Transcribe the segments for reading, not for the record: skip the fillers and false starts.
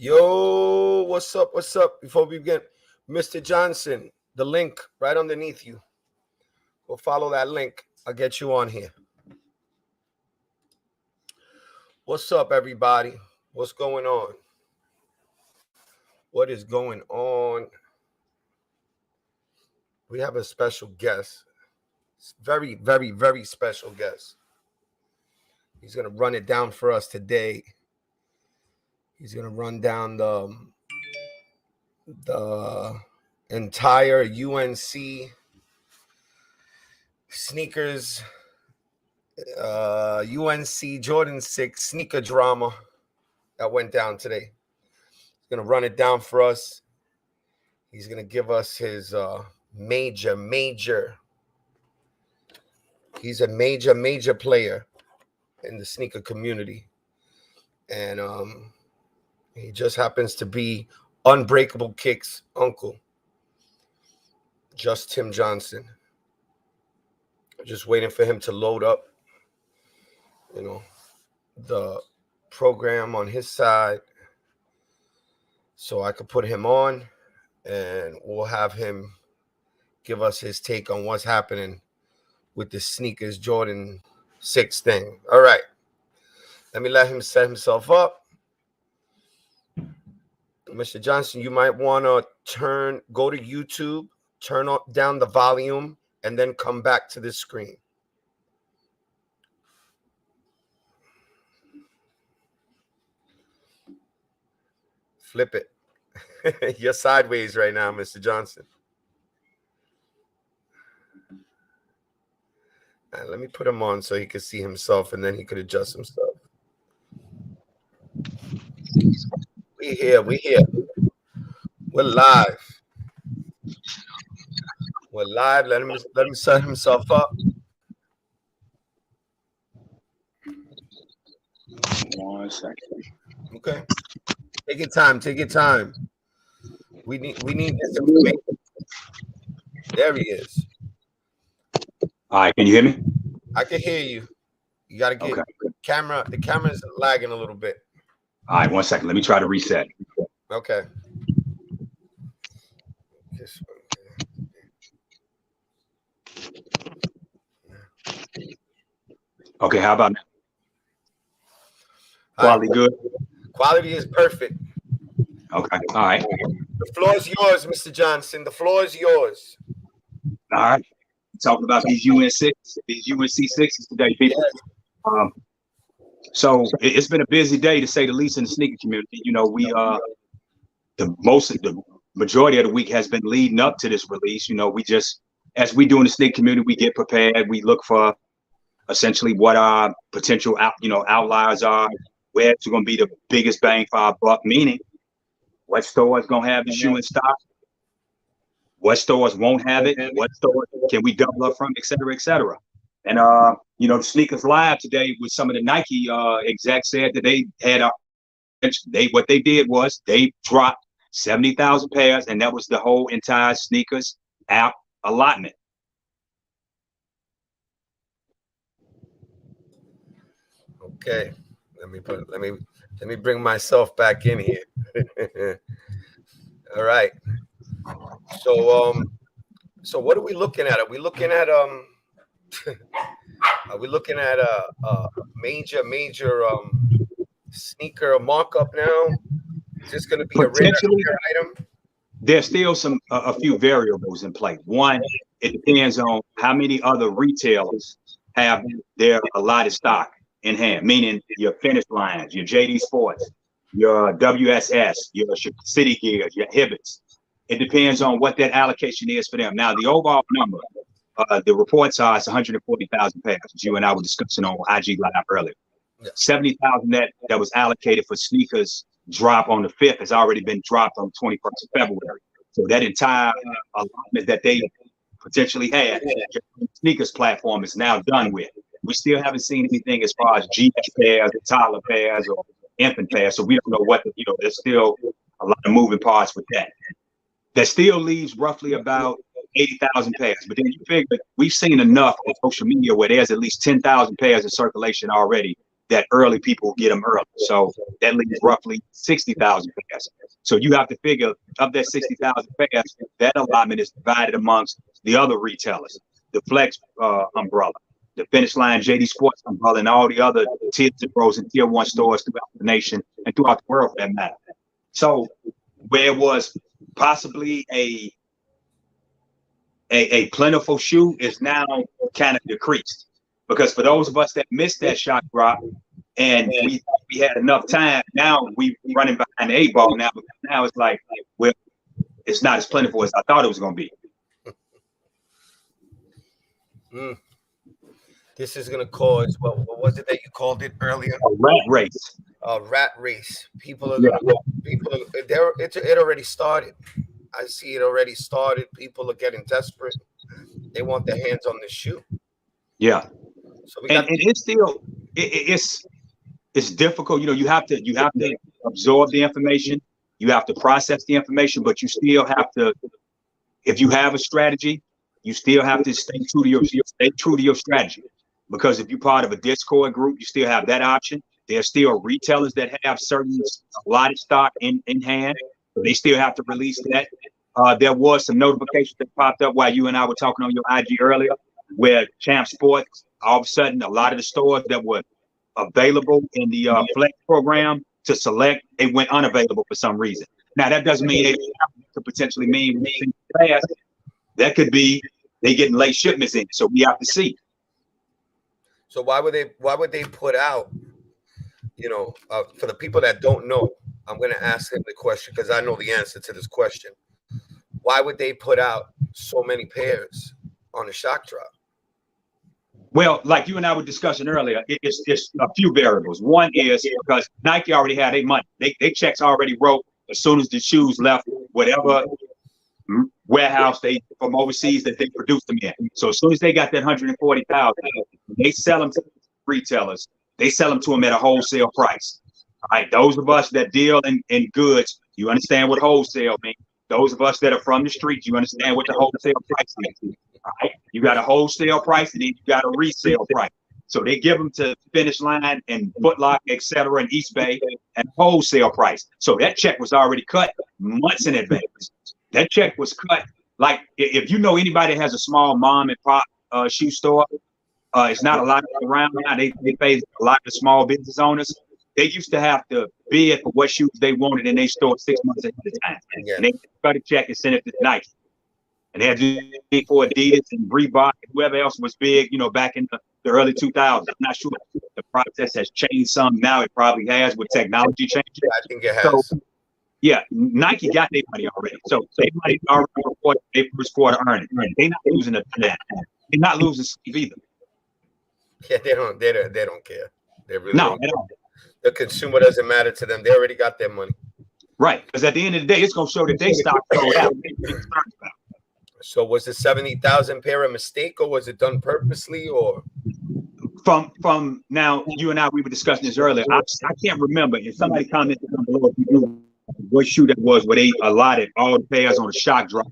Yo, what's up? What's up? Before we begin, Mr. Johnson, the link right underneath you. Go follow that link. I'll get you on here. What's up, everybody? What's going on? What is going on? We have a special guest. It's very, very, very special guest. He's going to run it down for us today. He's going to run down the entire UNC sneakers, UNC Jordan 6 sneaker drama that went down today. He's going to run it down for us. He's going to give us his major. He's a major player in the sneaker community. And he just happens to be Unbreakable Kick's uncle, just Tim Johnson. Just waiting for him to load up, the program on his side so I could put him on and we'll have him give us his take on what's happening with the sneakers Jordan 6 thing. All right. Let me let him set himself up. Mr. Johnson, you might want to go to YouTube, turn down the volume, and then come back to this screen. Flip it. You're sideways right now, Mr. Johnson. Right, let me put him on so he could see himself and then he could adjust himself. We here. We're live. We're live. Let him set himself up. 1 second. Okay. Take your time. We need this information. There he is. All right, can you hear me? I can hear you. You gotta get the camera's lagging a little bit. All right, 1 second. Let me try to reset. Okay. Okay, how about now? Quality good? Quality is perfect. Okay, all right. The floor is yours, Mr. Johnson. The floor is yours. All right. Talking about these UNC 6s today, people. Yes. So it's been a busy day, to say the least, in the sneaker community. The majority of the week has been leading up to this release. We just, as we do in the sneaker community, we get prepared. We look for essentially what our potential outliers are, where it's going to be the biggest bang for our buck, meaning what store is going to have the shoe in stock, what stores won't have it, what stores can we double up from, et cetera, et cetera. And, the Sneakers Live today with some of the Nike execs said that they had what they did was they dropped 70,000 pairs, and that was the whole entire sneakers app allotment. Okay, let me bring myself back in here. All right. So what are we looking at? Are we looking at a major sneaker markup now? Is this going to be a rare item? There's still a few variables in play. One, it depends on how many other retailers have their allotted stock in hand, meaning your Finish Lines, your JD Sports, your WSS, your City Gears, your Hibbets. It depends on what that allocation is for them. Now, the overall number, the reports are it's 140,000 pairs, as you and I were discussing on IG Live earlier. Yeah. 70,000 that was allocated for sneakers drop on the 5th has already been dropped on the 21st of February. So that entire allotment that they potentially had, the sneakers platform is now done with. We still haven't seen anything as far as GS pairs, toddler pairs, or infant pairs. So we don't know what, there's still a lot of moving parts with that. That still leaves roughly about 80,000 pairs. But then you figure we've seen enough on social media where there's at least 10,000 pairs in circulation already that early people will get them early. So that leaves roughly 60,000 pairs. So you have to figure of that 60,000 pairs, that allotment is divided amongst the other retailers, the Flex umbrella, the Finish Line, JD Sports umbrella, and all the other tier zeros and tier one stores throughout the nation and throughout the world for that matter. So where it was possibly a plentiful shoe is now kind of decreased, because for those of us that missed that shock drop and we had enough time, now we running behind the 8 ball now. Now it's like, well, it's not as plentiful as I thought it was going to be. This is going to cause, what was it that you called it earlier? A rat race. A rat race. People are going to it already started. I see it already started. People are getting desperate. They want their hands on the shoe. Yeah. So and it's still it's difficult. You know, you have to absorb the information. You have to process the information, but you still have to, if you have a strategy, you still have to stay true to your strategy. Because if you're part of a Discord group, you still have that option. There's still retailers that have certain allotted stock in hand. So they still have to release that. There was some notifications that popped up while you and I were talking on your IG earlier, where Champ Sports, all of a sudden, a lot of the stores that were available in the Flex program to select, they went unavailable for some reason. Now, that doesn't mean it could potentially mean that could be they getting late shipments in. So we have to see. So why would they put out, for the people that don't know, I'm going to ask him the question because I know the answer to this question. Why would they put out so many pairs on a shock drop? Well, like you and I were discussing earlier, it's a few variables. One is because Nike already had their money. They checks already wrote as soon as the shoes left whatever warehouse from overseas that they produced them in. So as soon as they got that 140,000, they sell them to retailers. They sell them to them at a wholesale price. All right, those of us that deal in goods, you understand what wholesale means. Those of us that are from the streets, you understand what the wholesale price is. All right, you got a wholesale price and then you got a resale price. So they give them to Finish Line and Foot Locker, etc., and East Bay at wholesale price. So that check was already cut months in advance. That check was cut. Like if you know anybody that has a small mom and pop shoe store, it's not a lot around now. They face a lot of small business owners. They used to have to bid for what shoes they wanted in their store 6 months ahead of time. Yeah. And they cut a check and send it to Nike. And they had to do it for Adidas and Reebok and whoever else was big, back in the early 2000s. I'm not sure the process has changed some. Now it probably has with technology changes. I think it has. So, yeah, Nike got their money already. So they might already report their first quarter earnings. They're not losing that. They're not losing sleep either. Yeah, they don't care. They really don't. The consumer doesn't matter to them. They already got their money. Right. Because at the end of the day, it's going to show that they stock sold out. So was the 70,000 pair a mistake, or was it done purposely, or? From now, you and I, we were discussing this earlier. I can't remember. If somebody commented down below, if you knew what shoe that was, where they allotted all the pairs on a shock drop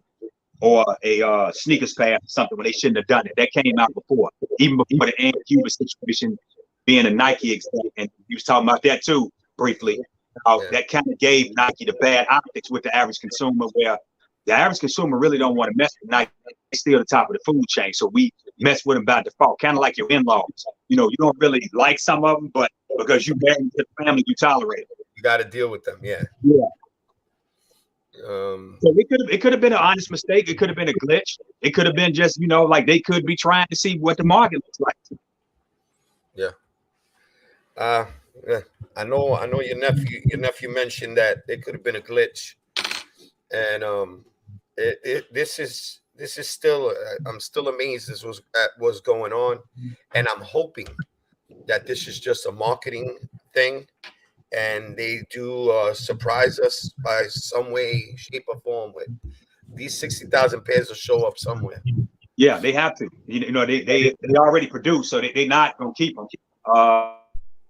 or a sneakers pass or something when they shouldn't have done it. That came out before, even before the Ann Cuba situation being a Nike exec. And you was talking about that too, briefly. That kind of gave Nike the bad optics with the average consumer, where the average consumer really don't want to mess with Nike. They're still the top of the food chain. So we mess with them by default, kind of like your in-laws. You don't really like some of them, but because you married to the family, you tolerate it. You got to deal with them, yeah. Yeah. So it could have been an honest mistake. It could have been a glitch. It could have been just, like they could be trying to see what the market looks like. Yeah. I know your nephew mentioned that it could have been a glitch. And this is still, I'm still amazed this was at what's going on, and I'm hoping that this is just a marketing thing, and they do surprise us by some way, shape, or form. With these 60,000 pairs will show up somewhere. Yeah, they have to. They already produce, so they not gonna keep them.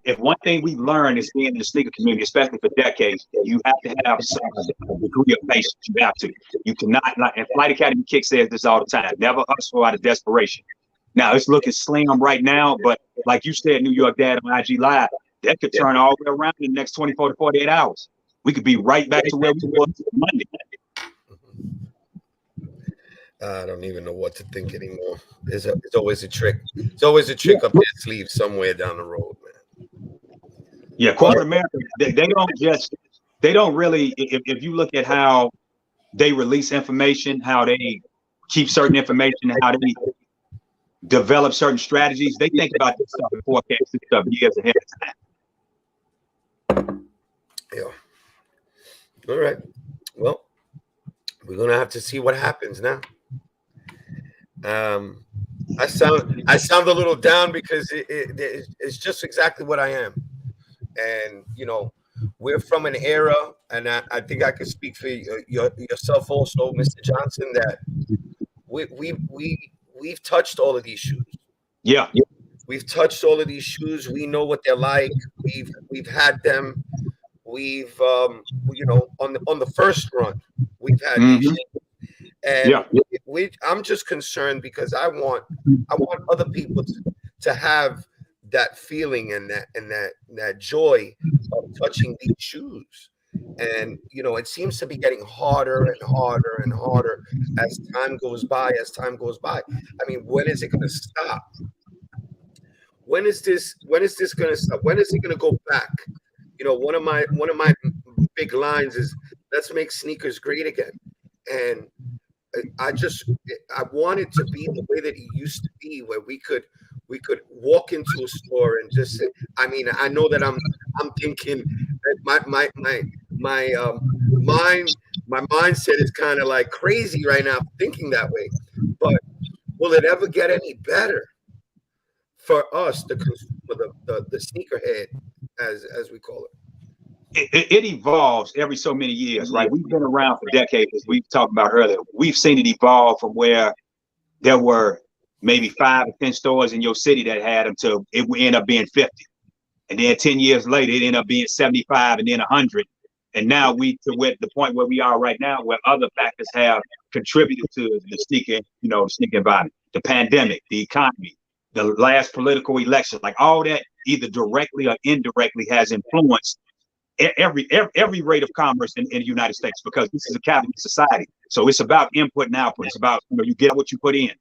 If one thing we've learned is being in the sneaker community, especially for decades, you have to have some degree of patience. You have to. You cannot, and Flight Academy Kick says this all the time, never hustle out of desperation. Now it's looking slim right now, but like you said, New York Dad on IG Live, that could turn all the way around in the next 24 to 48 hours. We could be right back to where we were Monday. I don't even know what to think anymore. It's always a trick. It's always a trick up their sleeve somewhere down the road, man. Yeah, corporate America, they don't really, if you look at how they release information, how they keep certain information, and how they develop certain strategies, they think about this stuff and forecast this stuff years ahead of time. Yeah. All right. Well, we're gonna have to see what happens now. I sound a little down because it's just exactly what I am, and you know, we're from an era, and I think I can speak for yourself also, Mr. Johnson, that we've touched all of these shoes. Yeah. We've touched all of these shoes. We know what they're like. We've had them. We've you know, on the first run, we've had these shoes. And I'm just concerned because I want other people to have that feeling and that joy of touching these shoes. And you know, it seems to be getting harder and harder and harder as time goes by. I mean, when is it going to stop? When is this going to stop? When is it going to go back? You know, one of my big lines is, let's make sneakers great again. And I want it to be the way that it used to be, where we could walk into a store and just say, I mean, I know that I'm thinking that my mindset is kind of like crazy right now thinking that way, but will it ever get any better for us, the sneakerhead, as we call it? It evolves every so many years, right? We've been around for decades, as we talked about earlier. We've seen it evolve from where there were maybe 5 or 10 stores in your city that had them to it would end up being 50. And then 10 years later, it ended up being 75 and then 100. And now we to the point where we are right now, where other factors have contributed to the sneaker environment, the pandemic, the economy, the last political election, like all that either directly or indirectly has influenced every rate of commerce in the United States, because this is a capitalist society. So it's about input and output. It's about, you know, you get what you put in.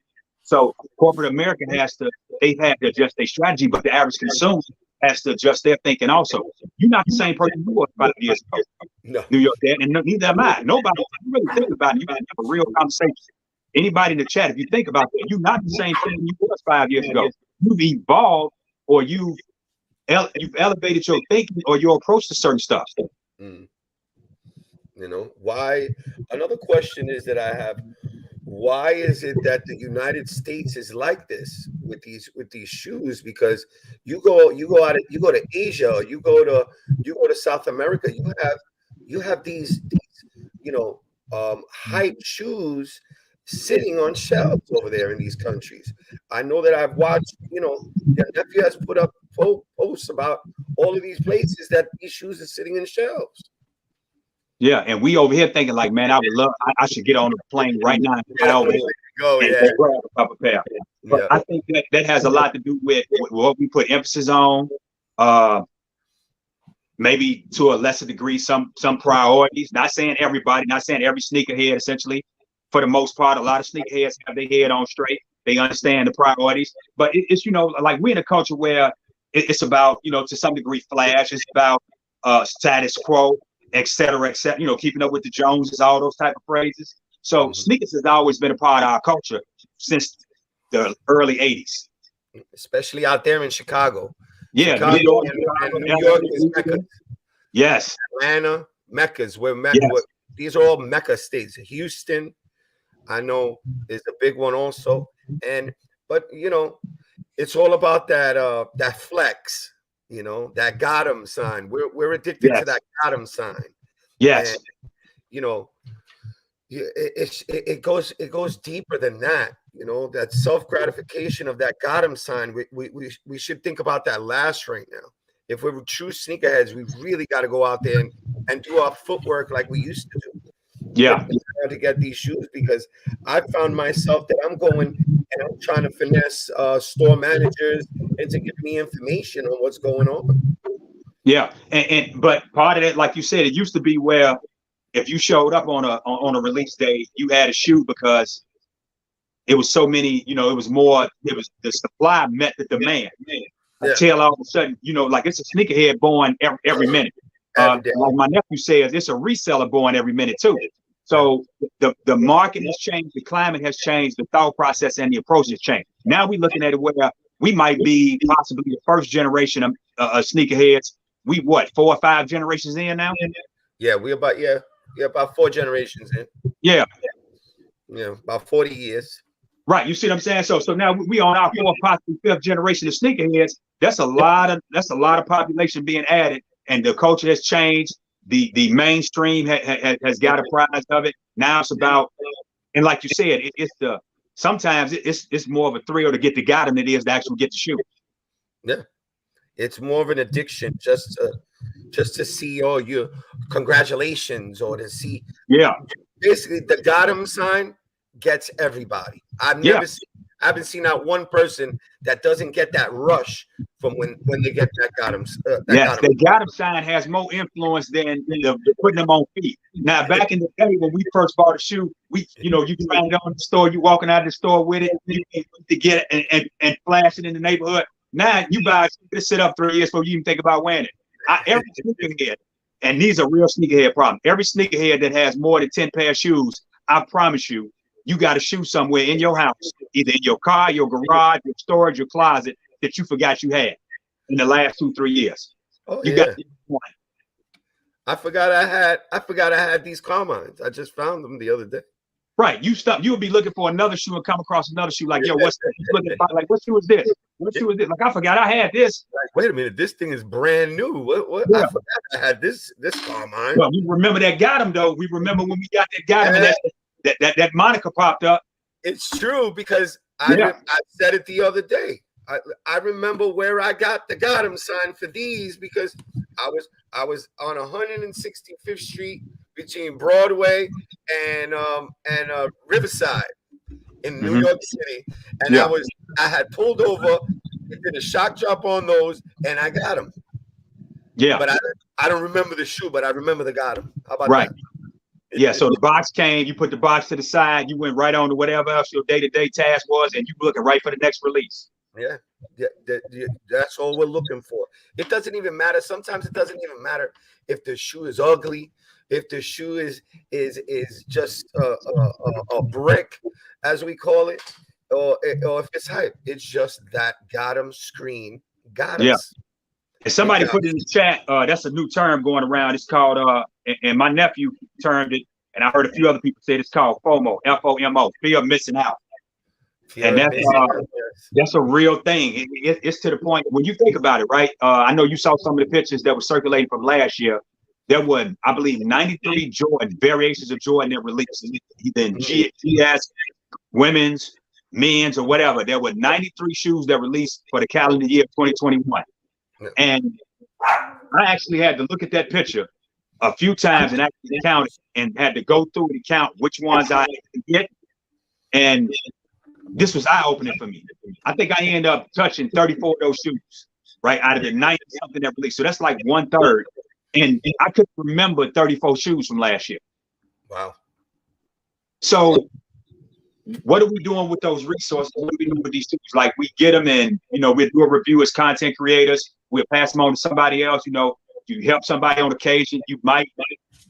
So corporate America they've had to adjust their strategy, but the average consumer has to adjust their thinking also. You're not the same person you were 5 years ago. No. New York Dad, and neither am I. Nobody, if you really think about it, you can have a real conversation. Anybody in the chat, if you think about that, you're not the same person you were 5 years ago. You've evolved, or you've elevated your thinking or your approach to certain stuff. You know, why? Another question is that I have: why is it that the United States is like this with these shoes? Because you go to Asia, or you go to South America, you have these you know, hype shoes sitting on shelves over there in these countries. I know that I've watched, you know, your nephew has put up posts about all of these places that these shoes are sitting in shelves. Yeah, and we over here thinking like, man, I should get on a plane right now and fly over there and grab a couple pair. But I think that has a lot to do with what we put emphasis on. Maybe to a lesser degree, some priorities. Not saying everybody, not saying every sneakerhead. Essentially, for the most part, a lot of sneakerheads have their head on straight. They understand the priorities. But it's, you know, like we're in a culture where it's about, you know, to some degree, flash. It's about status quo, et cetera, you know, keeping up with the Joneses, all those type of phrases. So sneakers has always been a part of our culture since the early 80s. Especially out there in Chicago. Yeah, Chicago and New York is Mecca. Yes. Atlanta, Meccas. These are all Mecca states. Houston, I know, is a big one also. But you know, it's all about that flex, you know, that got 'em sign. We're addicted to that got 'em sign. Yes. And, you know, it goes deeper than that. You know, that self-gratification of that got 'em sign. We should think about that last right now. If we're true sneakerheads, we really got to go out there and do our footwork like we used to do. Yeah. hard to get these shoes because I found myself that I'm going and I'm trying to finesse store managers into giving me information on what's going on. Yeah, but part of it, like you said, it used to be where if you showed up on a release day, you had a shoe because it was so many, it was more, it was the supply met the demand. Until all of a sudden, like it's a sneakerhead born every minute. Every day. Like my nephew says, it's a reseller born every minute too. So the market has changed, the climate has changed, the thought process and the approach has changed. Now we're looking at it where we might be possibly the first generation of sneakerheads. We 4 or 5 generations in now? Yeah, we're about 4 generations in. Yeah. Yeah, about 40 years. Right. You see what I'm saying? So now we on our 4th, possibly 5th generation of sneakerheads. That's a lot of population being added, and the culture has changed. The mainstream has got a prize of it. Now it's about, and like you said, sometimes it's more of a thrill to get the guy than it is to actually get the shoe. Yeah, it's more of an addiction just to see your congratulations or to see. Yeah, basically the got him sign gets everybody. I haven't seen that one person that doesn't get that rush from when they get that got him. The got him sign has more influence than putting them on feet. Now, back in the day when we first bought a shoe, you tried it on the store, you walking out of the store with it, you to get it and flash it in the neighborhood. Now you buy it, sit up 3 years before you even think about wearing it. Every sneakerhead, and these are real sneakerhead problems. Every sneakerhead that has more than 10 pair of shoes, I promise you, you got a shoe somewhere in your house, either in your car, your garage, your storage, your closet that you forgot you had in the last 2-3 years. Got one. I forgot I had these Carmines. I just found them the other day. Right. You would be looking for another shoe and come across another shoe like, yo, what's looking like, what shoe is this? What shoe is this? Like, I forgot I had this. Like, wait a minute, this thing is brand new. What? Yeah. I forgot I had this Carmine. Well, we remember that got him though. We remember when we got that got him and that moniker popped up. It's true because I said it the other day. I remember where I got the got him sign for these because I was on 165th Street between Broadway and Riverside in New York City, and I had pulled over, did a shock drop on those, and I got them. Yeah, but I don't remember the shoe, but I remember the got them. How about that? Yeah, so the box came, you put the box to the side, you went right on to whatever else your day-to-day task was, and you were looking right for the next release. Yeah, that's all we're looking for. It doesn't even matter. Sometimes it doesn't even matter if the shoe is ugly, if the shoe is just a brick, as we call it, or if it's hype. It's just that got 'em screen got us. Yeah. And somebody put in the chat, that's a new term going around. It's called, and my nephew termed it, and I heard a few other people say it's called FOMO, FOMO, fear of missing out. And that's a real thing. It's to the point when you think about it, right? I know you saw some of the pictures that were circulating from last year. There were, I believe, 93 Jordan variations of Jordan that released. Either in GS, women's, men's, or whatever. There were 93 shoes that released for the calendar year 2021. And I actually had to look at that picture a few times and actually count it and had to go through and count which ones I had to get. And this was eye-opening for me. I think I ended up touching 34 of those shoes, right, out of the 90 something that released. So that's like 1/3. And I couldn't remember 34 shoes from last year. Wow. So what are we doing with those resources? What are we doing with these shoes? Like, we get them and, we'll do a review as content creators. We'll pass them on to somebody else. You help somebody on occasion. You might,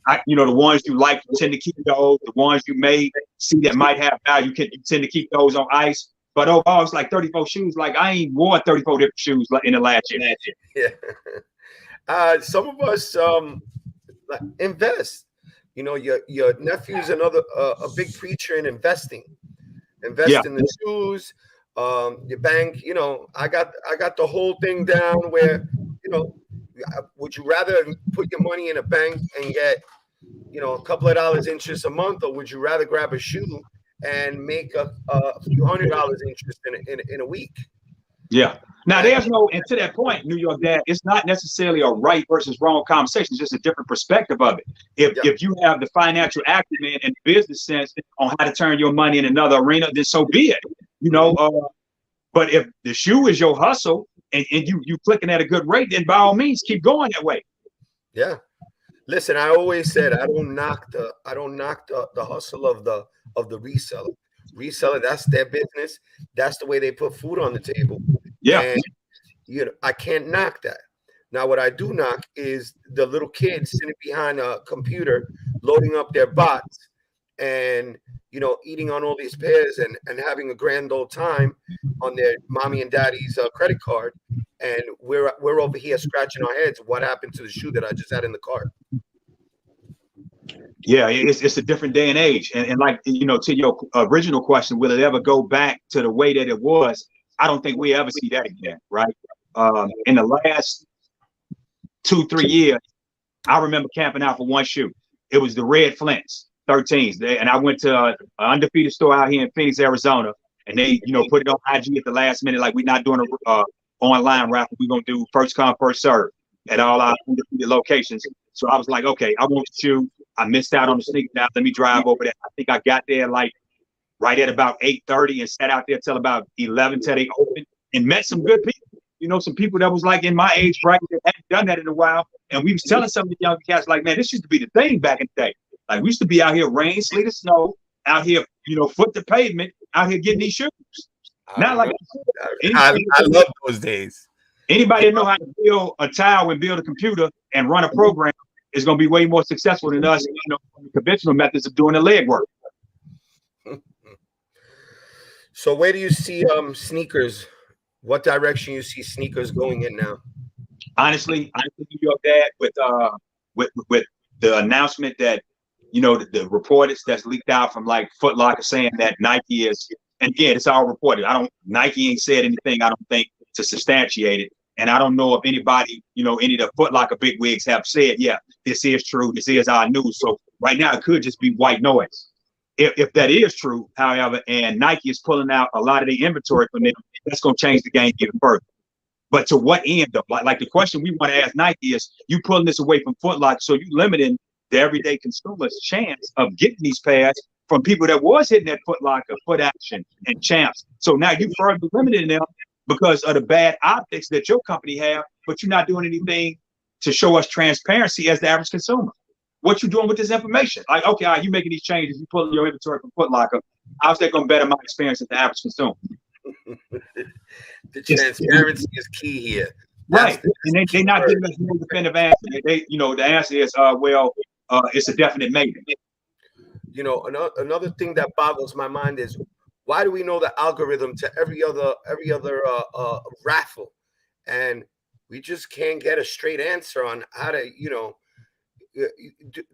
the ones you like, you tend to keep those. The ones you may see that might have value, you tend to keep those on ice. But overall, it's like 34 shoes. Like, I ain't worn 34 different shoes in the last year. Yeah. Some of us invest. Your nephew's a big preacher in investing. Invest in the shoes. Your bank. I got the whole thing down where would you rather put your money in a bank and get a couple of dollars interest a month, or would you rather grab a shoe and make a few $100 interest in a week? Yeah. Now there's no, and to that point, New York Dad, it's not necessarily a right versus wrong conversation. It's just a different perspective of it. If you have the financial acumen and business sense on how to turn your money in another arena, then so be it. You know, but if the shoe is your hustle and you clicking at a good rate, then by all means keep going that way. Yeah. Listen, I always said I don't knock the hustle of the reseller. Reseller, that's their business. That's the way they put food on the table. Yeah. And you know, I can't knock that. Now, what I do knock is the little kids sitting behind a computer, loading up their bots, and you know, eating on all these pears and having a grand old time on their mommy and daddy's credit card, and we're over here scratching our heads. What happened to the shoe that I just had in the cart? Yeah, it's a different day and age, and like, you know, to your original question, will it ever go back to the way that it was? I don't think we ever see that again, right? In the last 2-3 years, I remember camping out for one shoe. It was the Red Flints 13s, and I went to an undefeated store out here in Phoenix, Arizona, and they, you know, put it on IG at the last minute, like, we're not doing a online raffle. We're gonna do first come, first serve at all our undefeated locations. So I was like, okay, I want the shoe. I missed out on the sneaker. Now let me drive over there. I think I got there like right at about 8:30 and sat out there till about 11 till they opened, and met some good people. You know, some people that was like in my age bracket that hadn't done that in a while. And we was telling some of the young cats, like, man, this used to be the thing back in the day. Like, we used to be out here, rain, sleet, or snow, out here, you know, foot to pavement, out here getting these shoes. Not like I love those days. Anybody that know how to build a tile and build a computer and run a program is going to be way more successful than us, you know, conventional methods of doing the legwork. So where do you see sneakers? What direction you see sneakers going in now? Honestly, New York Dad, with the announcement that, you know, the report that's leaked out from like Foot Locker saying that Nike is, and again, it's all reported. Nike ain't said anything, I don't think, to substantiate it. And I don't know if anybody, you know, any of the Foot Locker bigwigs have said, yeah, this is true, this is our news. So right now it could just be white noise. If that is true, however, and Nike is pulling out a lot of the inventory from them, that's going to change the game even further. But to what end, though? Like the question we want to ask Nike is, you pulling this away from Foot Locker, so you limiting the everyday consumer's chance of getting these pads from people that was hitting that Foot Locker, Foot Action, and Champs. So now you further limiting them because of the bad optics that your company have, but you're not doing anything to show us transparency as the average consumer. What you doing with this information? Like, okay, all right, you making these changes, you pulling your inventory from Foot Locker. How's that going to better my experience as the average consumer? The transparency is key here. Right. And they're not giving us no definitive answer. You know, the answer is, it's a definite maybe. You know, another thing that boggles my mind is, why do we know the algorithm to every other raffle, and we just can't get a straight answer on how to, you know,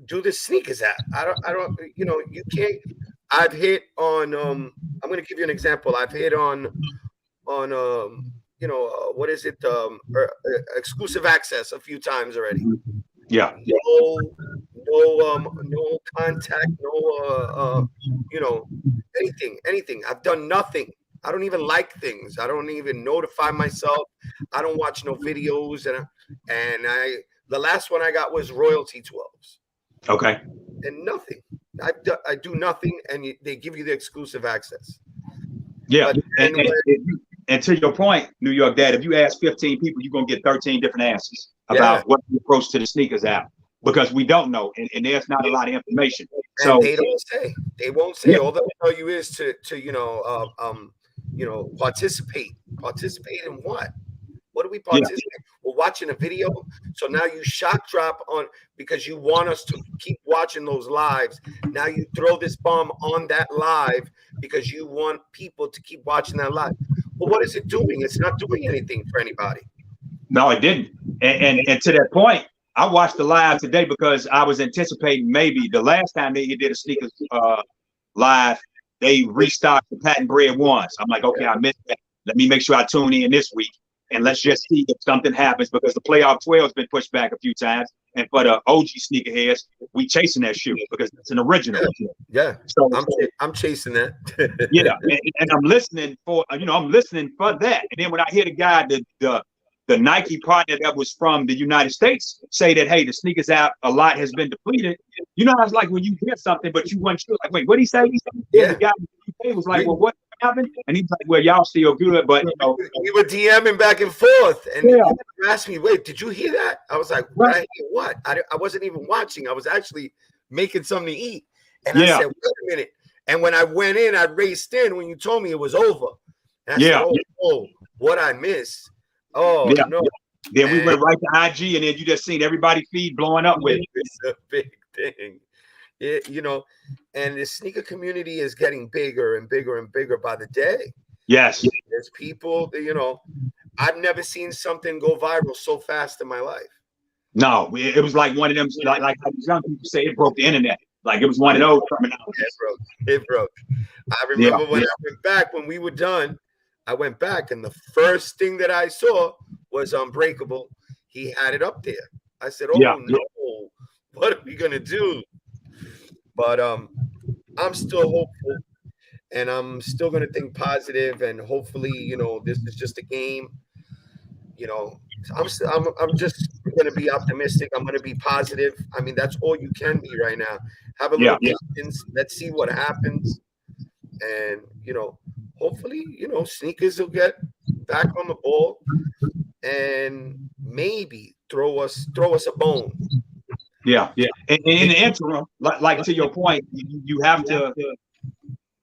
do the sneakers app? I don't, you know, you can't. I've hit on, I'm going to give you an example. I've hit on, you know, what is it? Exclusive access a few times already. Yeah. No contact, no, you know, anything. I've done nothing. I don't even like things. I don't even notify myself. I don't watch no videos. And the last one I got was royalty 12s. Okay. And nothing. I do nothing, and they give you the exclusive access. Yeah. And to your point, New York Dad, if you ask 15 people, you're going to get 13 different answers about what the approach to the sneakers app, because we don't know, and there's not a lot of information. So and they don't say. They won't say. Yeah. All they'll tell you is to you know, participate. Participate in what? What do we participate? Yeah. We're watching a video. So now you shock drop on, because you want us to keep watching those lives. Now you throw this bomb on that live because you want people to keep watching that live. Well, what is it doing? It's not doing anything for anybody. No, it didn't. And to that point, I watched the live today because I was anticipating maybe the last time they did a sneakers live, they restocked the patent bread ones. I'm like, okay, I missed that. Let me make sure I tune in this week. and let's just see if something happens, because the playoff 12 has been pushed back a few times. And for the OG sneakerheads, we chasing that shoe because it's an original. Yeah. So I'm chasing that. yeah, and I'm listening for that. And then when I hear the guy, the Nike partner that was from the United States, say that, hey, the sneakers out a lot has been depleted. You know, I was like, when you hear something, but you weren't sure, like, wait, what did he say? Yeah. The guy in the UK was like, well, what happened? And he's like, well, y'all still good, but you know, we were DMing back and forth, and Yeah. you asked me, wait, did you hear that? I was like, Right. I hear what? I wasn't even watching. I was actually making something to eat. And Yeah. I said, wait a minute. And when I went in, I raced in when you told me it was over. And I Yeah. said, oh, what I missed. Oh, Yeah. no. Then we went right to IG, and then you just seen everybody feed blowing up with it. It's a big thing. You know, and the sneaker community is getting bigger and bigger and bigger by the day. Yes. There's people, you know, I've never seen something go viral so fast in my life. No, it was like one of them, like young people say, it broke the internet. Like it was one of those terminologies. It broke. I remember when I went back, when we were done, I went back, and the first thing that I saw was Unbreakable. He had it up there. I said, oh, no, what are we going to do? But I'm still hopeful, and I'm still going to think positive, and hopefully, you know, this is just a game. You know, I'm just going to be optimistic. I'm going to be positive. I mean, that's all you can be right now. Have a little patience. Let's see what happens. And, you know, hopefully, you know, sneakers will get back on the ball and maybe throw us a bone. Yeah. And in the interim, like to your point, you have to, if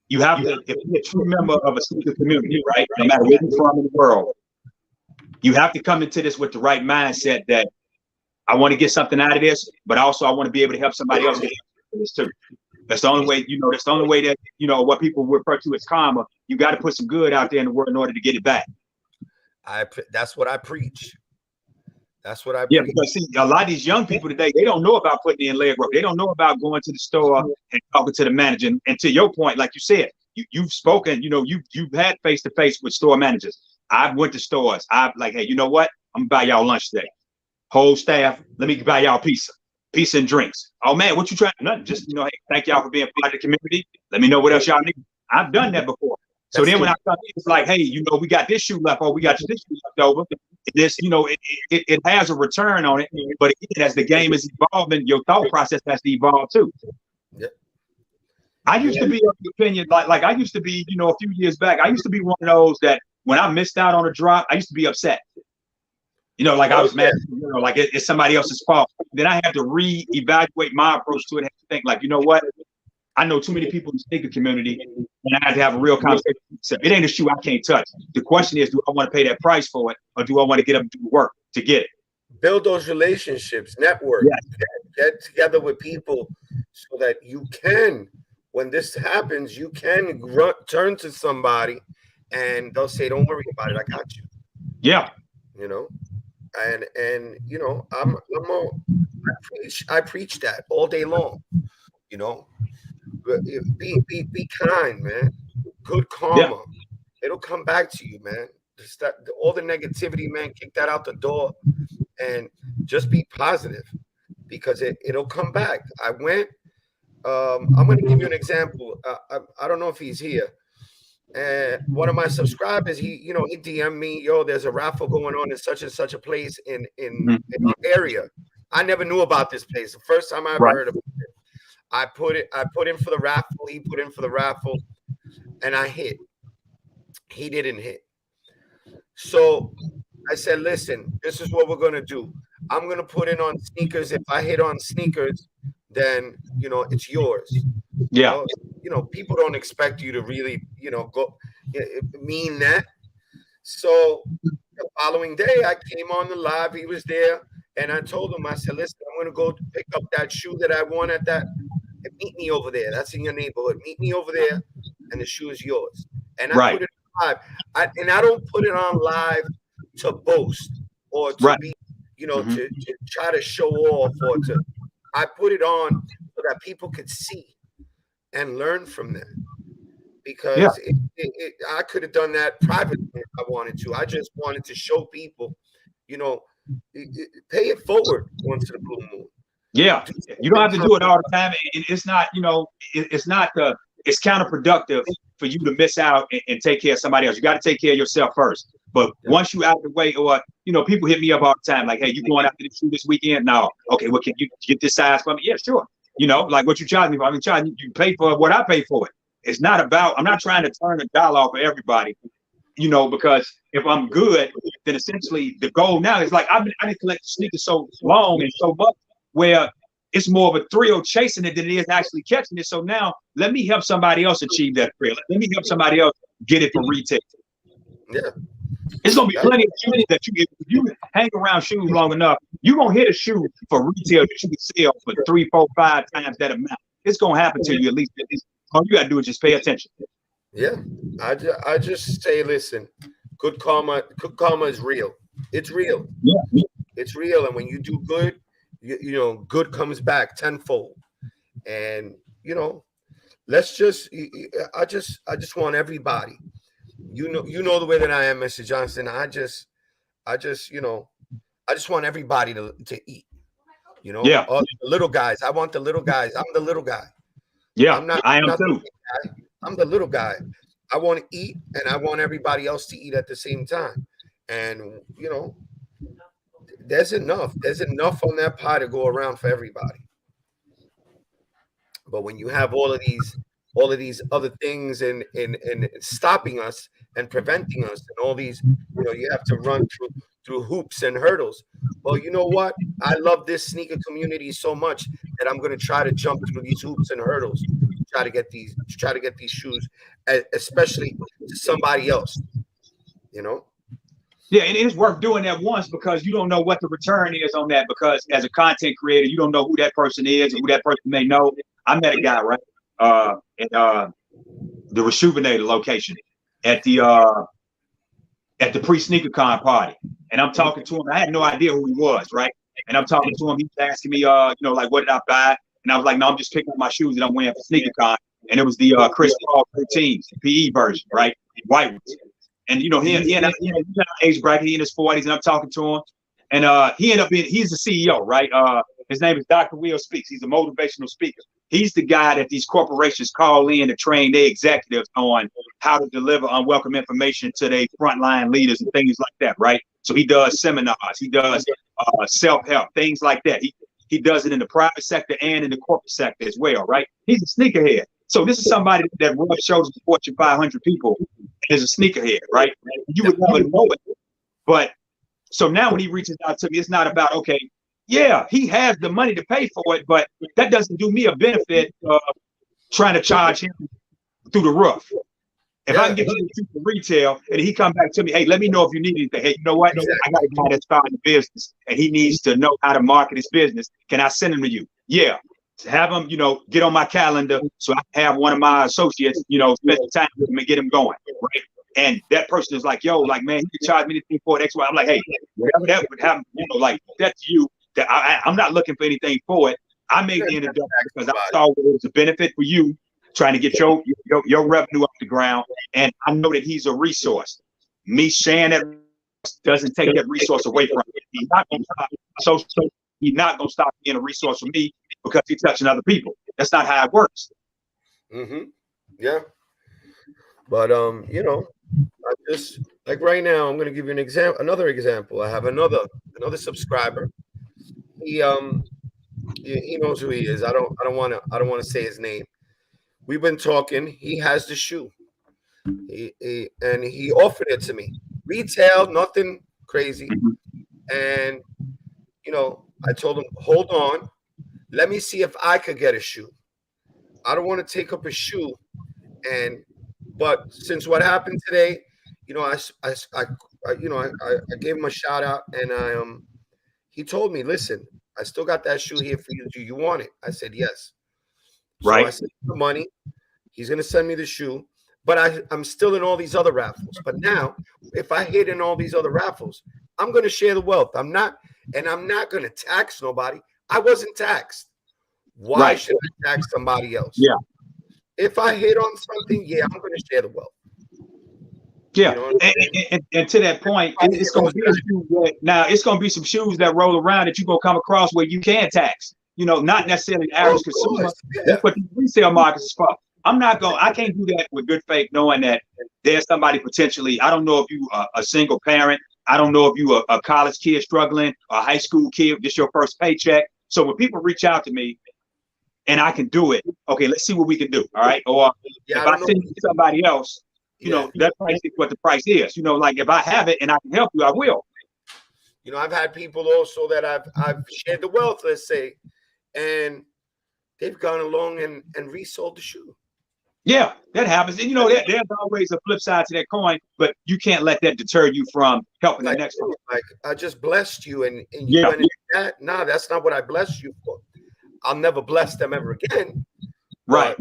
you're a true member of a sneaker community, right? No matter where you're from in the world, you have to come into this with the right mindset that I want to get something out of this, but also I want to be able to help somebody else get this too. That's the only way, you know, that's the only way that, you know, what people refer to as karma. You got to put some good out there in the world in order to get it back. That's what I preach. That's what I preach. Because see, a lot of these young people today, they don't know about putting in leg work. They don't know about going to the store and talking to the manager. And to your point, like you said, you've spoken, you know, you've had face-to-face with store managers. I've went to stores. I've like, hey, you know what? I'm gonna buy y'all lunch today. Whole staff, let me buy y'all pizza and drinks. Oh man, what you trying? Nothing. Just, you know, hey, thank y'all for being part of the community. Let me know what else y'all need. I've done that before. So then when I come in, it's like, hey, you know, we got this shoe left over, we got this shoe left over. This, you know, it has a return on it, but again, as the game is evolving, your thought process has to evolve too. Yep. I used to be of the opinion, like I used to be, you know, a few years back, I used to be one of those that when I missed out on a drop, I used to be upset. You know, like I was mad, you know, like it's somebody else's fault. Then I had to reevaluate my approach to it and think, like, you know what? I know too many people in the sneaker community, and I had to have a real conversation. It ain't a shoe I can't touch. The question is, do I want to pay that price for it, or do I want to get up and do the work to get it? Build those relationships, network, get together with people so that you can, when this happens, you can turn to somebody and they'll say, don't worry about it, I got you. Yeah. You know, and you know, I preach that all day long. You know, be kind, man. Good karma, it'll come back to you, man. All the negativity, man, kick that out the door, and just be positive because it'll come back. I went. I'm going to give you an example. I don't know if he's here. And one of my subscribers, he DM'd me, yo, there's a raffle going on in such and such a place in our area. I never knew about this place. The first time I ever heard of it. I put in for the raffle. He put in for the raffle, and I hit. He didn't hit. So I said, listen, this is what we're going to do. I'm going to put in on sneakers. If I hit on sneakers, then, you know, it's yours. Yeah. You know, people don't expect you to really, you know, go mean that. So the following day I came on the live. He was there. And I told him, I said, listen, I'm going to go pick up that shoe that I won at that. And meet me over there. That's in your neighborhood. Meet me over there. And the shoe is yours. And I put it on live. I don't put it on live to boast or to be, you know, to try to show off or to. I put it on so that people could see and learn from that. Yeah. because I could have done that privately if I wanted to. I just wanted to show people, you know, pay it forward once in a blue moon. Yeah, you don't have to do it all the time. It's not, it's not it's counterproductive for you to miss out and take care of somebody else. You got to take care of yourself first. But once you out the way, or people hit me up all the time, like, hey, you going out to the shoe this weekend? No. Okay, well, can you get this size for me? Yeah, sure. Like what you charge me for. I mean, you pay for what I pay for it. It's not about, I'm not trying to turn a dollar off of everybody, because if I'm good, then essentially the goal now is like, I've been collecting sneakers so long and so much, where it's more of a thrill chasing it than it is actually catching it. So now let me help somebody else achieve that thrill. Let me help somebody else get it for retail. Yeah. It's gonna be plenty of shoes that if you hang around shoes long enough, you're gonna hit a shoe for retail that you can sell for 3, 4, 5 times that amount. It's gonna happen to you at least. All you gotta do is just pay attention. Yeah. I just say, listen, good karma is real. It's real. Yeah. It's real. And when you do good, good comes back tenfold. And let's just I just want everybody, the way that I am, Mr. Johnson. I just want everybody to eat. Yeah. All the little guys. I want the little guys. I'm the little guy. Yeah, I am too. I'm the little guy. I want to eat, and I want everybody else to eat at the same time. And there's enough. There's enough on that pie to go around for everybody. But when you have all of these other things and stopping us and preventing us, and all these, you have to run through hoops and hurdles. Well, you know what? I love this sneaker community so much that I'm going to try to jump through these hoops and hurdles to try to get these shoes, especially to somebody else. Yeah, and it's worth doing that once, because you don't know what the return is on that. Because as a content creator, you don't know who that person is or who that person may know. I met a guy at the Rejuvenator location at the pre-sneaker con party, and I'm talking to him. I had no idea who he was, right? And I'm talking to him. He's asking me, like, what did I buy? And I was like, no, I'm just picking up my shoes that I'm wearing for sneaker con. And it was the Chris Paul 13s, PE version, right? White ones. And he in age bracket, he in his 40s, and I'm talking to him, and he ended up he's the CEO, right? His name is Dr. Will Speaks. He's a motivational speaker. He's the guy that these corporations call in to train their executives on how to deliver unwelcome information to their frontline leaders and things like that, right? So he does seminars, he does self-help, things like that. He does it in the private sector and in the corporate sector as well, right? He's a sneakerhead. So this is somebody that rubs shoulders with Fortune 500 people and is a sneakerhead, right? You would never know it. But so now when he reaches out to me, it's not about, okay, yeah, he has the money to pay for it, but that doesn't do me a benefit trying to charge him through the roof. If I can get you to retail and he come back to me, hey, let me know if you need anything. Hey, you know what? I got a guy that's starting a business and he needs to know how to market his business. Can I send him to you? Yeah. Have him, get on my calendar so I can have one of my associates, spend some time with him and get him going, right? And that person is like, yo, like, man, you can charge me anything for it, X, Y. I'm like, hey, whatever that would happen, like, that's you. That I'm not looking for anything for it. I made the introduction because I saw it was a benefit for you, trying to get your revenue off the ground. And I know that he's a resource. Me sharing that doesn't take that resource away from him. He's not going to stop. So he's not going to stop being a resource for me because he's touching other people. That's not how it works. Mm-hmm. Yeah. But I just, like, right now, I'm going to give you another example. I have another subscriber. He knows who he is. I don't want to say his name. We've been talking. He has the shoe. And he offered it to me. Retail, nothing crazy. And I told him, hold on, let me see if I could get a shoe. I don't want to take up a shoe. But since what happened today, I gave him a shout out, and he told me, listen, I still got that shoe here for you. Do you want it? I said yes. Right. So I said the money. He's gonna send me the shoe, but I'm still in all these other raffles. But now, if I hit in all these other raffles, I'm gonna share the wealth. I'm not gonna tax nobody. I wasn't taxed. Why should I tax somebody else? Yeah. if I hit on something, yeah, I'm going to share the wealth. Yeah, You know what I'm saying? and to that point, it's going to be a shoe that, now it's going to be some shoes that roll around that you're going to come across where you can tax. You know, not necessarily the average consumer. Course, yeah. That's what the resale market is for. I can't do that with good faith, knowing that there's somebody potentially. I don't know if you are a single parent. I don't know if you are a college kid struggling, a high school kid, just your first paycheck. So when people reach out to me, and I can do it, okay, let's see what we can do. All right, or if I send you to somebody else. You know, that price is what the price is. You know, like if I have it and I can help you, I will. You know, I've had people also that I've shared the wealth, let's say, and they've gone along and resold the shoe. Yeah, that happens. And you know, there's always a flip side to that coin, but you can't let that deter you from helping the next one. Like, I just blessed you and you went into that. No, that's not what I blessed you for. I'll never bless them ever again. Right.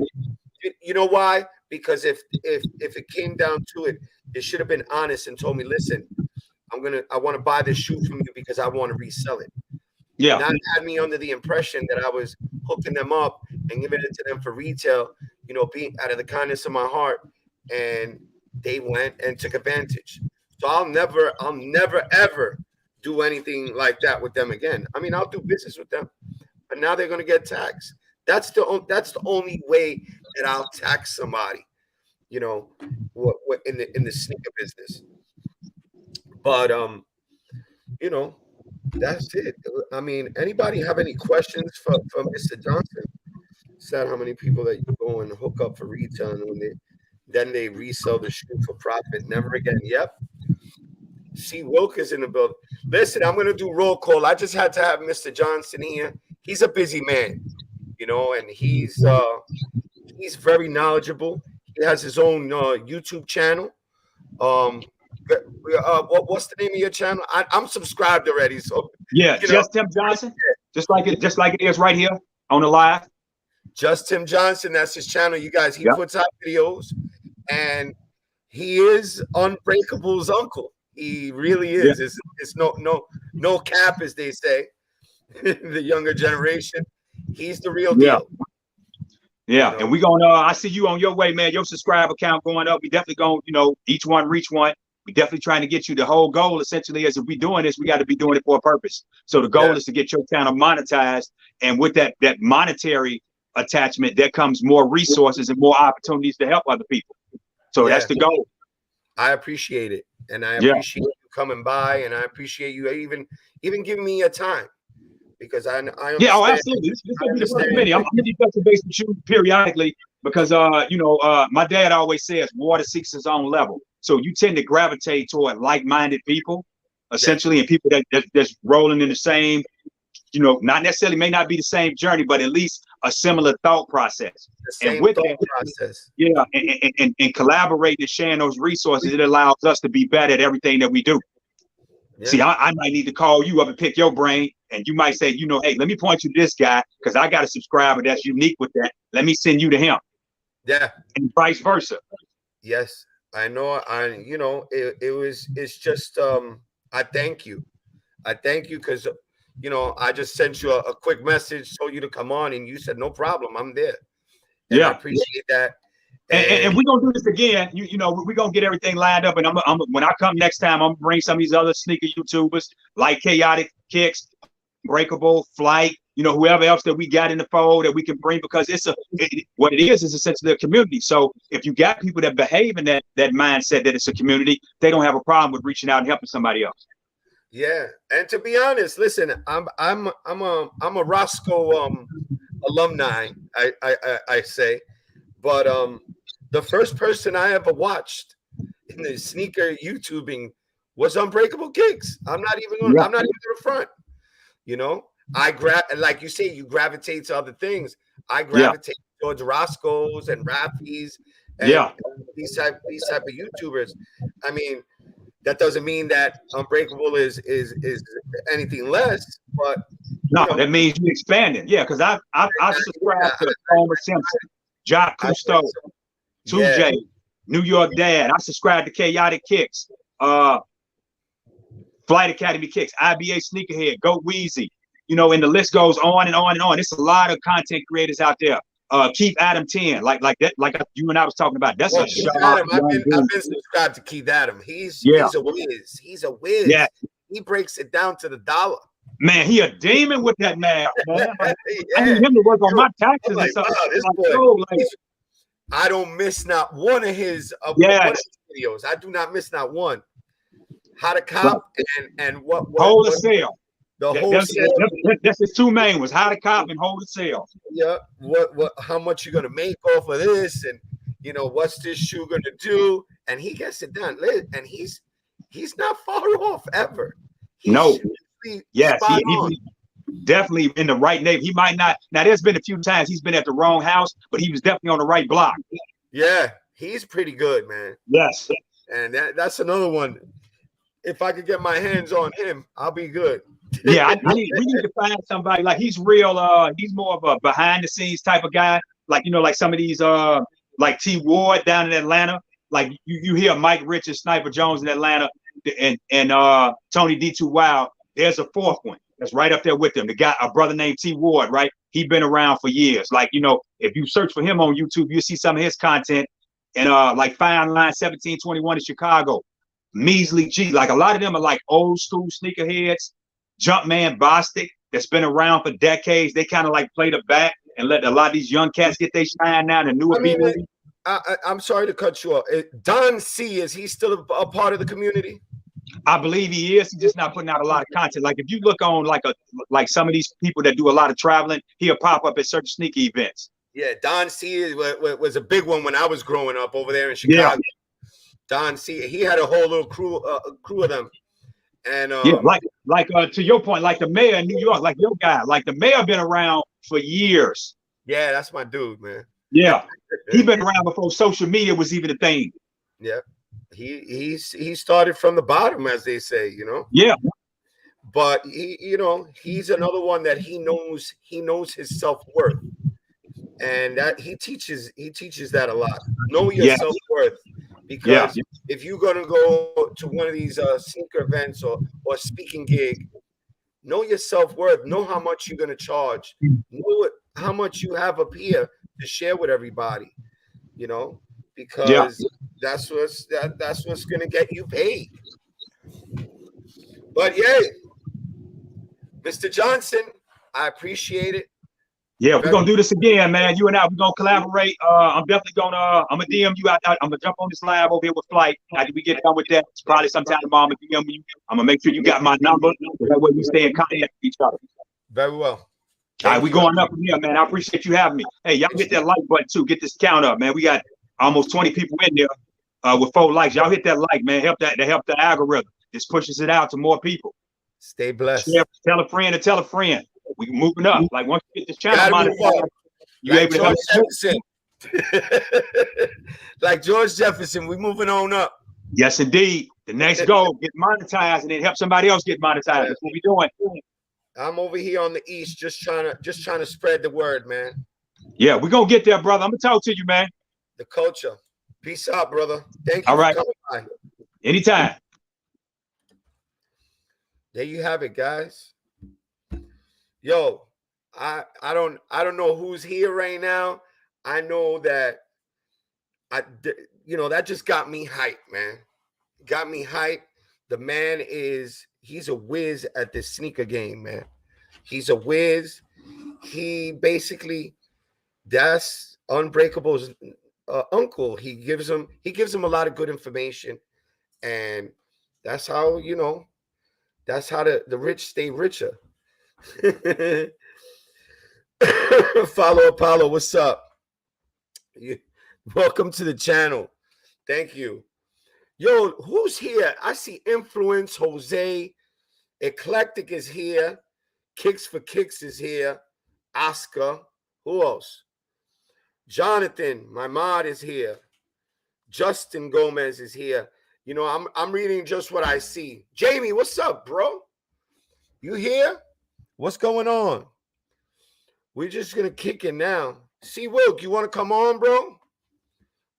You know why? Because if it came down to it, it should have been honest and told me, listen, I want to buy this shoe from you because I want to resell it. Yeah. Not had me under the impression that I was hooking them up and giving it to them for retail, you know, being out of the kindness of my heart. And they went and took advantage. So I'll never ever do anything like that with them again. I mean, I'll do business with them, but now they're going to get taxed. That's the only way that I'll tax somebody, you know, what in the sneaker business. But you know, that's it. I mean, anybody have any questions for Mr. Johnson? Said how many people that you go and hook up for retail and when they resell the shoe for profit? Never again. Yep. See, Wilk is in the building. Listen, I'm gonna do roll call. I just had to have Mr. Johnson here. He's a busy man, you know, and he's very knowledgeable. He has his own YouTube channel. What's the name of your channel? I'm subscribed already. So yeah, just Tim Johnson, just like it is right here on the live. Just Tim Johnson, that's his channel. You guys, he puts out videos, and he is Unbreakable's uncle. He really is. Yeah. It's no cap, as they say. The younger generation, he's the real deal. Yeah, you know? And we gonna I see you on your way, man. Your subscriber count going up. We definitely gonna, you know, each one reach one. We definitely trying to get you. The whole goal essentially is if we doing this, we got to be doing it for a purpose. So the goal is to get your channel monetized, and with that monetary attachment, there comes more resources and more opportunities to help other people. So that's the goal. I appreciate it, and I appreciate you coming by, and I appreciate you even giving me your time. Because I understand. Yeah, oh, absolutely. This is gonna be the first committee. I'm gonna be touching base with you periodically because you know, my dad always says water seeks its own level. So you tend to gravitate toward like-minded people, essentially, and people that's rolling in the same, you know, not necessarily may not be the same journey, but at least a similar thought process. And with that process, and collaborating and sharing those resources, it allows us to be better at everything that we do. Yeah. See, I might need to call you up and pick your brain, and you might say, you know, hey, let me point you to this guy because I got a subscriber that's unique with that. Let me send you to him. Yeah, and vice versa. Yes, I know. You know, it's just I thank you. I thank you because, you know, I just sent you a quick message, told you to come on, and you said no problem, I'm there. And I appreciate that. And we're gonna do this again. You know, we're gonna get everything lined up. And I'm when I come next time, I'm gonna bring some of these other sneaker YouTubers like Chaotic Kicks, Breakable, Flight, you know, whoever else that we got in the fold that we can bring, because what it is essentially a community. So if you got people that behave in that mindset that it's a community, they don't have a problem with reaching out and helping somebody else. Yeah, and to be honest, listen, I'm a Roscoe alumni. I say, but the first person I ever watched in the sneaker YouTubing was Unbreakable Kicks. I'm not even going to front. You know, like you say, you gravitate to other things. I gravitate towards Roscoe's and Raffy's and these type of YouTubers. I mean, that doesn't mean that Unbreakable is anything less, but no, that means you're expanding. Yeah, because I subscribe to Homer Simpson, Jock Cousteau, 2J, New York Dad. I subscribe to Chaotic Kicks, Flight Academy Kicks, IBA Sneakerhead, Go Weezy. You know, and the list goes on and on and on. There's a lot of content creators out there. Keith Adam 10, like that, like you and I was talking about. That's a Keith sharp Adam, young I've dude. been subscribed to Keith Adam. He's Yeah. a whiz. He's a whiz. Yeah. He breaks it down to the dollar. Man, he a demon with that math, man. Like, Yeah. I need him to work on my taxes Like, and stuff. wow, this like, boy, yo, like, I don't miss not one of his videos. I do not miss not one. How to cop and what hold a sale. The whole that's his two main was how to cop and hold a sale. Yeah, what how much you're gonna make off of this, and you know what's this shoe gonna do, and he gets it done. And he's not far off ever. No, yes, he definitely in the right neighborhood. He might not. Now, there's been a few times he's been at the wrong house, but he was definitely on the right block. Yeah, he's pretty good, man. Yes, and that's another one. If I could get my hands on him, I'll be good. Yeah, we need to find somebody like he's real. He's more of a behind the scenes type of guy. Like, you know, like some of these like T Ward down in Atlanta. Like you hear Mike Rich and Sniper Jones in Atlanta, and Tony D2 Wild. There's a fourth one that's right up there with them. The guy, a brother named T Ward, right? He's been around for years. Like, you know, if you search for him on YouTube, you'll see some of his content. And like Fine Line 1721 in Chicago, Measly G. Like a lot of them are like old school sneakerheads. Jumpman Bostic, that's been around for decades. They kind of like play the back and let a lot of these young cats get their shine now. The newer people. I'm sorry to cut you off. Don C, is he still a part of the community? I believe he is. He's just not putting out a lot of content. Like if you look on like some of these people that do a lot of traveling, he'll pop up at certain sneaker events. Yeah, Don C was a big one when I was growing up over there in Chicago. Yeah. Don C, he had a whole little crew of them. And yeah, like to your point, like the mayor in New York, like your guy, like the mayor been around for years. Yeah, that's my dude, man. Yeah, he been around before social media was even a thing. Yeah, he started from the bottom, as they say, you know. Yeah, but he's another one that he knows his self-worth, and that he teaches that a lot. Know your self-worth. Because if you're going to go to one of these sneaker events or speaking gig, know your self-worth. Know how much you're going to charge. Know how much you have up here to share with everybody, you know, because that's what's going to get you paid. But yeah, Mr. Johnson, I appreciate it. Yeah, we're gonna do this again, man. You and I, we're gonna collaborate. I'm definitely I'm gonna DM you out. I'm gonna jump on this live over here with Flight. After we get done with that, it's probably sometime tomorrow. I'm gonna DM you. I'm gonna make sure you got my number. That way we stay in contact with each other. Very well. All right, we going up from here, man. I appreciate you having me. Hey, y'all hit that like button too. Get this count up, man. We got almost 20 people in there with 4 likes. Y'all hit that like, man. Help the algorithm. This pushes it out to more people. Stay blessed. Tell a friend to tell a friend. We moving up. Like once you get this channel monetized, you able to help Jefferson. Like George Jefferson, we moving on up. Yes, indeed. The next goal, get monetized and then help somebody else get monetized. That's what we doing. I'm over here on the east, just trying to spread the word, man. Yeah, we're gonna get there, brother. I'm gonna talk to you, man. The culture. Peace out, brother. Thank you. All right. Anytime. There you have it, guys. Yo, I don't know who's here right now. I know that that just got me hyped, man. Got me hyped. The man he's a whiz at this sneaker game, man. He's a whiz. He basically, that's Unbreakable's uncle. He gives him a lot of good information, and that's how the rich stay richer. Follow Apollo, what's up? Welcome to the channel. Thank you. Yo, who's here? I see Influence, Jose, Eclectic is here, Kicks for Kicks is here, Oscar. Who else? Jonathan, my mod, is here. Justin Gomez is here. You know, I'm reading just what I see. Jamie, what's up, bro? You here? What's going on? We're just gonna kick it now. See, Wilk, you want to come on, bro?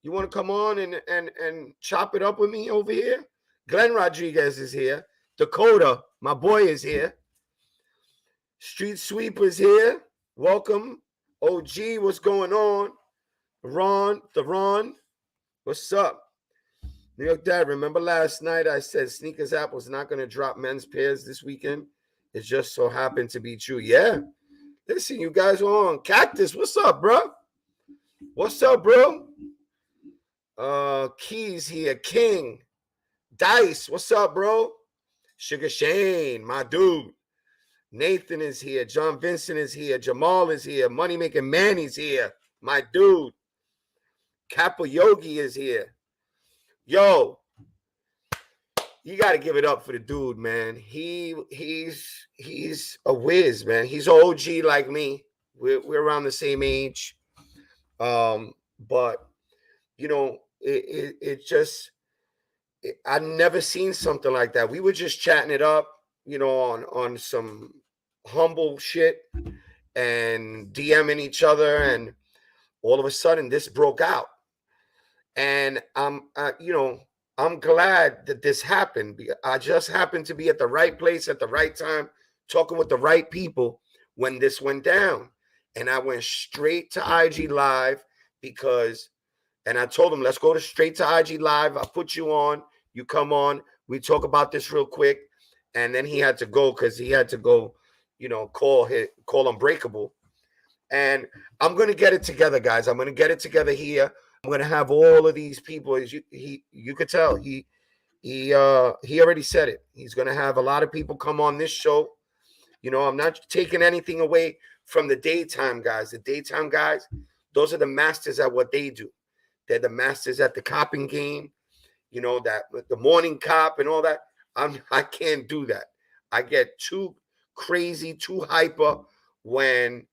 You want to come on and chop it up with me over here? Glenn Rodriguez is here. Dakota, my boy, is here. Street Sweep is here. Welcome. OG, what's going on? Ron, what's up? New York Dad, remember last night I said Sneakers app was not going to drop men's pairs this weekend? It just so happened to be true. Yeah. Listen, you guys are on. Cactus, what's up, bro? What's up, bro? Keys here. King. Dice, what's up, bro? Sugar Shane, my dude. Nathan is here. John Vincent is here. Jamal is here. Money Making Manny's here. My dude. Kappa Yogi is here. Yo, you got to give it up for the dude, man. He's a whiz, man. He's an OG like me. We're around the same age. But you know, it just I never seen something like that. We were just chatting it up, you know, on some humble shit and DMing each other, and all of a sudden this broke out. And I'm glad that this happened. I just happened to be at the right place at the right time, talking with the right people when this went down. And I went straight to IG Live and I told him, let's go straight to IG Live. I'll put you on. You come on. We talk about this real quick. And then he had to go because he had to go, call Unbreakable. And I'm going to get it together, guys. I'm going to get it together here. I'm going to have all of these people. As you could tell, he already said it. He's going to have a lot of people come on this show. I'm not taking anything away from the daytime guys. The daytime guys, those are the masters at what they do. They're the masters at the copping game. That the morning cop and all that. I can't do that. I get too crazy, too hyper when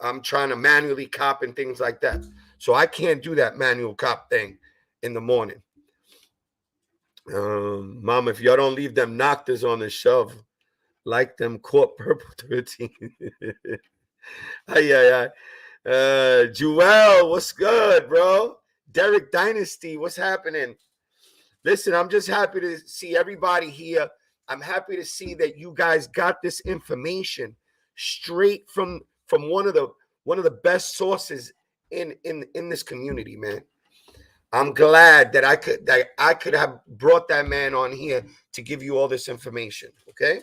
I'm trying to manually cop and things like that. So I can't do that manual cop thing in the morning. Mom, if y'all don't leave them Noctas on the shelf, like them Court Purple 13. Joel, what's good, bro? Derek Dynasty, what's happening? Listen, I'm just happy to see everybody here. I'm happy to see that you guys got this information straight from one of the best sources in this community, man. I'm glad that I could have brought that man on here to give you all this information. Okay,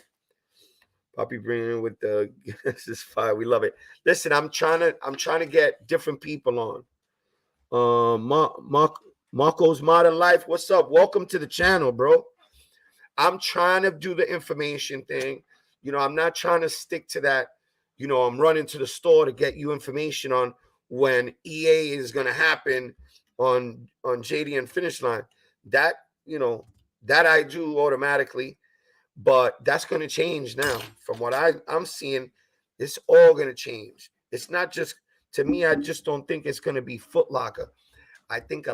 Poppy bringing in with the this is fire. We love it. Listen, I'm trying to get different people on. Marco's Modern Life, what's up? Welcome to the channel, bro. I'm trying to do the information thing. I'm not trying to stick to that. I'm running to the store to get you information on when EA is going to happen on JD and Finish Line. That, that I do automatically, but that's going to change now. From what I'm seeing, it's all going to change. It's not just, to me, I just don't think it's going to be Foot Locker. I think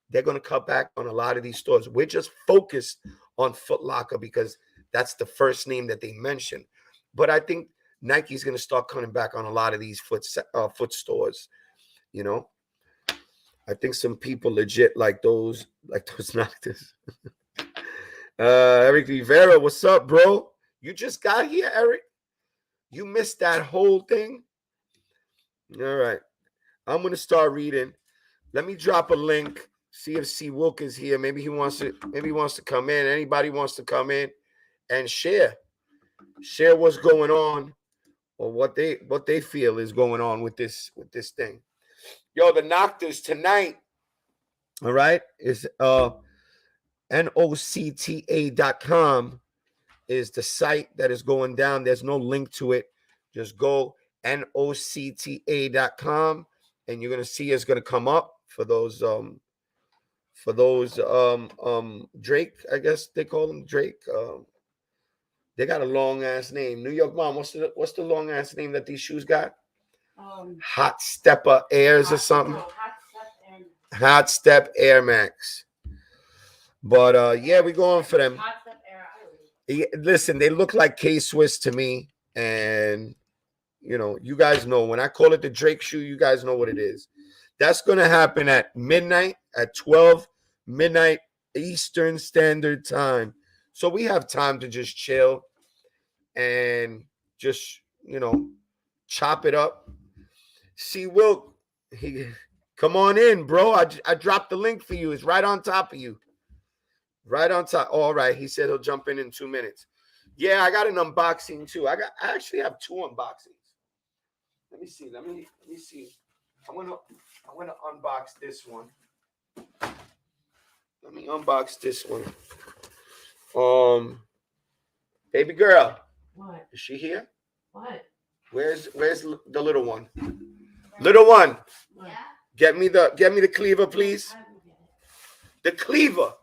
they're going to cut back on a lot of these stores. We're just focused on Foot Locker because that's the first name that they mentioned. But I think Nike's going to start cutting back on a lot of these foot stores. I think some people legit like those Noctas. Eric Rivera, what's up, bro? You just got here, Eric? You missed that whole thing? All right. I'm going to start reading. Let me drop a link. See if C. Wilk is here. Maybe he wants to come in. Anybody wants to come in and share what's going on or what they feel is going on with this thing. Yo, the Noctas tonight. All right, is Nocta.com is the site that is going down. There's no link to it. Just go Nocta.com and you're gonna see it's gonna come up for those Drake, I guess they call them Drake. They got a long ass name. New York Mom, what's the long ass name that these shoes got? Hot Stepper Airs or something. Hot Step Air Max. But yeah, we're going for them. Hot Step Air. Listen, they look like K-Swiss to me, and you guys know when I call it the Drake shoe, you guys know what it is. That's going to happen at midnight, at 12 midnight Eastern Standard Time. So we have time to just chill and just, chop it up. See, Will, come on in, bro. I dropped the link for you. It's right on top of you. Right on top. All right. He said he'll jump in 2 minutes. Yeah, I got an unboxing too. I actually have 2 unboxings. Let me see. Let me see. I'm gonna unbox this one. Let me unbox this one. Baby girl. What? Is she here? What? Where's the little one? Little one. What? Get me the cleaver, please. The cleaver.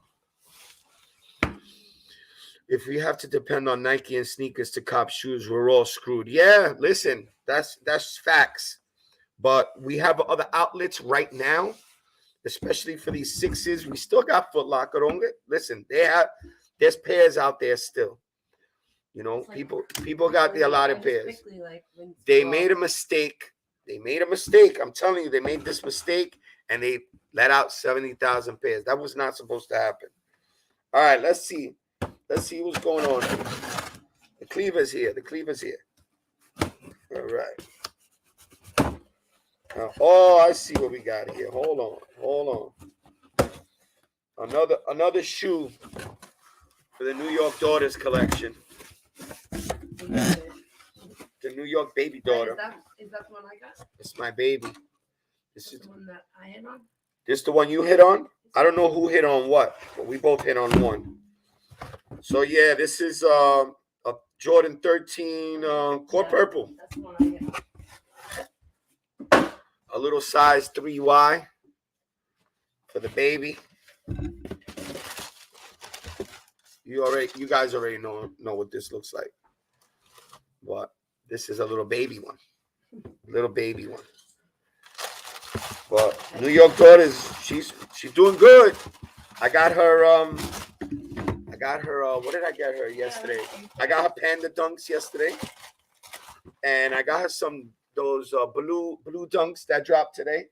If we have to depend on Nike and sneakers to cop shoes, we're all screwed. Yeah, listen, that's facts. But we have other outlets right now, especially for these 6s. We still got Foot Locker. Don't get, listen, there's pairs out there still. You know, like, people got a lot of pairs. They made a mistake. They made a mistake. I'm telling you, they made this mistake and they let out 70,000 pairs. That was not supposed to happen. All right, let's see. Let's see what's going on here. The cleaver's here. The cleaver's here. All right. Oh, I see what we got here. Hold on. Another shoe for the New York Daughters collection. The New York baby daughter. Is that the one I got? It's my baby. This is the one that I hit on? This the one you hit on? I don't know who hit on what, but we both hit on one. So yeah, this is a Jordan 13 core purple. That's the one I hit. A little size 3Y for the baby. You guys already know what this looks like. But this is a little baby one. Little baby one. But New York Daughters, she's doing good. I got her what did I get her yesterday? I got her Panda Dunks yesterday. And I got her those blue dunks that dropped today.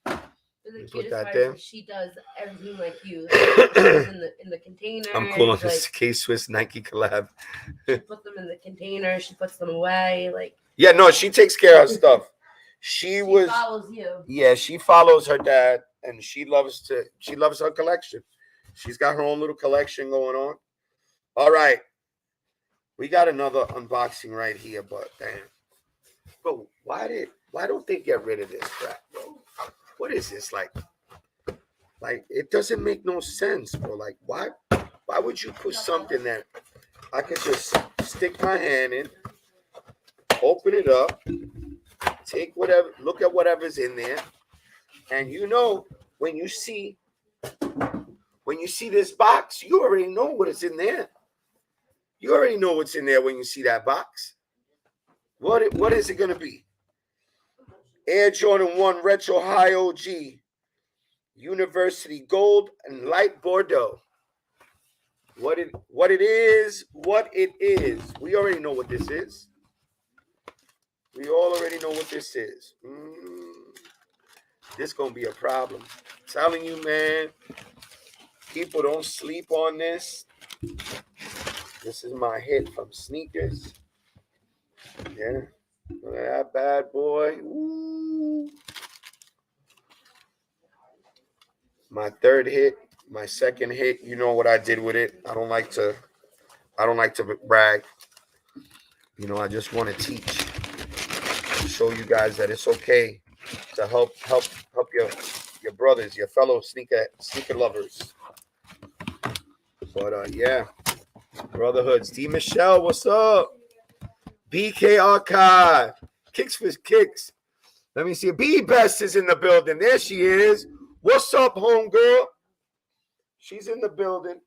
The put that there. She does everything like you. She puts them in the container. I'm cool on this K-Swiss Nike collab. She puts them in the container. She puts them away. Yeah, no, she takes care of her stuff. She follows you. Yeah, she follows her dad, and she loves her collection. She's got her own little collection going on. All right, we got another unboxing right here, but damn, bro, why don't they get rid of this crap, bro? What is this like? Like, it doesn't make no sense, bro. Like, why would you put something that I could just stick my hand in, open it up, take whatever, look at whatever's in there, and you know, when you see this box, you already know what is in there. You already know what's in there when you see that box. What is it gonna be? Air Jordan 1 Retro High OG, University Gold and Light Bordeaux. What it is. We already know what this is. We all already know what this is. This gonna be a problem. I'm telling you, man. People don't sleep on this. This is my hit from sneakers. Yeah. Look at that bad boy. Ooh. My third hit, my second hit. You know what I did with it. I don't like to brag. You know, I just want to teach, show you guys that it's okay to help your brothers, your fellow sneaker lovers. But yeah, brotherhoods. D Michelle, what's up? BK Archive, Kicks for Kicks. Let me see. B Best is in the building. There she is. What's up, homegirl? She's in the building.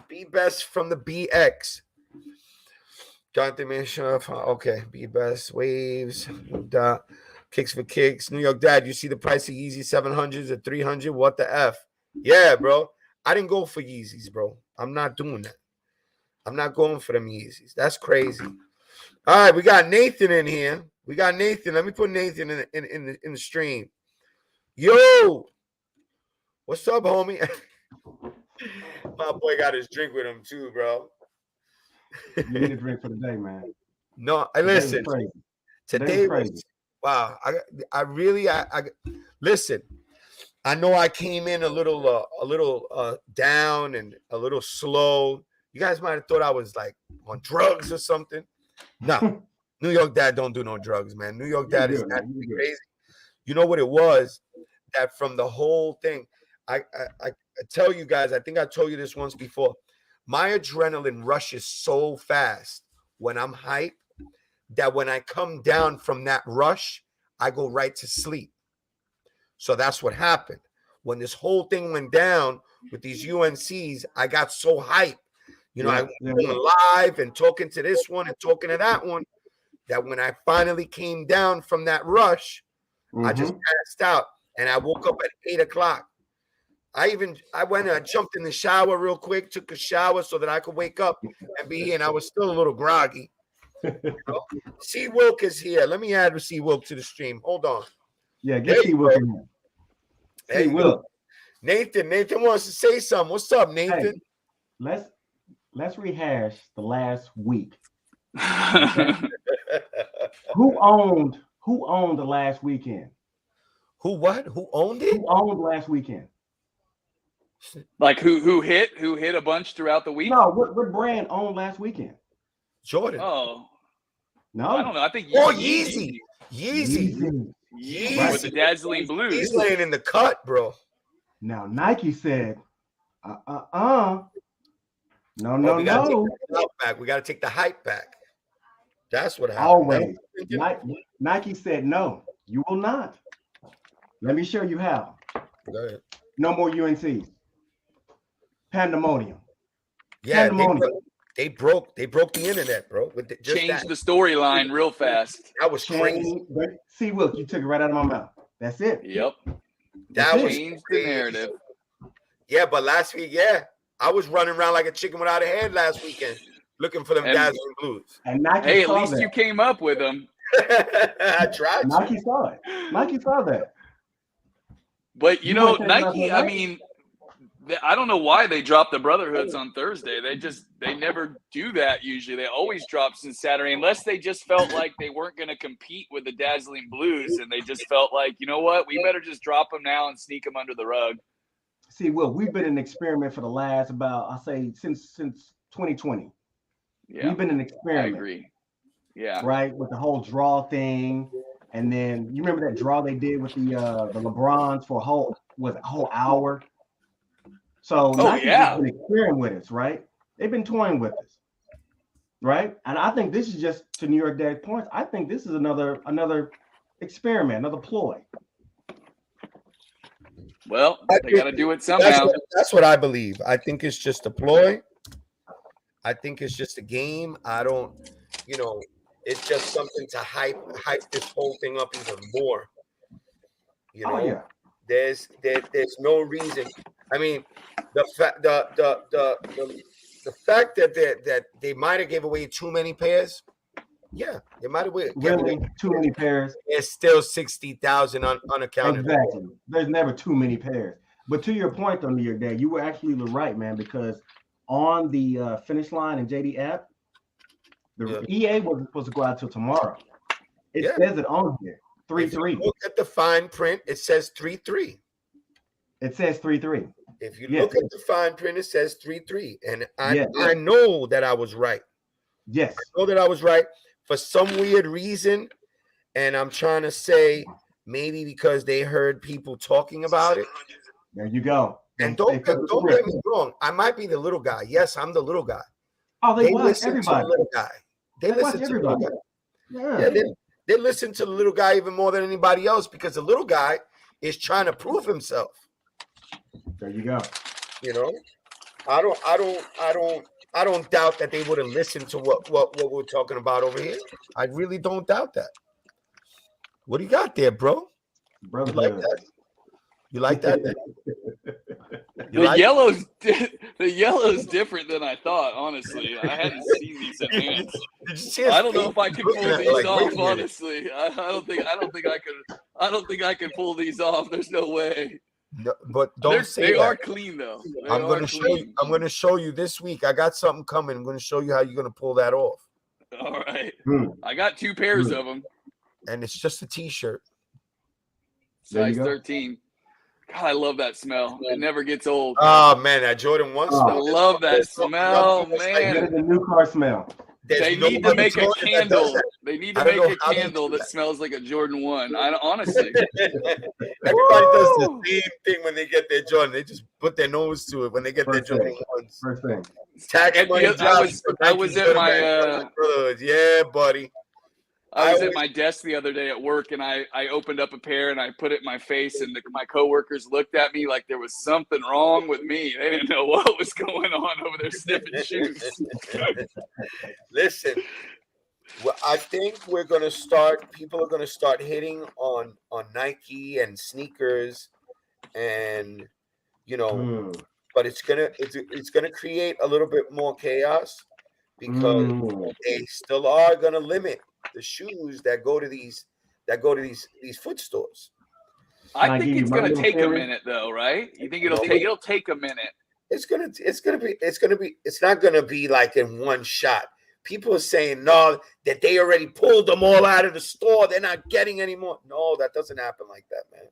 B Best from the BX. Jonathan Michelle. Okay, B Best Waves. Kicks for Kicks. New York Dad. You see the price of Yeezy 700s or 300? What the F? Yeah, bro. I didn't go for Yeezys, bro. I'm not doing that. I'm not going for them Yeezys. That's crazy. All right, we got Nathan in here. We got Nathan. Let me put Nathan in the stream. Yo, what's up, homie? My boy got his drink with him too, bro. You need a drink for the day, man. No, listen. Today Wow. I really listen. I know I came in a little down and a little slow. You guys might have thought I was like on drugs or something. No, New York Dad don't do no drugs, man. New York Dad is not crazy. You know what it was? That from the whole thing, I tell you guys, I think I told you this once before. My adrenaline rushes so fast when I'm hyped that when I come down from that rush, I go right to sleep. So that's what happened. When this whole thing went down with these UNCs, I got so hyped. You know, I was live and talking to this one and talking to that one, that when I finally came down from that rush, I just passed out and I woke up at 8 o'clock. I went and I jumped in the shower real quick, took a shower so that I could wake up and be here. And I was still a little groggy. You know? C. Wilk is here. Let me add C. Wilk to the stream. Hold on. Yeah, get C. Wilk in here. Hey, Wilk. Nathan wants to say something. What's up, Nathan? Hey, let's rehash the last week. Who owned the last weekend? Who what? Who owned it? Who owned last weekend? Like who hit a bunch throughout the week? No, what brand owned last weekend? Jordan. Oh. No. I don't know. I think Yeezy. Yeezy with the dazzling blues. He's laying in the cut, bro. Now Nike said, no. We gotta take the hype back. That's what happened. Always. Nike said, no, you will not. Let me show you how. Go ahead. No more UNCs. Pandemonium. Yeah, they broke the internet, bro. Changed the storyline real fast. That was crazy. See, Wilk, you took it right out of my mouth. That's it. Yep. That was changed the narrative. Yeah, but last week, I was running around like a chicken without a head last weekend, looking for them dazzling blues. And Nike hey, at least you came up with them. I tried. Nike saw it. Nike saw that. But you know, Nike, I mean, I don't know why they dropped the Brotherhoods on Thursday. They never do that usually. They always drop since Saturday, unless they just felt like they weren't going to compete with the Dazzling Blues, and they just felt like, you know what, we better just drop them now and sneak them under the rug. See, Will, we've been an experiment for the last since 2020. Yeah, we've been an experiment. I agree. Yeah. Right, with the whole draw thing. And then you remember that draw they did with the LeBrons for a whole hour. So Nike's been experimenting with us, right? They've been toying with us, right? And I think this is just to New York Dad's points. I think this is another experiment, another ploy. Well, they got to do it somehow. That's what I believe. I think it's just a ploy. I think it's just a game. I don't, it's just something to hype this whole thing up even more. There's no reason. I mean, the fact that they might have gave away too many pairs. Yeah, they might have given away too many pairs. There's still 60,000 unaccounted. Exactly. There's never too many pairs. But to your point, though, New York Dad, you were actually right, man, because on the finish line in JD app, the EA wasn't supposed to go out till tomorrow. It says it on here, 3-3. Look at the fine print. It says 3-3. It says 3-3. If you look at the fine print, it says 3-3. And I know that I was right. Yes. I know that I was right for some weird reason. And I'm trying to say maybe because they heard people talking about it. There you go. And don't get me wrong. I might be the little guy. Yes, I'm the little guy. Oh, they watch listen everybody. to the little guy. They listen to the little guy. Yeah, they listen to the little guy even more than anybody else because the little guy is trying to prove himself. There you go. I don't doubt that they would have listened to what we're talking about over here. I really don't doubt that. What do you got there, bro? Brother, you like that? You like that? The yellow's different than I thought. Honestly, I hadn't seen these advanced. I don't know if I can pull these off. Honestly, I don't think I could pull these off. There's no way. No, but don't say they that. are clean though. I'm going to show you this week. I got something coming. I'm going to show you how you're going to pull that off. All right. I got 2 pairs of them. and it's just a T-shirt. Size 13. God, I love that smell. It never gets old. Oh man, that Jordan 1 smell. I love that smell, man. That is a new car smell. They need to make a candle. They need to make a candle that smells like a Jordan 1. Honestly. Everybody does the same thing when they get their Jordan. They just put their nose to it when they get their Jordan 1s. First thing. Tax money I was at my yeah, buddy. I was at my desk the other day at work, and I opened up a pair and I put it in my face, and my coworkers looked at me like there was something wrong with me. They didn't know what was going on over there sniffing shoes. Listen, well, I think we're gonna start. People are gonna start hitting on Nike and sneakers, and but it's gonna create a little bit more chaos because they still are gonna limit the shoes that go to these foot stores. I think it's going to take a minute though, right? You think it'll take a minute? It's not going to be like in one shot. People are saying no, that they already pulled them all out of the store. They're not getting any more. No, that doesn't happen like that, man.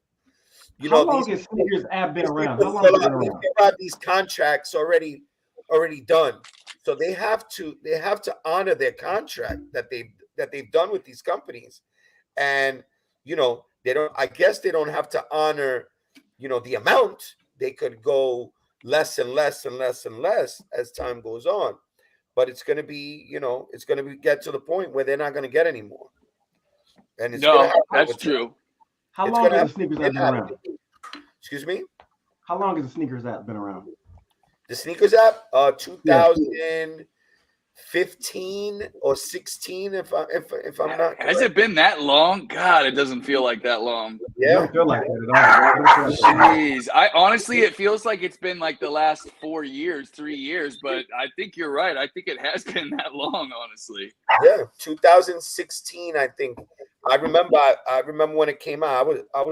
How long has Sneakers app been around? How long has it been around? They got these contracts already done. So they have to honor their contract that they've done with these companies, and they don't. I guess they don't have to honor the amount. They could go less and less and less and less as time goes on, but it's going to be get to the point where they're not going to get any more. And it's that's true. How long has the Sneakers app been around? Excuse me. How long has the Sneakers app been around? The Sneakers app, 2015 or 16, if I'm not. Has it been that long? God, it doesn't feel like that long. Yeah, I don't feel like that at all. Jeez, I honestly, it feels like it's been like the last 4 years, 3 years. But I think you're right. I think it has been that long, honestly. Yeah, 2016. I think. I remember. I remember when it came out. I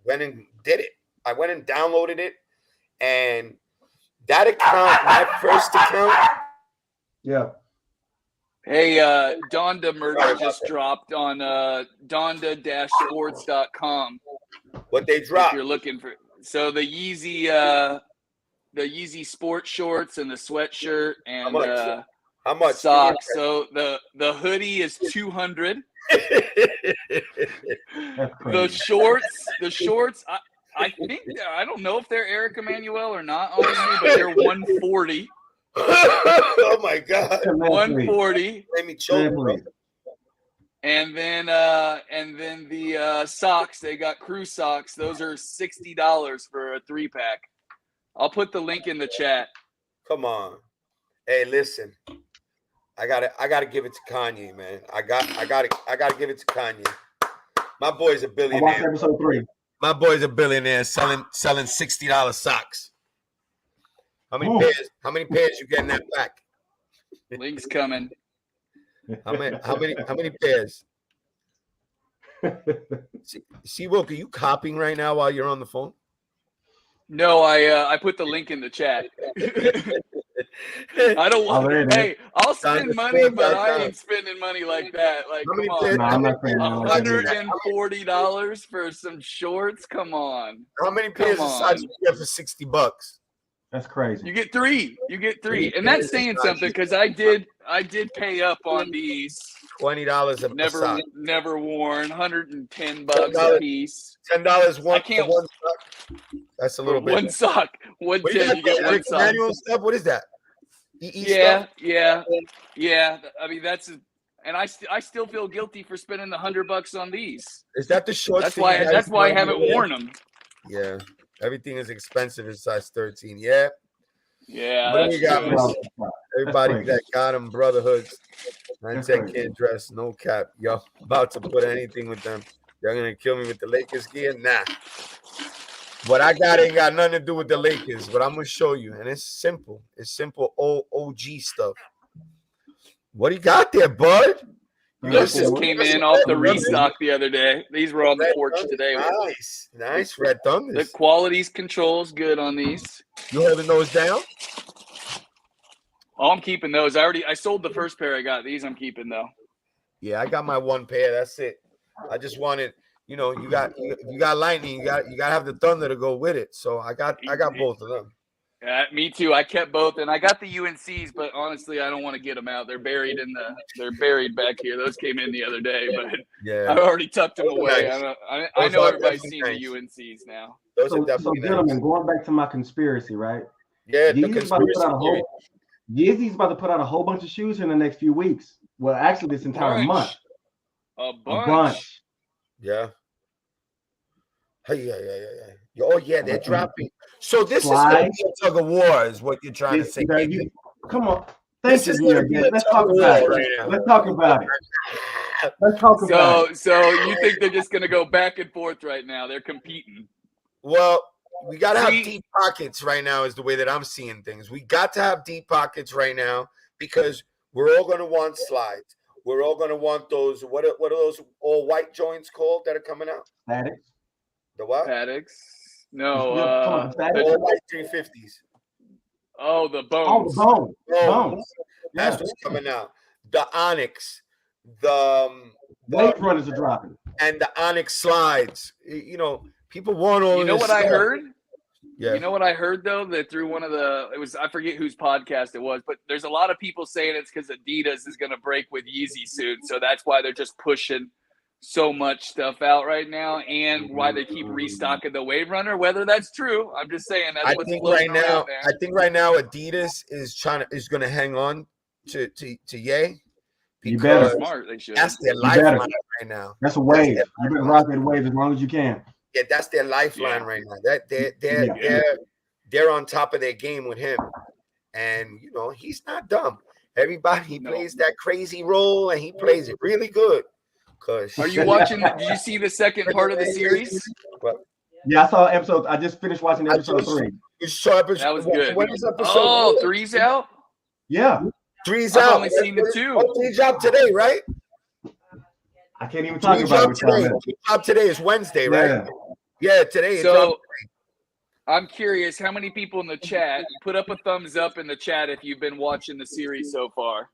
went and did it. I went and downloaded it, and that account, my first account. Yeah. Hey, Donda merch just dropped on donda-sports.com. What they dropped? If you're looking for, so the Yeezy sports shorts and the sweatshirt and how much socks. So the hoodie is $200. The shorts. I think I don't know if they're Eric Emanuel or not, honestly, but they're $140. Oh my God! 140. Let me choke, bro. And then the socks, they got crew socks. Those are $60 for a 3-pack. I'll put the link in the chat. Come on. Hey, listen. I gotta give it to Kanye, man. I gotta give it to Kanye. My boy's a billionaire. I watched episode 3. My boy's a billionaire selling $60 socks. How many pairs you get in that pack? Link's coming. How many pairs? See, Wilk, are you copying right now while you're on the phone? No, I put the link in the chat. I don't want. Hey, I'll spend money, but I ain't spending money like that. Like, come on, no, I'm not paying $140 for some shorts. Come on. How many pairs of socks you get for $60? That's crazy. You get three, and that's saying something because I did pay up on these. $20 a sock. Never worn. $110 a piece. $10 one. I can't. One sock. That's a little bit. One sock. $110. You get one sock. Manual stuff. What is that? Yeah. I mean and I still feel guilty for spending the $100 on these. Is that the shorts? That's why I haven't worn them. Yeah. Everything is expensive in size 13. Yeah. Yeah. What do we got? Everybody that got them, brotherhoods. 910 can't dress, no cap. Y'all about to put anything with them. Y'all gonna kill me with the Lakers gear? Nah. What I got ain't got nothing to do with the Lakers, but I'm gonna show you. And it's simple. It's simple OG stuff. What do you got there, bud? Those just came in off the restock the other day. These were on the porch today. Nice red thumb. The qualities controls good on these. You holding those down? Oh, I'm keeping those. I sold the first pair I got. These I'm keeping though. Yeah, I got my one pair. That's it. I just wanted, you got lightning, you got to have the thunder to go with it. So I got both of them. Me too. I kept both, and I got the UNCs, but honestly, I don't want to get them out. They're buried back here. Those came in the other day, but I already tucked them away. Nice. I know everybody's seen the UNCs now. Those So, are definitely gentlemen, nice. going back to my conspiracy, right? Yeah, Yeezy's about to put out a whole bunch of shoes in the next few weeks. Well, actually, this entire month. A bunch. Yeah. Hey, yeah. Oh, yeah, they're dropping. So this is Slides. going to be a tug of war, is what you're trying to say. Come on. This is going to be a tug of war right now. Let's talk about it. Let's talk about it. So you think they're just going to go back and forth right now? They're competing. Well, we got to have deep pockets right now is the way that I'm seeing things. We got to have deep pockets right now because we're all going to want slides. We're all going to want those. What are those all white joints called that are coming out? Statics. The what? Statics. No. All white 350s. Oh, the bones. Oh, the bones. That's what's coming out. The Onyx. The Wave runners are dropping. And the Onyx slides. People want all. You know what I heard? Yeah. You know what I heard though? That through one of I forget whose podcast it was, but there's a lot of people saying it's because Adidas is going to break with Yeezy soon, so that's why they're just pushing so much stuff out right now, and why they keep restocking the Wave Runner. Whether that's true, I'm just saying that's what's floating around there. I think right now Adidas is going to hang on to Ye. You better. Smart, they should. That's their lifeline right now. That's a wave. You better rock that wave as long as you can. Yeah, that's their lifeline right now. They're on top of their game with him, and he's not dumb. Everybody plays that crazy role, and he plays it really good. Are you watching? Did you see the second part of the series? Yeah, I saw episode. I just finished watching episode 3. That was good. When is episode? Oh, 3's out. Yeah, 3's out. I've only seen the 2. 3 dropped today, right? I can't even talk about it. Today. Today is Wednesday, right? Yeah, today. So I'm curious, how many people in the chat put up a thumbs up in the chat if you've been watching the series so far?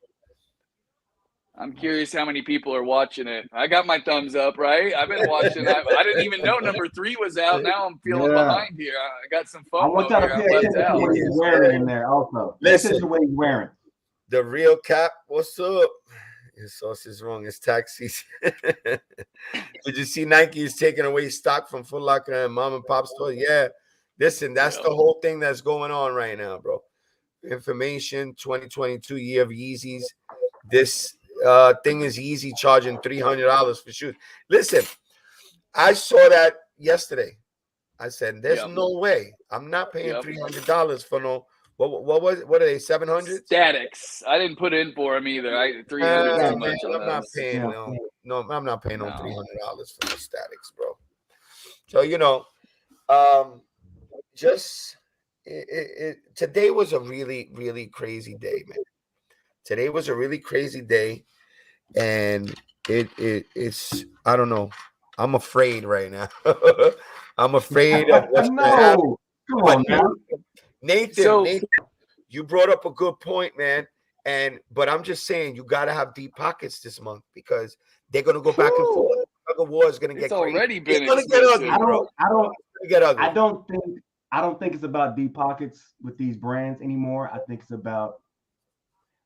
I'm curious how many people are watching it. I got my thumbs up, right? I've been watching. I didn't even know number 3 was out. Now I'm feeling behind here. I got some FOMO. I want y'all to pay attention to what he's wearing in there also. Listen to what he's wearing. The real Cap, what's up? His sauce is wrong. It's tax season. Did you see Nike is taking away stock from Foot Locker and mom and pop stores? Yeah. Listen, that's the whole thing that's going on right now, bro. Information, 2022 year of Yeezys. This thing is Yeezy charging $300 for shoes. Listen, I saw that yesterday. I said, there's no way. I'm not paying $300 for no. What are they? 700? Statics. I didn't put in for them either. 300 is too much. I'm not paying I'm not paying no $300 for the statics, bro. So today was a really, really crazy day, man. Today was a really crazy day, and it's I don't know. I'm afraid right now. I'm afraid of what's going to happen. Come on, man. Nathan, you brought up a good point, man. But I'm just saying you got to have deep pockets this month because they're going to go back and forth. The war is going to get crazy. Already been. It's going to get ugly, bro. I don't think it's about deep pockets with these brands anymore. I think it's about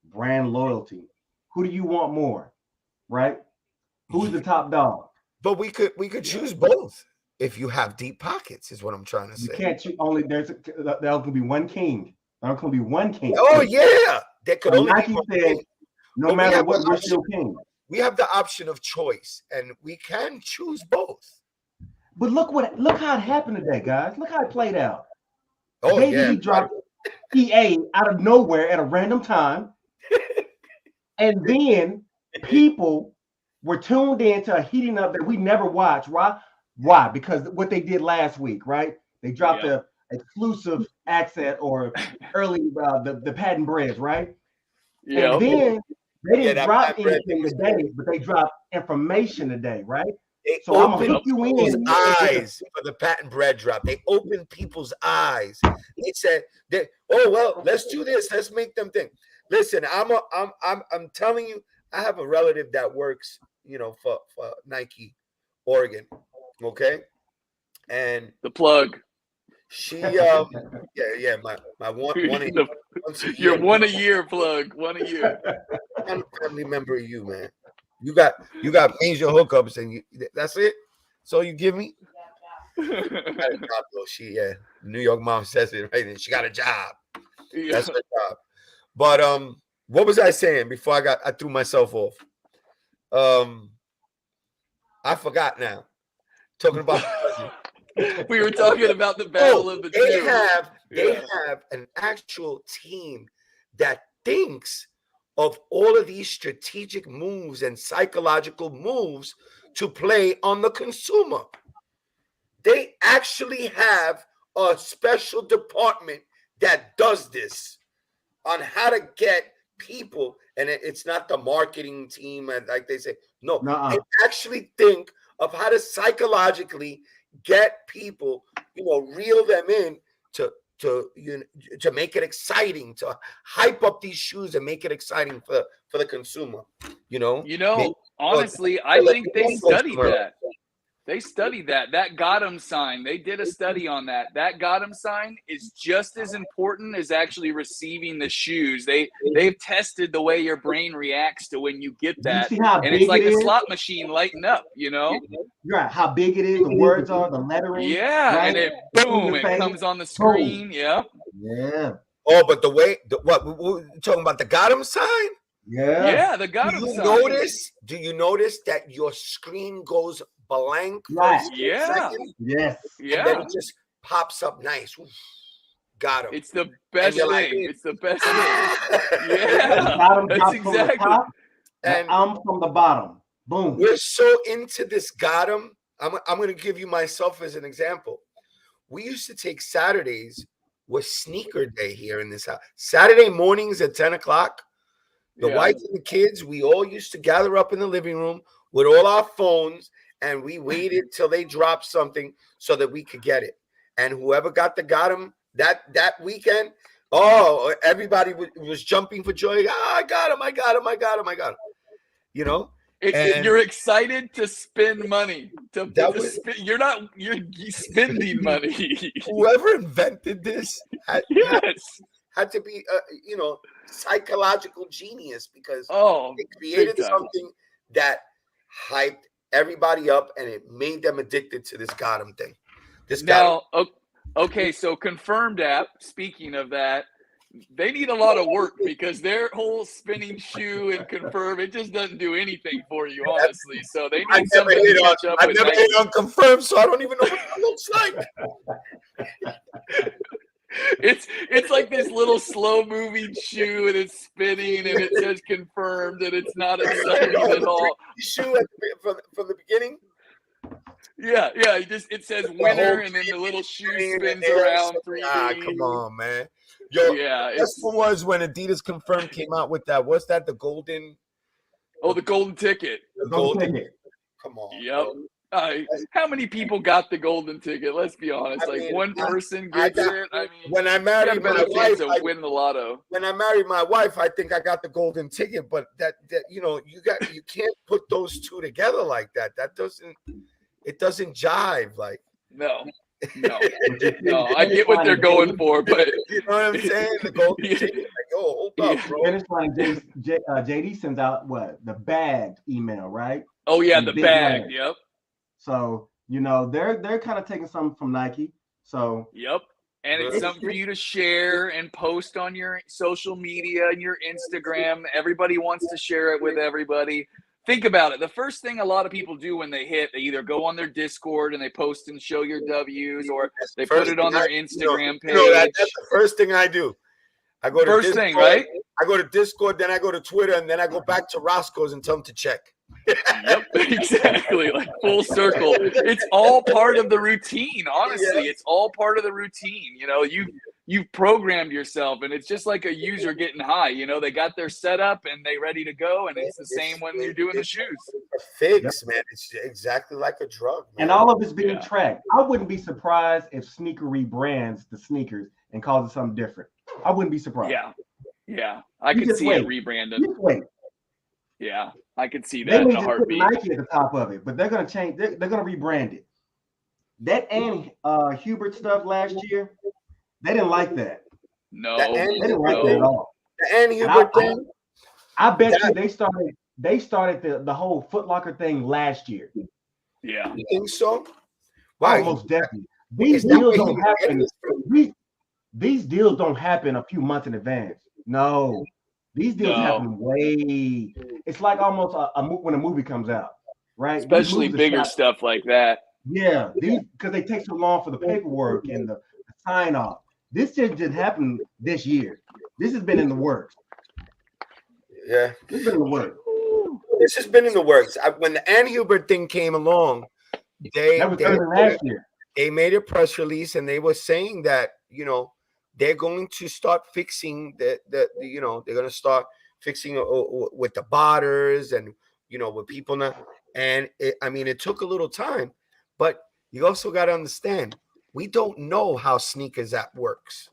brand loyalty. Who do you want more, right? Who's the top dog? But we could choose both. If you have deep pockets, is what I'm trying to say. You can't choose only. There can be one king. There can be one king. Oh yeah, there could only Nike be said, no matter what, we're still king. We have the option of choice, and we can choose both. But look how it happened today, guys. Look how it played out. Oh He dropped EA out of nowhere at a random time, and then people were tuned in to a heating up that we never watched. Why? Because what they did last week, right? They dropped a exclusive accent or early the patent breads, right? Yeah. And then they didn't drop anything today, but they dropped information today, right? So I'm gonna hook you in. Eyes for the patent bread drop. They opened people's eyes. They said, "Oh well, let's do this. Let's make them think." Listen, I'm telling you, I have a relative that works, for Nike. Oregon. Okay, and The plug. she my one once a You're year. 1 a year plug. 1 a year. I'm a family member of you, man. You got major hookups, and that's it. So you give me. Got a job, though. She New York mom says it right, and she got a job. Yeah. That's her job. But what was I saying before I threw myself off? I forgot now. Talking about We were talking about the battle of the two. They have an actual team that thinks of all of these strategic moves and psychological moves to play on the consumer. They actually have a special department that does this on how to get people, and it's not the marketing team, and like they say, no, they actually think of how to psychologically get people, reel them in to make it exciting, to hype up these shoes and make it exciting for the consumer. Honestly, I think they studied that. They studied that. That got 'em sign. They did a study on that. That got 'em sign is just as important as actually receiving the shoes. They've tested the way your brain reacts to when you get that. And it's like a slot machine lighting up, Right. How big it is, the words are, the lettering. Yeah, right? and it boom, it comes on the screen. Boom. Yeah. Yeah. Oh, but the way what we're talking about, the got 'em sign? Yeah, the got 'em sign. Do you notice that your screen goes blank? Right. Yeah. Yes. Yeah. And then it just pops up nice. Oof. Got him. It's the best thing. Like, it's the best thing. Yeah. That's exactly. And I'm from the bottom. Boom. We're so into this got 'em. I'm going to give you myself as an example. We used to take Saturdays was sneaker day here in this house. Saturday mornings at 10 o'clock. The wife and the kids, we all used to gather up in the living room with all our phones, and we waited till they dropped something so that we could get it. And whoever got him that weekend, everybody was jumping for joy. I got him. You're excited to spend money. You're spending money. Whoever invented this had to be psychological genius, because they created something that hyped everybody up, and it made them addicted to this got 'em thing. Okay, so Confirmed app, speaking of that, they need a lot of work, because their whole spinning shoe and Confirm, it just doesn't do anything for you, honestly. So they need something to catch up with. I've never hit on Confirm, so I don't even know what it looks like. It's like this little slow moving shoe, and it's spinning, and it says Confirmed, and it's not exciting at all. Shoe from the beginning. Yeah. It says winner, and then the little shoe spins around 3D. Come on, man. Yo, this one was when Adidas Confirmed came out with that. What's that? The golden. Oh, the golden ticket. The golden ticket. Come on. Yep. How many people got the golden ticket? Let's be honest. One person gets it. I mean, when I married my wife, I win the lotto. When I married my wife, I think I got the golden ticket. But that you can't put those two together like that. That doesn't jive. Like no. I get what they're going for, but you know what I'm saying? The golden ticket. Like, hold up, bro. And it's like JD sends out the bagged email, right? Oh yeah, the bag. Yep. So they're kind of taking something from Nike. So yep. And it's something for you to share and post on your social media and your Instagram. Everybody wants to share it with everybody. Think about it. The first thing a lot of people do when they they either go on their Discord and they post and show your W's, or they put it on their Instagram page. That's the first thing I do. I go to first Discord, thing, right? I go to Discord, then I go to Twitter, and then I go back to Roscoe's and tell them to check. Yep, exactly. Like full circle. It's all part of the routine. Honestly, it's all part of the routine. You've programmed yourself, and it's just like a user getting high. They got their setup and they ready to go, and it's the same when you're doing the shoes. A fix, man. It's exactly like a drug, man. And all of it's being tracked. I wouldn't be surprised if Sneaker rebrands the sneakers and calls it something different. I wouldn't be surprised. Yeah. I could see it rebranded. Just wait. Yeah, I could see They that in may a just put heartbeat. Nike at the top of it, but they're gonna change. They're gonna rebrand it. That Ann Hubert stuff last year, they didn't like that. No, The Ann They didn't like that at all. The Ann And Hubert thing. I bet you they started the whole Foot Locker thing last year. Yeah. You think so? Why? Almost definitely. Is These that deals where don't he happen. gets from? These deals don't happen a few months in advance. No, these deals No. happen way. It's like almost when a movie comes out, right? Especially These movies are bigger shot- stuff like that. Yeah, these because they take so long for the paperwork and the sign off. This just didn't happen this year. This has been in the works. Yeah, This has been in the works. this has been in the works. When the Ann Hubert thing came along, That was early last year. they made a press release and they were saying that, you know, they're going to start fixing the you know, they're going to start fixing with the botters and, you know, with people now. And I mean, it took a little time, but you also got to understand, we don't know how Sneakers App works.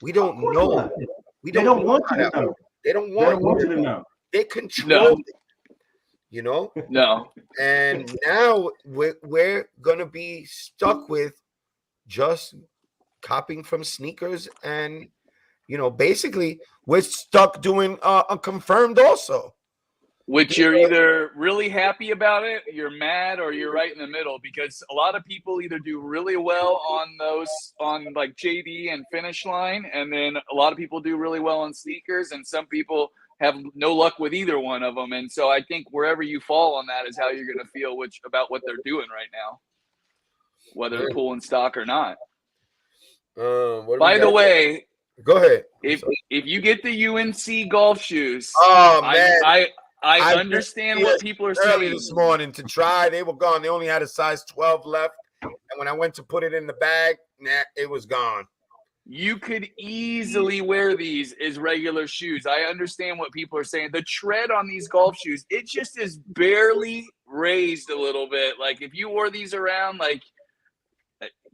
We don't know. Not. We They don't want you to know. They don't They want, don't want you to know. They control No. it, you know? No. And now we're going to be stuck with just copying from sneakers. And, you know, basically we're stuck doing a confirmed also. Which you're either really happy about it, you're mad, or you're right in the middle, because a lot of people either do really well on those, on like JD and Finish Line, and then a lot of people do really well on sneakers, and some people have no luck with either one of them. And so I think wherever you fall on that is how you're going to feel about what they're doing right now, whether they're pulling stock or not. By the way, go ahead. If you get the UNC golf shoes, oh man, I understand what people are early saying. This morning to try. They were gone. They only had a size 12 left. And when I went to put it in the bag, it was gone. You could easily wear these as regular shoes. I understand what people are saying. The tread on these golf shoes, it just is barely raised a little bit. Like if you wore these around, like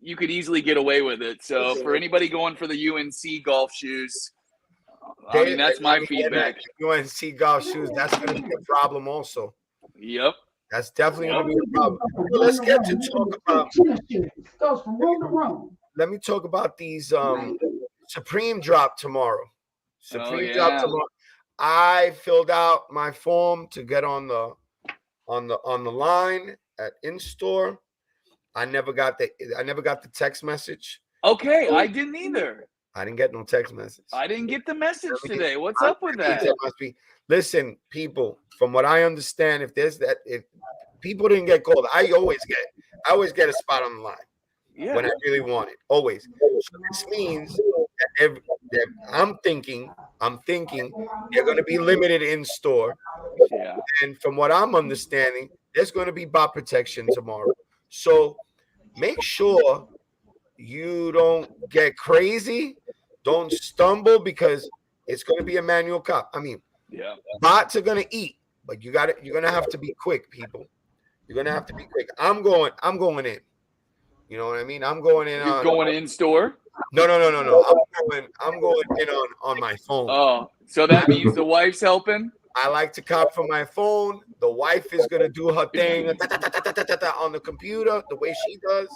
you could easily get away with it. So for anybody going for the UNC golf shoes, I mean, that's my feedback. UNC golf shoes, that's going to be a problem also. Yep. That's definitely going to be a problem. Well, let's get to talk about. Goes from room to room. Let me talk about these Supreme drop tomorrow. Supreme drop tomorrow. I filled out my form to get on the line at in-store. I never got the text message. Okay, I didn't either. I didn't get no text message. I didn't get the message today. What's up with that? Listen, people, from what I understand, if people didn't get called, I always get a spot on the line when I really want it. Always. So this means that I'm thinking they're going to be limited in store. Yeah. And from what I'm understanding, there's going to be bot protection tomorrow. So make sure you don't get crazy, don't stumble, because it's going to be a manual cop. I mean, bots are going to eat, but you're going to have to be quick, people. You're going to have to be quick. I'm going in. You know what I mean? I'm going in. You're going in store? No. I'm going in on my phone. Oh, so that means the wife's helping? I like to cop from my phone. The wife is gonna do her thing on the computer the way she does,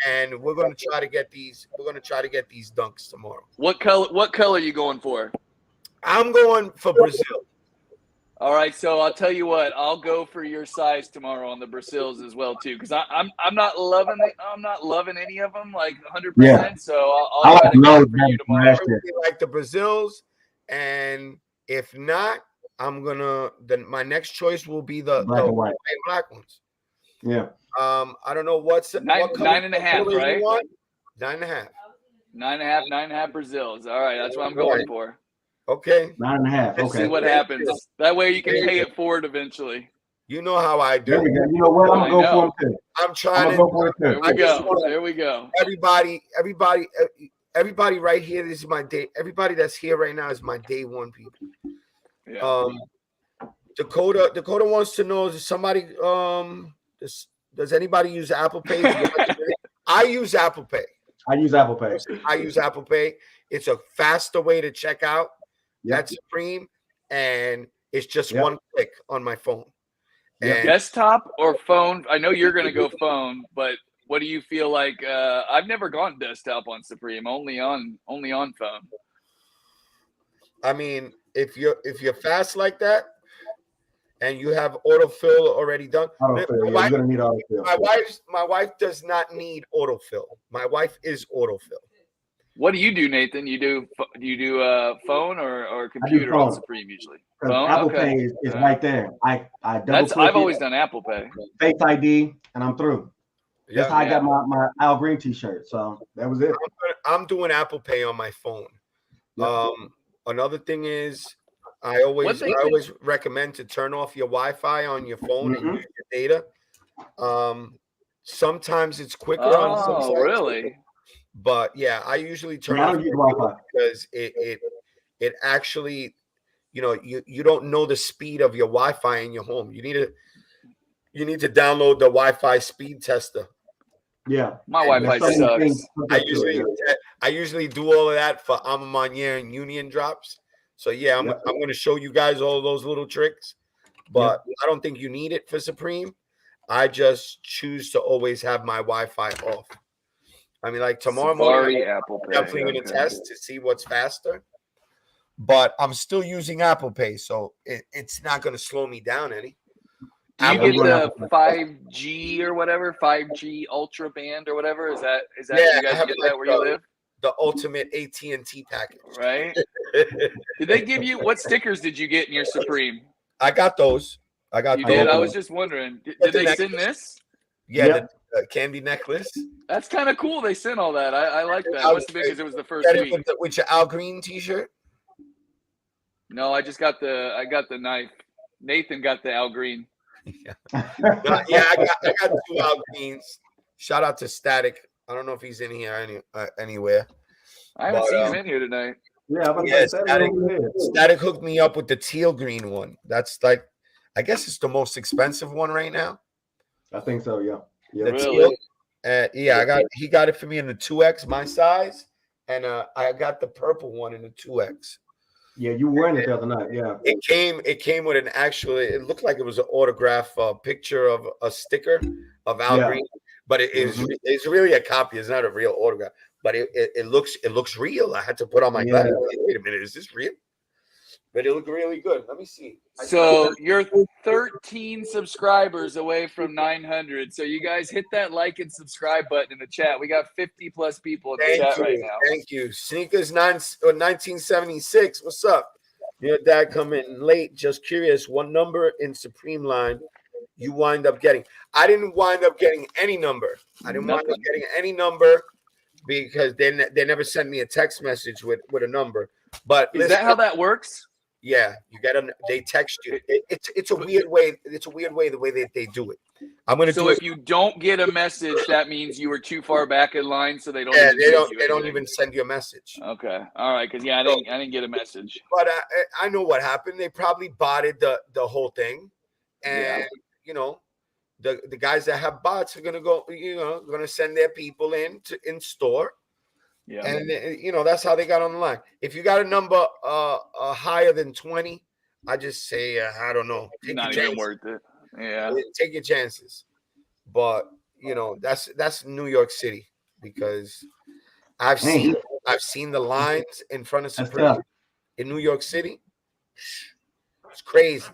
and we're gonna try to get these. We're gonna try to get these dunks tomorrow. What color are you going for? I'm going for Brazil. All right, so I'll tell you what. I'll go for your size tomorrow on the Brazils as well too, because I'm not loving it. I'm not loving any of them like 100%. Yeah. So I'll try to go for you tomorrow. I like the Brazils, and if not, then my next choice will be the black ones. Yeah. I don't know what's 9.5, right? 9.5. 9.5 Brazils. All right, that's what I'm going for. Okay. 9.5. Let's see what happens. That way you can pay it forward eventually. You know how I do. There we go. You know what? I'm gonna go for him too. I'm trying to go for it too. There we go. Everybody right here. This is my day. Everybody that's here right now is my day one people. Yeah. Dakota wants to know, does somebody does anybody use Apple Pay? I use Apple Pay. I use Apple Pay. It's a faster way to check out. That's Supreme, and It's just one click on my phone. Yep. And Desktop or phone? I know you're going to go phone, but what do you feel like? I've never gone desktop on Supreme, only on phone. I mean, if you're fast like that and you have autofill already done, Autofill, you're gonna need autofill. My wife does not need autofill. My wife is autofill. What do you do, Nathan? You do phone or computer phone. on Supreme usually? Because Apple Pay is right there. I double click. I've always done Apple Pay. Face ID, and I'm through. Yeah, that's how I got my Al Green T-shirt. So that was it. I'm doing Apple Pay on my phone. Yep. Another thing is, I always recommend to turn off your Wi-Fi on your phone and use your data. Sometimes it's quicker on some sites. Really? But yeah, I usually turn off Wi-Fi because it actually, you don't know the speed of your Wi-Fi in your home. You need to download the Wi-Fi speed tester. Yeah, my Wi-Fi sucks. I usually do all of that for Alma Manier and Union drops. So yeah, I'm going to show you guys all those little tricks, but I don't think you need it for Supreme. I just choose to always have my Wi-Fi off. I mean, like tomorrow morning, I'm definitely going to test to see what's faster. But I'm still using Apple Pay, so it's not going to slow me down any. Do you get the 5G or whatever, 5G Ultra Band or whatever? Is that you guys get that where you live? The ultimate AT&T package, right? Did they give you what stickers did you get in your Supreme? I got those. You did. I was just wondering. Did they send this? Yeah, the candy necklace. That's kind of cool. They sent all that. I like that. It must have been because it was the first week. With your Al Green T-shirt. No, I just got the knife. Nathan got the Al Green. I got 2 Al Greens. Shout out to Static. I don't know if he's in here anywhere. I haven't seen him in here tonight. Yeah, Static hooked me up with the teal green one. That's like, I guess it's the most expensive one right now. I think so. Yeah. Really? He got it for me in the 2X, my size, and I got the purple one in the 2X. Yeah, you were wearing it the other night. Yeah, it came with an it looked like it was an autograph picture of a sticker of Al Green, but it's really a copy. It's not a real autograph, but it looks real. I had to put on my glasses. Wait a minute, is this real? But it looked really good. Let me see. So you're 13 subscribers away from 900. So you guys hit that like and subscribe button in the chat. We got 50 plus people in the chat right now. Thank you. Sneakers 1976. What's up? Your dad coming late. Just curious, what number in Supreme line you wind up getting? I didn't wind up getting any number. Wind up getting any number because they never sent me a text message with a number. But is that how that works? Yeah, they text you. It's a weird way. It's a weird way the way they do it. I'm gonna. So if you don't get a message, that means you were too far back in line, so they don't. Yeah, they don't even send you a message. Okay, all right, because I didn't get a message. But I know what happened. They probably botted the whole thing, and the guys that have bots are gonna gonna send their people in store. Yeah, and that's how they got on the line. If you got a number higher than 20, I just say I don't know. Not even worth it. Yeah, take your chances. But that's New York City because I've seen the lines in front of Supreme in New York City. It's crazy.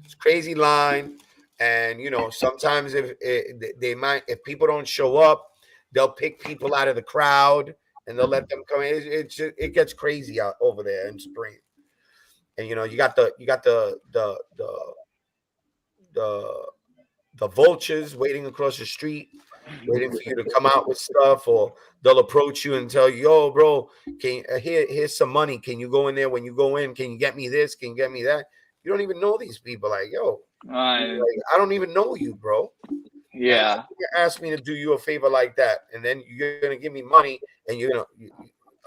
It's crazy line, and sometimes if people don't show up, they'll pick people out of the crowd. And they'll let them come in. It gets crazy out over there in Supreme. And you got the vultures waiting across the street, waiting for you to come out with stuff, or they'll approach you and tell you, "Yo, bro, here's some money. Can you go in there? When you go in, can you get me this? Can you get me that?" You don't even know these people. Like, yo, I don't even know you, bro. Yeah. You ask me to do you a favor like that, and then you're gonna give me money, and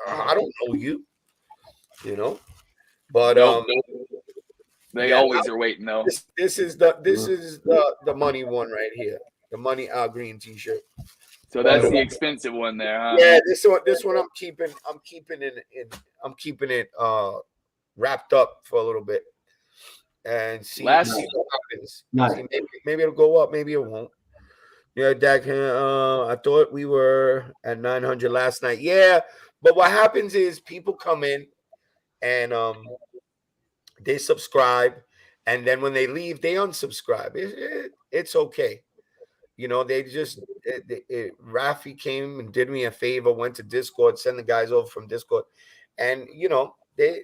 I don't know you, But they always are waiting though. This is the money one right here, the money Al Green T-shirt. So that's the expensive one there, huh? Yeah, this one I'm keeping it wrapped up for a little bit. and see Last- what happens. Nice. See, maybe it'll go up, maybe it won't. Yeah, Dak. I thought we were at 900 last night. Yeah, but what happens is people come in and they subscribe, and then when they leave, they unsubscribe. It's okay. You know, they just Rafi came and did me a favor, went to Discord, send the guys over from Discord, and you know they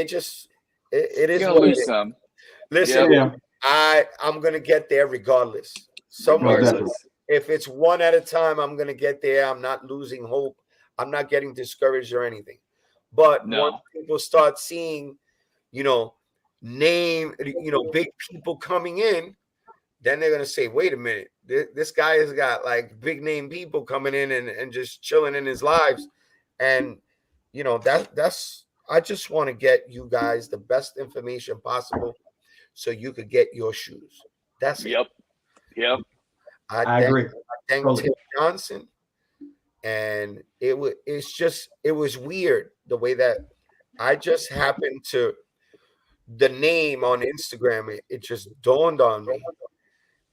just it is You're what gonna it lose is. some. Listen, Yeah. I'm gonna get there regardless. Regardless. If it's one at a time, I'm gonna get there. I'm not losing hope. I'm not getting discouraged or anything. But No. once people start seeing, you know, big people coming in, then they're gonna say, wait a minute, this guy has got like big name people coming in and just chilling in his lives. And you know, that's I just want to get you guys the best information possible so you could get your shoes. That's it. Yep. I agree. I thank Totally. Tim Johnson, and it was weird the way that I just happened to the name on Instagram. It just dawned on me,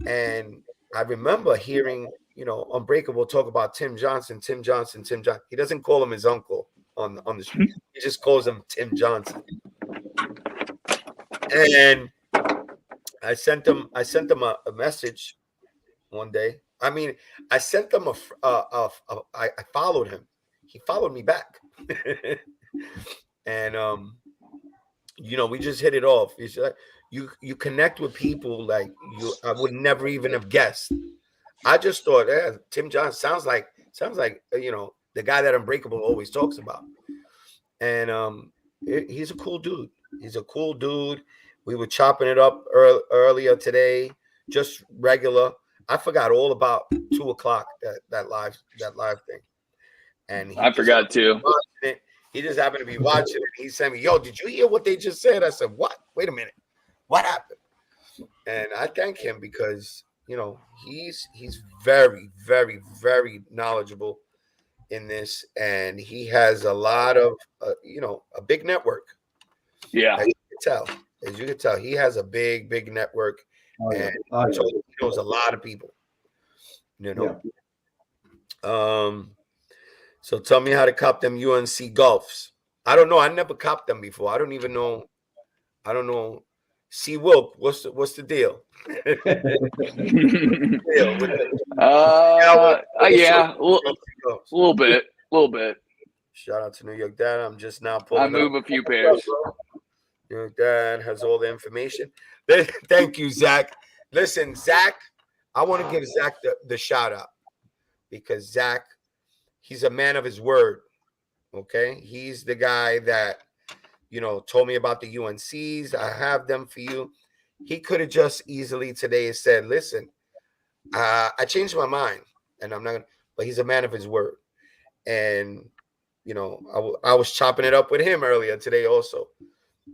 and I remember hearing Unbreakable talk about Tim Johnson. He doesn't call him his uncle on the street. He just calls him Tim Johnson. And I sent him a message one day. I mean, I sent them I followed him. He followed me back. And we just hit it off. You connect with people like I would never even have guessed. I just thought, Tim Johnson sounds like the guy that Unbreakable always talks about. And he's a cool dude. He's a cool dude. We were chopping it up earlier today, just regular. I forgot all about 2:00 that live thing, and I forgot too. He just happened to be watching it. He sent me, "Yo, did you hear what they just said?" I said, "What? Wait a minute, what happened?" And I thank him because he's very, very, very knowledgeable in this, and he has a lot of a big network. Yeah, as you can tell, he has a big network. And he knows a lot of people, Yeah. So tell me how to cop them UNC Golfs. I don't know. I never copped them before. I don't even know. I don't know. C. Wilk, what's the deal? Yeah, a little bit. Shout out to New York Dad. I'm just now pulling. I move a few pairs. New York Dad has all the information. Thank you, Zach. Listen, Zach, I want to give Zach the shout out because Zach, he's a man of his word. Okay, he's the guy that told me about the UNCs. I have them for you. He could have just easily today said, "Listen, I changed my mind, and I'm not gonna." But he's a man of his word, and I was chopping it up with him earlier today also.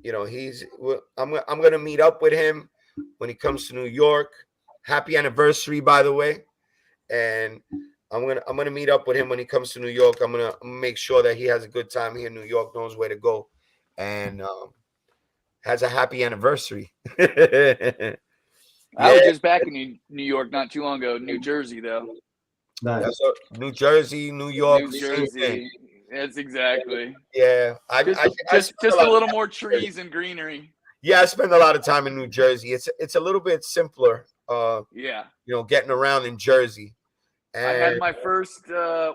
I'm gonna meet up with him when he comes to New York. Happy anniversary, by the way. And I'm gonna meet up with him when he comes to New York. I'm gonna make sure that he has a good time here in New York, knows where to go, and has a happy anniversary. I was just back in New York not too long ago. New Jersey, though. Nice. New Jersey, New York, New Jersey. That's exactly. Yeah, just a little more trees and greenery. Yeah, I spend a lot of time in New Jersey. It's a little bit simpler. Yeah. Getting around in Jersey. And I had my first.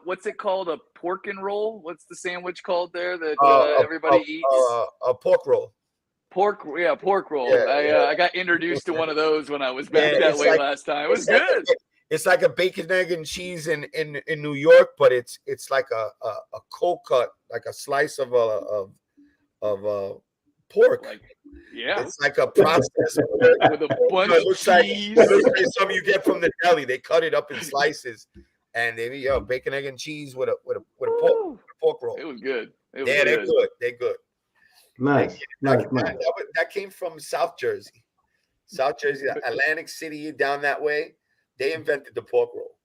What's it called? A pork and roll. What's the sandwich called there that everybody eats? A pork roll. Pork roll. Yeah, I got introduced to one of those when I was back that way last time. It was good. It's like a bacon, egg, and cheese in New York, but it's like a cold cut, like a slice of pork. It's like a process with a bunch of cheese. It looks like something you get from the deli. They cut it up in slices, and they bacon, egg, and cheese with a pork roll. It was good. They're good. Nice. That came from South Jersey, Atlantic City, down that way. They invented the pork roll.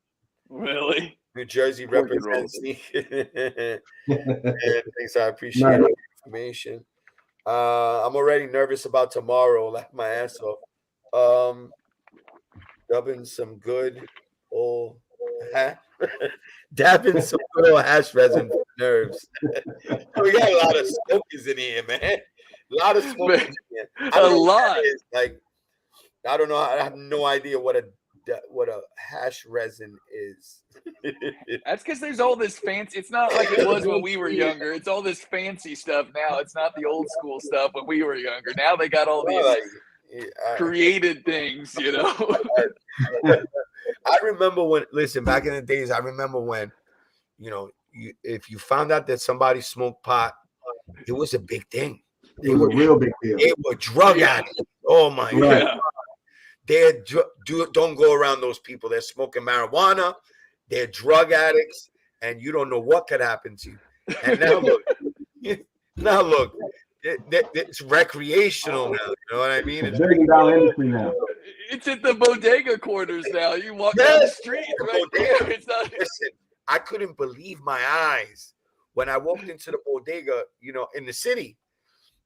Really? New Jersey represents me. Thanks, I appreciate the information. I'm already nervous about tomorrow. Laugh my ass off. Dubbing some good old hash. Dabbing some good old hash resin for nerves. We got a lot of smokers in here, man. A lot of smokers in here. I don't know what that is. Like, I don't know. I have no idea what a hash resin is. That's because there's all this fancy. It's not like it was when we were younger. It's all this fancy stuff now. It's not the old school stuff when we were younger. Now they got all these created things, you know. I remember when. Listen, back in the days, I remember when, you know, if you found out that somebody smoked pot, it was a big thing. It was a real big deal. They were drug addicts. Oh my God. Don't go around those people. They're smoking marijuana. They're drug addicts, and you don't know what could happen to you. And now look, it's recreational now. You know what I mean? It's $1 industry now. It's at the bodega quarters now. You walk down the street right there. It's not. Listen, I couldn't believe my eyes when I walked into the bodega. You know, in the city.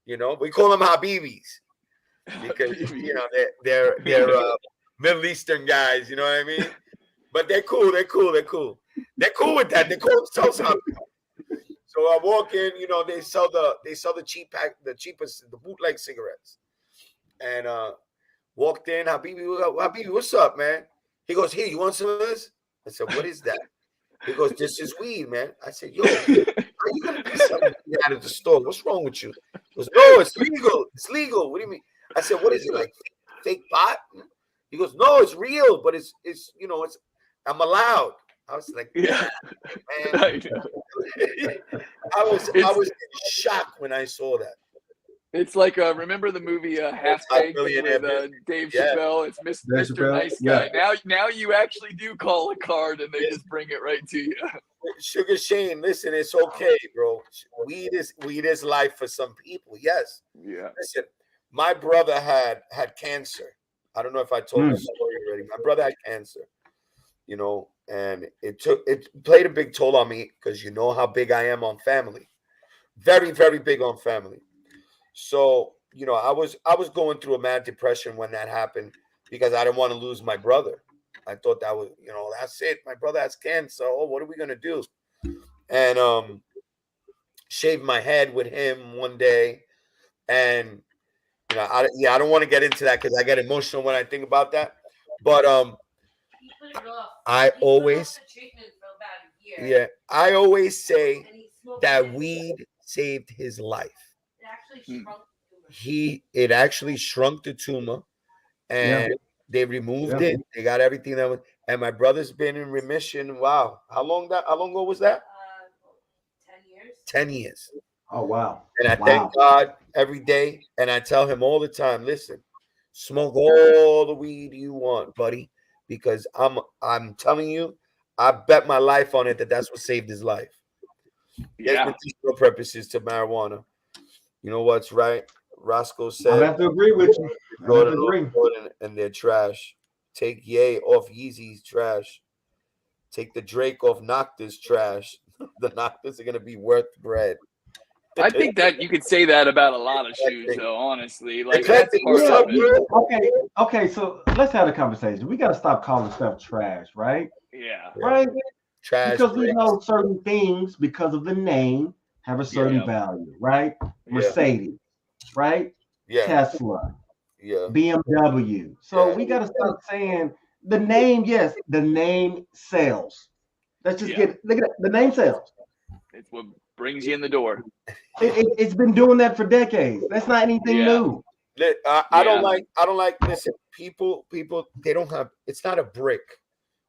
You know, we call them Habibis. Because you know they're Middle Eastern guys, you know what I mean? But they're cool. They're cool with that. They call themselves Habibi. So I walk in, you know, they sell the cheapest, the bootleg cigarettes. And walked in, Habibi, what's up, man? He goes, here, you want some of this? I said, what is that? He goes, this is weed, man. I said, yo, are you gonna get something out of the store? What's wrong with you? He goes, no, it's legal. It's legal. What do you mean? I said, what is it, like fake pot? He goes, no, it's real, but it's you know, I'm allowed. I was like, yeah, man. I was in shock when I saw that. It's like remember the movie Half Baked with Dave Chappelle? It's Mr. Nice Guy. Now you actually do call a card and they just bring it right to you. Sugar Shane, listen, it's okay, bro. Weed is life for some people. Yes. Yeah. Listen, my brother had cancer. I don't know if I told the story already. My brother had cancer, you know, and it played a big toll on me because you know how big I am on family. Very, very big on family. So, you know, I was going through a mad depression when that happened because I didn't want to lose my brother. I thought that was, you know, that's it. My brother has cancer. Oh, what are we going to do? And shaved my head with him one day. And, you know, I don't want to get into that because I get emotional when I think about that. But I always say that weed saved his life. It actually shrunk the tumor, and they removed it. They got everything that was, and my brother's been in remission. Wow, how long ago was that? 10 years. 10 years. Oh wow! And I thank God every day, and I tell him all the time, listen, smoke all the weed you want, buddy, because I'm telling you, I bet my life on it that's what saved his life. There's medicinal purposes to marijuana. You know what's right? Roscoe said, I have to agree with you. Jordan and their trash. Take Ye off Yeezy's trash. Take the Drake off Nocta's trash. The Noctas are going to be worth bread. I think that you could say that about a lot of shoes, though, honestly. Like, that's part of it. Okay, so let's have a conversation. We got to stop calling stuff trash, right? Yeah. Right? Trash. Because we know certain things, because of the name, have a certain value, right? Mercedes, right? Tesla, BMW. So we got to start saying the name. Yes, the name sells. Let's just look at the name sells. It's what brings you in the door. It's been doing that for decades. That's not anything new. I don't like. Listen, people. They don't have. It's not a brick.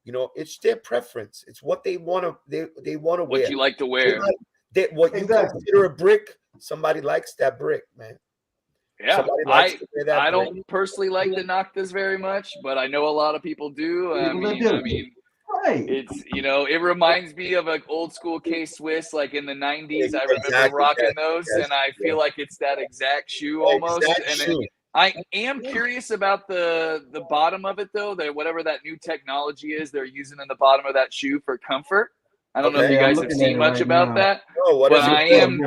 You know, it's their preference. It's what they want to. They want to wear. What you like to wear. What you consider a brick, somebody likes that brick, man. Yeah, I don't personally like the Noctas very much, but I know a lot of people do. I mean, it's, you know, it reminds me of an old school K-Swiss, like in the 90s. I remember rocking those, and I feel like it's that exact shoe almost. I am curious about the bottom of it, though. Whatever that new technology is they're using in the bottom of that shoe for comfort. I don't know if you guys have seen much about that. No, but I am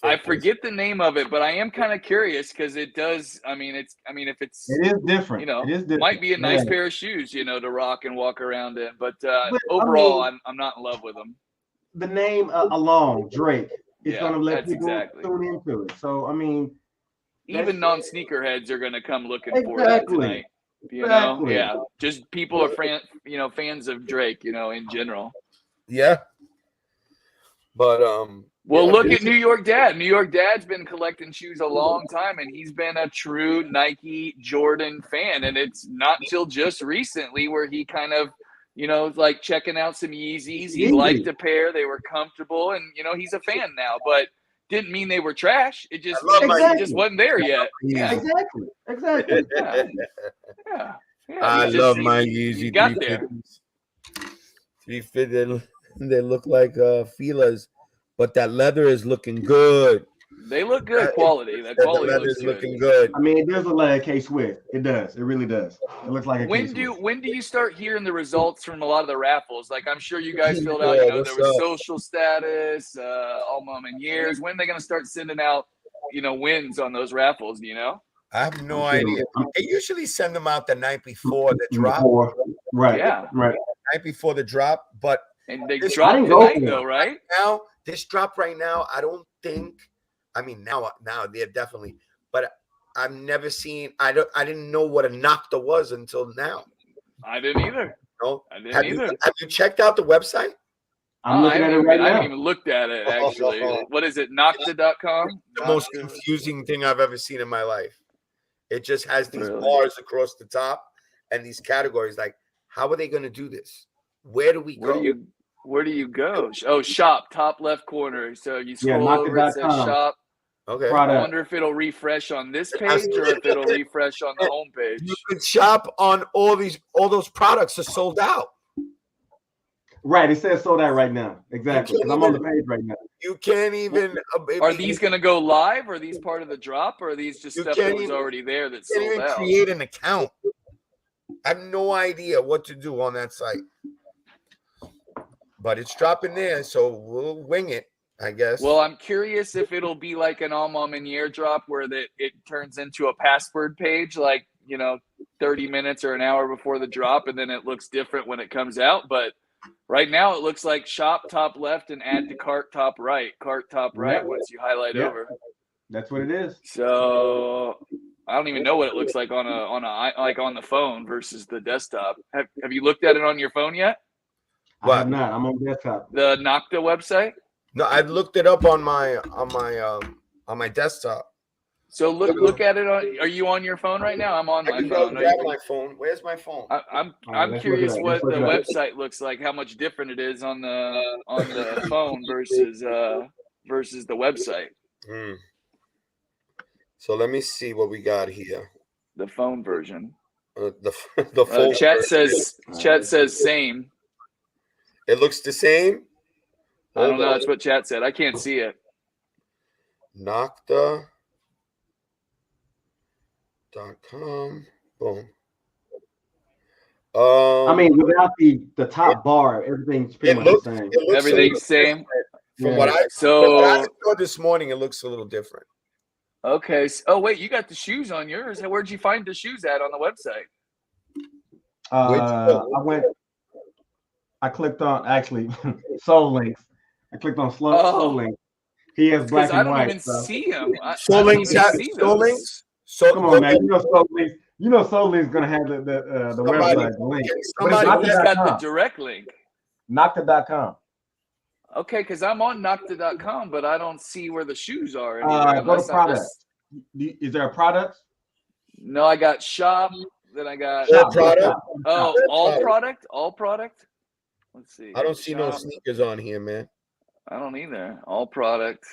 I forget the name of it, but I am kind of curious because it does. I mean, if it's It is different. You know, it is different. might be a nice pair of shoes, you know, to rock and walk around in. But overall, I'm not in love with them. The name alone, Drake, is going to let people tune into it. So I mean, even non-sneaker heads are going to come looking for that tonight. You know, yeah, just people are fans of Drake, you know, in general. Yeah. But well, look at New York Dad. New York Dad's been collecting shoes a long time, and he's been a true Nike Jordan fan. And it's not till just recently where he kind of, you know, like checking out some Yeezys. He liked a pair; they were comfortable, and you know, he's a fan now. But didn't mean they were trash. It just means he just wasn't there yet. Yeah, exactly. Yeah. I love my Yeezy 350s. 350, they look like Fila's, but that leather is looking good. They look good quality. That quality looks looking good. I mean, it does look like a K-Swift. It does. It really does. It looks like a K-Swift. When do you start hearing the results from a lot of the raffles? Like, I'm sure you guys filled out, you know, there was social status, all mom and years. When are they going to start sending out, you know, wins on those raffles? Do you know? I have no idea. They usually send them out the night before the drop. Right. Yeah. Right. Night before the drop, but they drop tonight though, right? Now this drop right now, I don't think. I mean, now they're definitely, but I've never seen. I didn't know what a Nocta was until now. I didn't either. No, I didn't either. Have you checked out the website? I'm looking at it right now. I haven't even looked at it actually. What is it? Nocta.com? The most confusing thing I've ever seen in my life. It just has these bars across the top and these categories. Like, how are they going to do this? Where do we go? Where do you go? Oh, shop, top left corner. So you scroll over, it says shop. Okay. I wonder if it'll refresh on this page or if it'll refresh on the home page. You can shop on all those products are sold out. Right, it says sold out right now. Exactly. I'm on the page right now. You can't even. Are these going to go live? Or are these part of the drop? Or are these just stuff that was already there that's sold out? You can't even create an account. I have no idea what to do on that site. But it's dropping there, so we'll wing it, I guess. Well, I'm curious if it'll be like an all mom and year drop where it turns into a password page, like, you know, 30 minutes or an hour before the drop, and then it looks different when it comes out. But right now it looks like shop top left and add to cart top right. Once you highlight over. That's what it is. So I don't even know what it looks like on the phone versus the desktop. Have you looked at it on your phone yet? I have not. I'm on desktop. The Nocta website? No, I looked it up on my desktop. So look at it on. Are you on your phone right now? I'm on my phone. Grab my phone. Where's my phone? I'm curious what the website looks like. How much different it is on the phone versus the website. So let me see what we got here. The phone version. The phone. Chat says same. It looks the same. I don't know. That's what chat said. I can't see it. Nocta.com. Boom. I mean, without the top bar, everything's pretty much the same. Everything's same. From what I saw this morning, it looks a little different. Okay. Oh wait, you got the shoes on yours. Where'd you find the shoes at on the website? I clicked on Soul Links. I clicked on Soul Links. He has black and white. I don't even see him. Soul Links. So come on, man. You know Soul Links. You know Soul Links is gonna have the website link. He's got the direct link. Nocta.com. Okay, because I'm on Nocta.com, but I don't see where the shoes are. Go to products. Is there a product? No, I got shop. Then I got all product. Oh, all product. Let's see. I don't see no sneakers on here, man. I don't either. All product.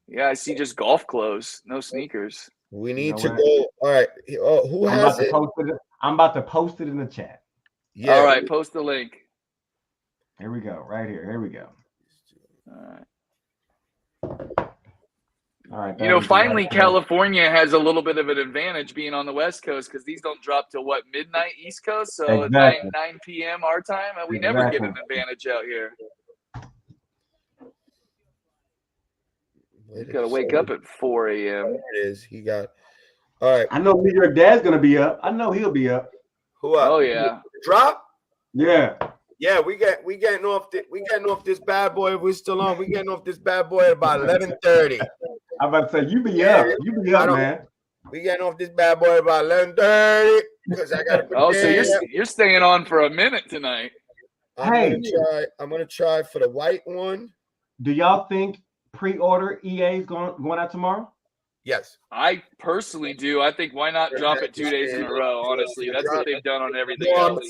Yeah, I see just golf clothes, no sneakers. We need to go. All right. Who has it? I'm about to post it in the chat. Yeah. All right. Post the link. Here we go. Right here. Here we go. All right. You know, finally, California has a little bit of an advantage being on the West Coast because these don't drop till midnight East Coast. So exactly. 9 p.m. our time, and we never get an advantage out here. You got to wake up at 4 a.m. It is. He got. All right. I know New York Dad's gonna be up. I know he'll be up. Who up? Oh yeah. Drop. Yeah. Yeah, we getting off this bad boy. If we're still on, we getting off this bad boy at about 11:30. I'm about to say you be up. You be up, man. We getting off this bad boy at about 11:30 because I got. Oh, so you're staying on for a minute tonight. I'm gonna try for the white one. Do y'all think pre-order EA is going out tomorrow? Yes. I personally do. I think why not drop it 2 days in a row? Honestly, that's what they've done on everything else.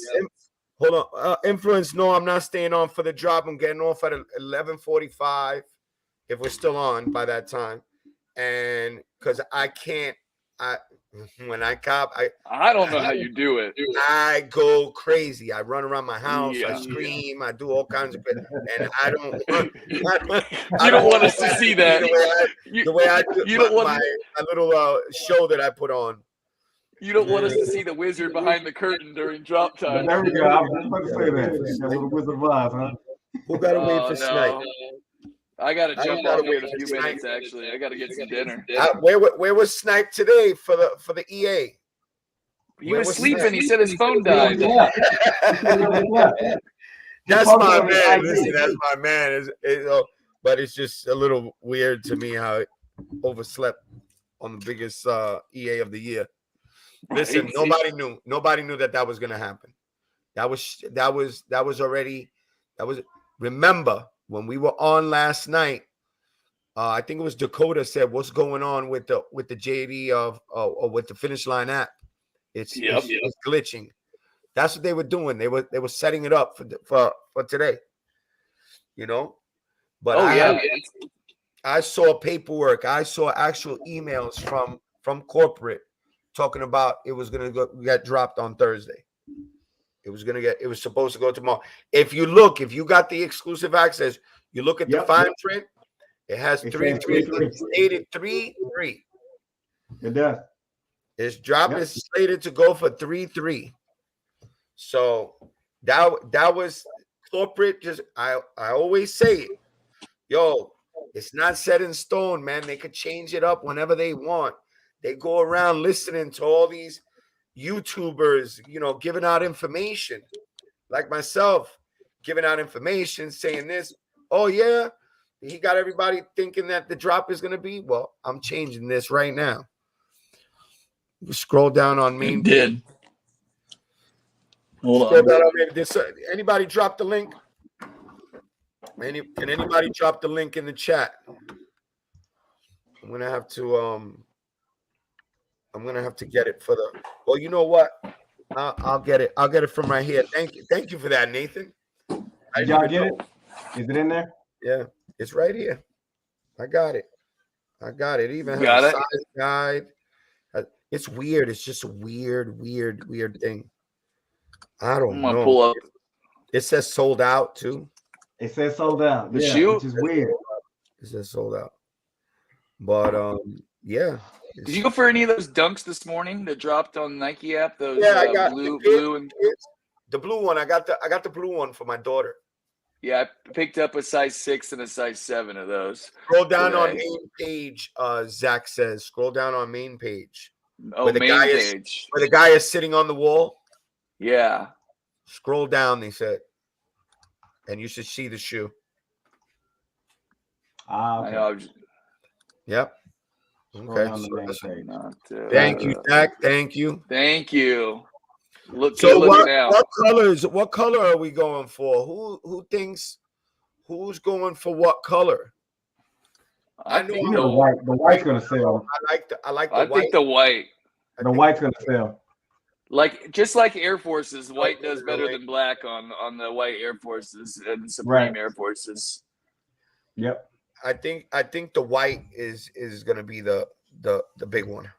Hold on, influence. No, I'm not staying on for the drop. I'm getting off at 11:45 if we're still on by that time, and because I can't. When I cop, I don't know how you do it. I go crazy. I run around my house. I scream. I do all kinds of, and I don't. You don't want us to see that. The way I do my little show that I put on. You don't want us to see the wizard behind the curtain during drop time. There we go. I was about to say that. That little wizard vibes, huh? Who got to wait for Snipe? I got to jump off here in a few minutes. Actually, I got to get some dinner. Where was Snipe today for the EA? He was sleeping. He said his phone died. That's my man. Listen, that's my man. But it's just a little weird to me how it overslept on the biggest EA of the year. Listen, nobody knew that was going to happen. That was already. Remember when we were on last night? I think it was Dakota said, "What's going on with the JD or with the Finish Line app? It's glitching." That's what they were doing. They were setting it up for today. You know, but I saw paperwork. I saw actual emails from corporate talking about it was going to get dropped on Thursday. It was supposed to go tomorrow. If you got the exclusive access, you look at the fine print. It has 3-3. It's slated 3-3. It does. Its drop is slated to go for 3-3. So that was corporate. Just I always say it. Yo, it's not set in stone, man. They could change it up whenever they want. They go around listening to all these YouTubers, giving out information, like myself, giving out information, saying this. Oh yeah, he got everybody thinking that the drop is going to be. Well, I'm changing this right now. Scroll down on main. Did. Hold on. Anybody drop the link? Can anybody drop the link in the chat? I'm gonna have to get it for the. Well, you know what? I'll get it. I'll get it from right here. Thank you for that, Nathan. Y'all get it? Is it in there? Yeah, it's right here. I got it. It even has a size guide. It's weird. It's just a weird thing. I don't know. Pull up. It says sold out too. It says sold out. The shoe, which is weird. It says sold out. But yeah. Did you go for any of those dunks this morning that dropped on the Nike app? Those I got blue and the blue one. I got the blue one for my daughter. Yeah, I picked up a size 6 and a size 7 of those. Scroll down on main page. Zach says, scroll down on main page. Oh, where the main page. Where the guy is sitting on the wall. Yeah. Scroll down, they said. And you should see the shoe. Okay. Yep. Okay. Thank you, Zach. Thank you. Thank you. So what color are we going for? Who thinks who's going for what color? I know the white. The white's gonna sell. I like the white. I think the white. The white's gonna sell. Just like Air Forces, white does better than black on the white Air Forces and Supreme Air Forces. Yep. I think the white is gonna be the big one.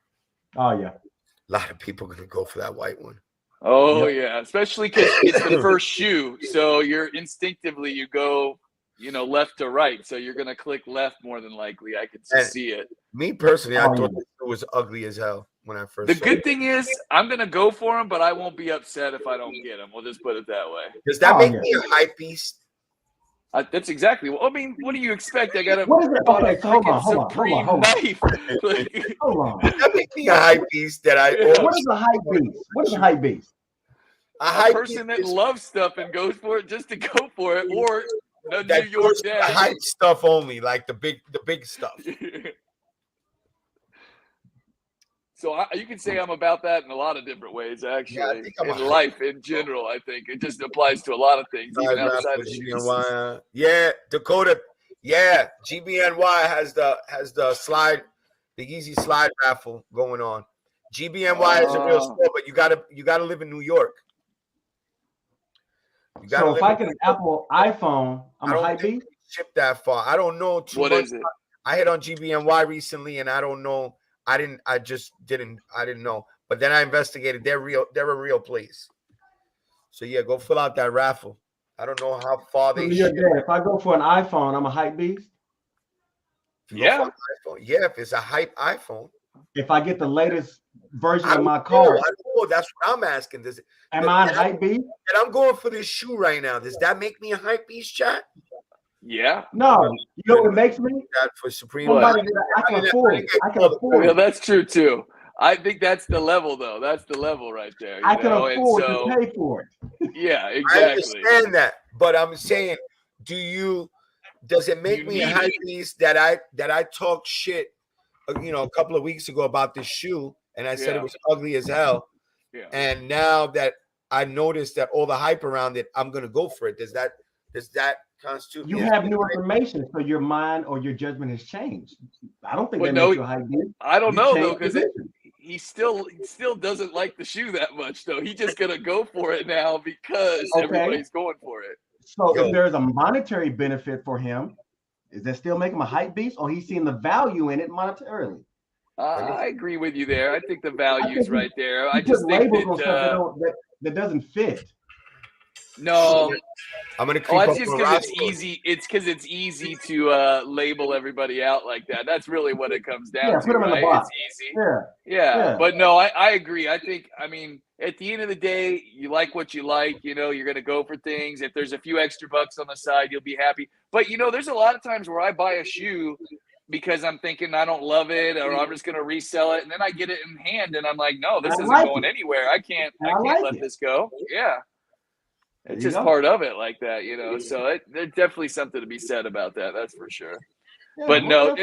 Oh yeah. A lot of people are gonna go for that white one. Oh yeah, especially because it's the first shoe, so you're instinctively you go, left to right, so you're gonna click left more than likely. I could see it. Me personally, I thought it was ugly as hell when I first. The good thing is, I'm gonna go for them, but I won't be upset if I don't get them. We'll just put it that way. Does that make me a hype beast? That's exactly. I mean, what do you expect? I got a What is it? bought a Okay, so hold freaking on. Supreme knife. Like, Hold on. That makes me a hype beast that I What is a hype beast? What is a hype beast? A a hype person that beast is loves stuff and goes for it just to go for it, or the that New York goes for the dad. hype stuff only, like the big stuff. So you can say I'm about that in a lot of different ways, actually. Yeah, I think I'm a in hype life, in general, I think it just applies to a lot of things, even outside of shoes. GBNY. Yeah, Dakota. Yeah, GBNY has the slide, the easy slide raffle going on. GBNY is a real store, but you gotta live in New York. You gotta So if I get an Apple iPhone, I'm a hype beast. Ship that far. I don't know too What much. is it? I hit on GBNY recently, and I don't know. I didn't know. But then I investigated. They're real. They're a real place. So yeah, go fill out that raffle. I don't know how far So they you're ship. dead. If I go for an iPhone, I'm a hype beast. If you go for an iPhone, yeah, if it's a hype iPhone. If I get the latest version I of my don't car, know. That's what I'm asking. am I a hype beast? And I'm going for this shoe right now. Does that make me a hype beast, chat? Yeah. No. You know what it makes me? That for Supreme. Somebody that I can afford. I can afford. Yeah, that's true too. I think that's the level, though. That's the level right there. I can afford to pay for it. Yeah, I exactly. understand that, but I'm saying, does it make me a hype beast that I talk shit, a couple of weeks ago about this shoe, and I said it was ugly as hell, and now that I noticed that all the hype around it, I'm gonna go for it. Does that constitute? You have new information, so your mind or your judgment has changed. I don't think that makes you a hype beast. I don't know though, because he still doesn't like the shoe that much though. He's just gonna go for it now because everybody's going for it. So if there's a monetary benefit for him, does that still make him a hype beast, or he's seeing the value in it monetarily? I agree with you there. I think the value's right there. I just think that doesn't fit. No, I'm gonna keep it's just because it's easy. It's because it's easy to label everybody out like that. That's really what it comes down to. Put them in the box. It's easy. Yeah. But no, I agree. I think, at the end of the day, you like what you like. You're gonna go for things. If there's a few extra bucks on the side, you'll be happy. But there's a lot of times where I buy a shoe because I'm thinking I don't love it, or I'm just gonna resell it, and then I get it in hand, and I'm like, no, this isn't going anywhere. I can't let this go. Yeah. It's just part of it like that, so there's definitely something to be said about that. That's for sure. Yeah, but no,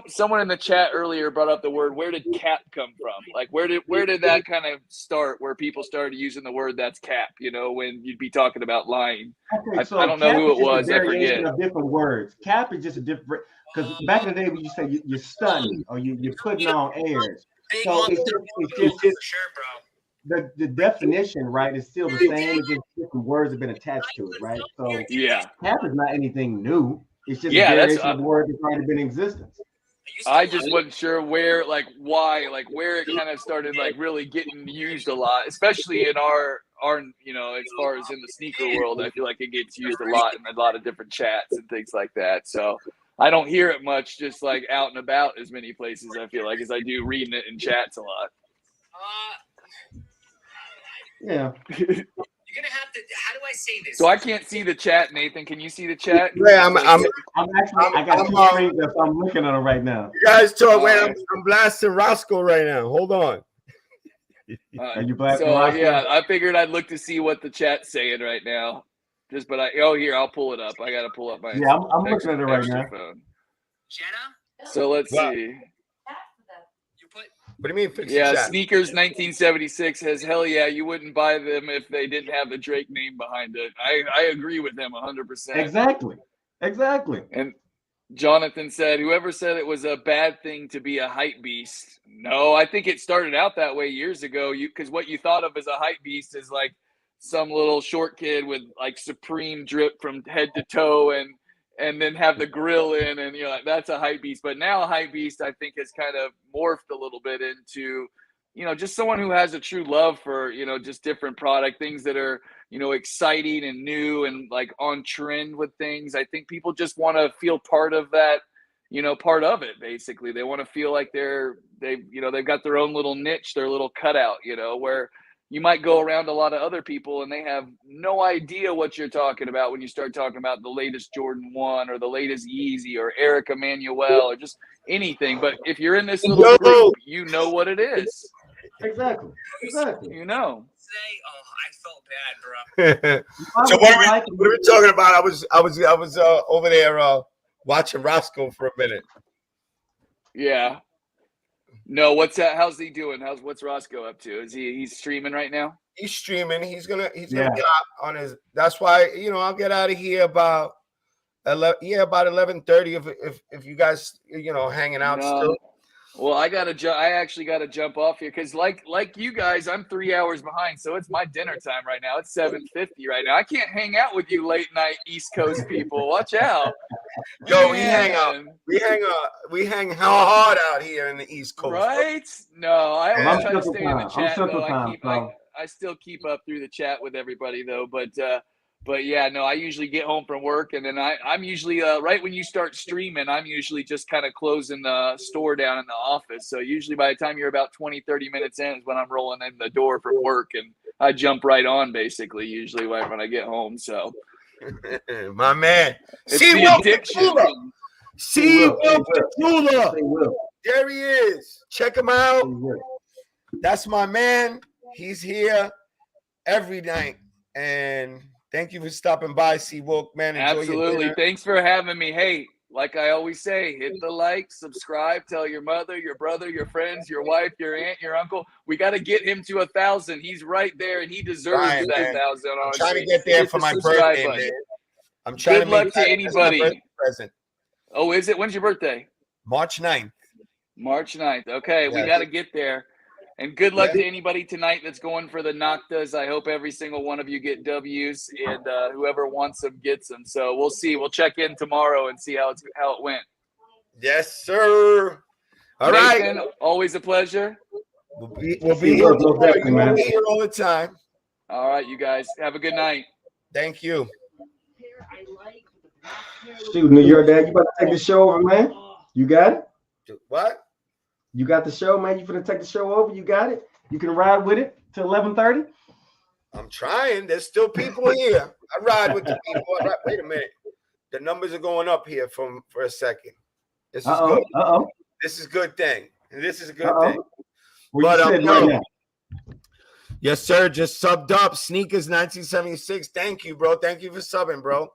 someone in the chat earlier brought up the word, where did cap come from? Like, where did that kind of start, where people started using the word that's cap, when you'd be talking about lying? Okay, I don't know who it was. I forget. Of different words. Cap is just a different, because back in the day when you say you're stunning or you're putting on airs. So it's just sure, bro. The definition, right, is still the same. It's just different words have been attached to it, right? So cap is not anything new. It's just a variation of words that's already been in existence. I just wasn't sure where, where it kind of started, really getting used a lot, especially in our as far as in the sneaker world. I feel like it gets used a lot in a lot of different chats and things like that. So I don't hear it much, just out and about as many places, I feel like, as I do reading it in chats a lot. Yeah. You're gonna have to. How do I say this? So I can't see the chat, Nathan. Can you see the chat? Yeah, I'm looking at it right now. You guys talk. Wait, I'm blasting Roscoe right now. Hold on. Are you blasting so Roscoe? Yeah, I figured I'd look to see what the chat's saying right now. Here, I'll pull it up. I gotta pull up my I'm looking at it right now. Phone. Jenna? So let's see. What do you mean? Sneakers 1976 has, hell yeah, you wouldn't buy them if they didn't have the Drake name behind it. I agree with him 100%. Exactly. And Jonathan said, whoever said it was a bad thing to be a hype beast. No, I think it started out that way years ago. Because what you thought of as a hype beast is like some little short kid with Supreme drip from head to toe and then have the grill in, and that's a hype beast. But now a hype beast, I think, has kind of morphed a little bit into, just someone who has a true love for, just different product, things that are, exciting and new and on trend with things. I think people just want to feel part of that, part of it. Basically, they want to feel like they've got their own little niche, their little cutout, where you might go around a lot of other people and they have no idea what you're talking about when you start talking about the latest Jordan 1 or the latest Yeezy or Eric Emanuel or just anything. But if you're in this little group, you know what it is. Exactly. You know. I felt bad, bro. So what are we talking about? I was over there watching Roscoe for a minute. Yeah. No, what's that? How's he doing? What's Roscoe up to? He's streaming right now? He's streaming. He's gonna get out on his. That's why I'll get out of here about 11:30 if you guys hanging out still. Well, I actually gotta jump off here because like you guys, I'm 3 hours behind, so it's my dinner time right now. It's 7:50 right now. I can't hang out with you late night East Coast people. Watch out. Yo, we hang out. We hang how hard out here in the East Coast. Right? No, I always try to stay in the chat though. I still keep up through the chat with everybody though, but yeah, no, I usually get home from work and then I'm usually right when you start streaming, I'm usually just kind of closing the store down in the office. So usually by the time you're about 20-30 minutes in is when I'm rolling in the door from work and I jump right on basically usually right when I get home. So my man. It's the addiction. See Will. There he is. Check him out. That's my man. He's here every night. And thank you for stopping by, C-Woke, man. Enjoy Absolutely. Thanks for having me. Hey, like I always say, hit the like, subscribe, tell your mother, your brother, your friends, your wife, your aunt, your uncle. We got to get him to 1,000. He's right there, and he deserves that 1,000. I'm trying to get there for my birthday, man. I'm trying Good luck to anybody. Present. Oh, is it? When's your birthday? March 9th. March 9th. Okay, we got to get there. And good luck to anybody tonight that's going for the Noctas. I hope every single one of you get W's, and whoever wants them gets them. So we'll see. We'll check in tomorrow and see how it went. Yes, sir. All Nathan, right. Always a pleasure. We'll be here. We'll be here all the time. All right, you guys. Have a good night. Thank you. Shoot, New York Dad, you about to take the show over, man? You got it? What? You got the show, man? You finna take the show over? You got it? You can ride with it till 11:30? I'm trying. There's still people here. I ride with the people. Wait a minute. The numbers are going up here for a second. This is good. This is a good thing. This is a good thing. Where you sitting right now? Yes, sir. Just subbed up. Sneakers 1976. Thank you, bro. Thank you for subbing, bro.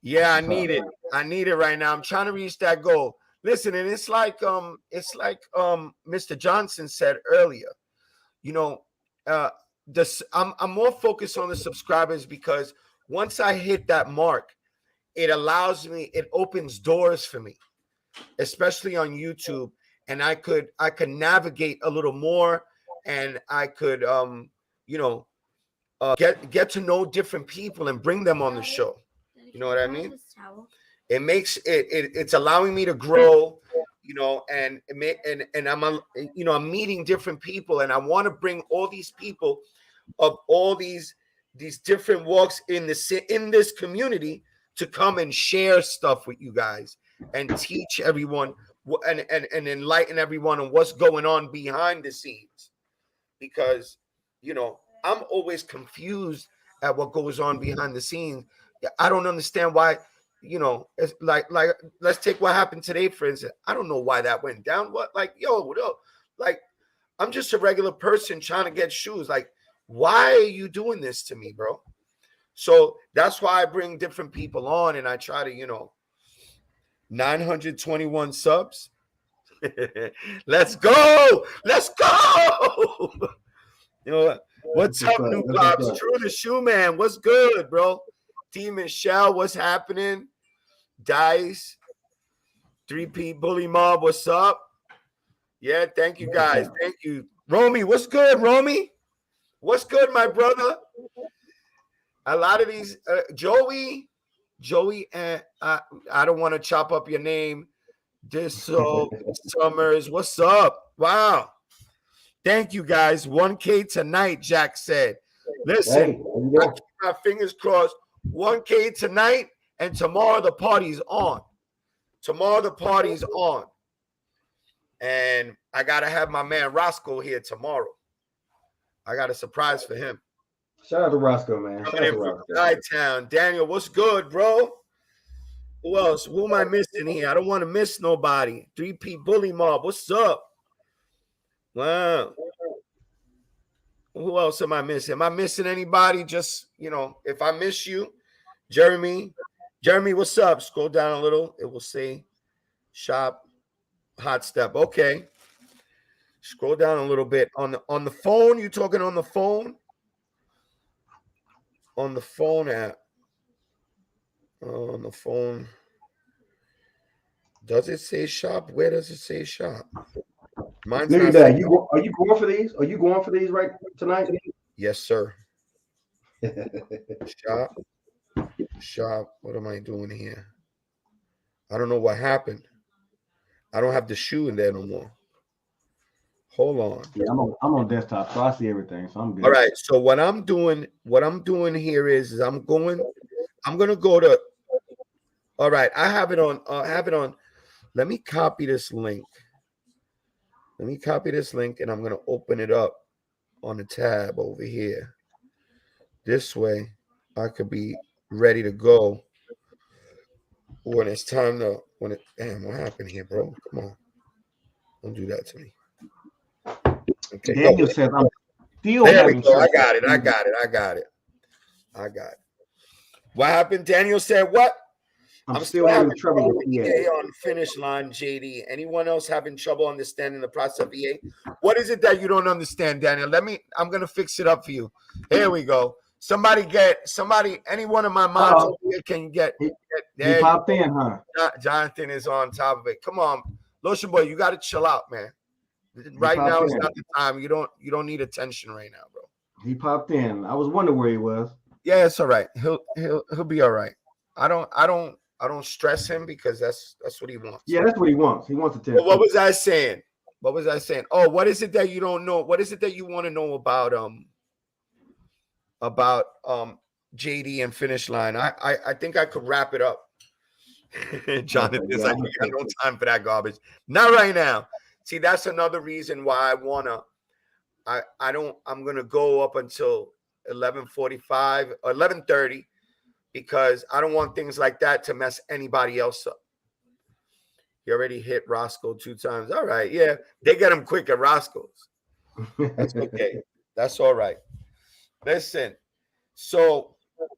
Yeah, I need it. I need it right now. I'm trying to reach that goal. Listen, and it's like Mr. Johnson said earlier. I'm more focused on the subscribers because once I hit that mark, it opens doors for me, especially on YouTube, and I could navigate a little more, and I could get to know different people and bring them on the show. You know what I mean? It makes it's allowing me to grow, and I'm meeting different people, and I want to bring all these people of all these different walks in this community to come and share stuff with you guys and teach everyone and enlighten everyone on what's going on behind the scenes, because I'm always confused at what goes on behind the scenes. I don't understand why. It's like let's take what happened today, for instance. I don't know why that went down. I'm just a regular person trying to get shoes. Like, why are you doing this to me, bro? So that's why I bring different people on, and I try to, 921 subs. Let's go. What's up, New Pops? True the Shoe Man. What's good, bro? Team Michelle, what's happening? Dice, 3P Bully Mob, what's up? Yeah, thank you guys. Thank you. Romy, what's good, Romy? What's good, my brother? A lot of these, Joey, and I don't want to chop up your name. Summers, what's up? Wow. Thank you, guys. 1K tonight, Jack said. Listen, I keep my fingers crossed. 1K tonight, and tomorrow the party's on. And I gotta have my man Roscoe here tomorrow. I got a surprise for him. Shout out to Roscoe, man. Shout out Coming to in from Roscoe. Chi-Town. Daniel, what's good, bro? Who else? Who am I missing here? I don't want to miss nobody. 3P Bully Mob, what's up? Wow. Who else am I missing? Am I missing anybody? Just, you know, if I miss you, Jeremy, what's up? Scroll down a little. It will say shop hot step. Okay. Scroll down a little bit. On the phone, you talking on the phone? On the phone app. On the phone. Does it say shop? Where does it say shop? Mine's Look not at that. saying- Are you going for these? Are you going for these right tonight? Yes, sir. Shop. What am I doing here? I don't know what happened. I don't have the shoe in there no more. Hold on. Yeah, I'm on desktop, so I see everything. So I'm good. All right. So what I'm doing here is I'm gonna go to. All right. I have it on. Let me copy this link. And I'm gonna open it up on the tab over here. This way, I could be ready to go when it's time to. Damn, what happened here, bro? Come on. Don't do that to me. Okay. Daniel says I'm still There we having go. I trouble. got it. What happened? Daniel said what? I'm still having trouble with EA. on finish line, JD. Anyone else having trouble understanding the process of EA? What is it that you don't understand, Daniel? I'm gonna fix it up for you. Here we go. Any one of my moms over here can get. He There popped in, huh? Jonathan is on top of it. Come on, Lotion Boy, you got to chill out, man. Right now is not the time. You don't need attention right now, bro. He popped in. I was wondering where he was. Yeah, it's all right. He'll be all right. I don't stress him because that's what he wants. Yeah, that's what he wants. He wants attention. What was I saying? Oh, what is it that you don't know? What is it that you want to know about JD and finish line? I think I could wrap it up. Jonathan's like, we got no time for that garbage. Not right now. See, that's another reason why I'm gonna go up until 11:45 or 11:30 because I don't want things like that to mess anybody else up. He already hit Roscoe 2 times. All right, yeah, they get him quick at Roscoe's. That's okay. That's all right. Listen, so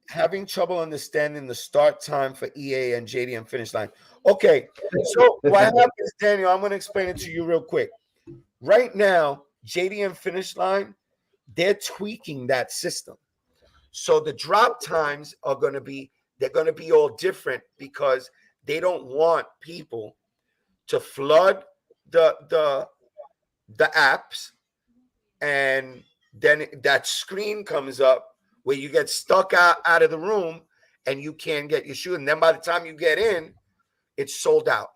having trouble understanding the start time for EA and JD and finish line. Okay, so what happens, Daniel? I'm going to explain it to you real quick. Right now, JD and finish line, they're tweaking that system. So the drop times are going to be all different because they don't want people to flood the apps, and then that screen comes up where you get stuck out of the room and you can't get your shoe. And then by the time you get in, it's sold out.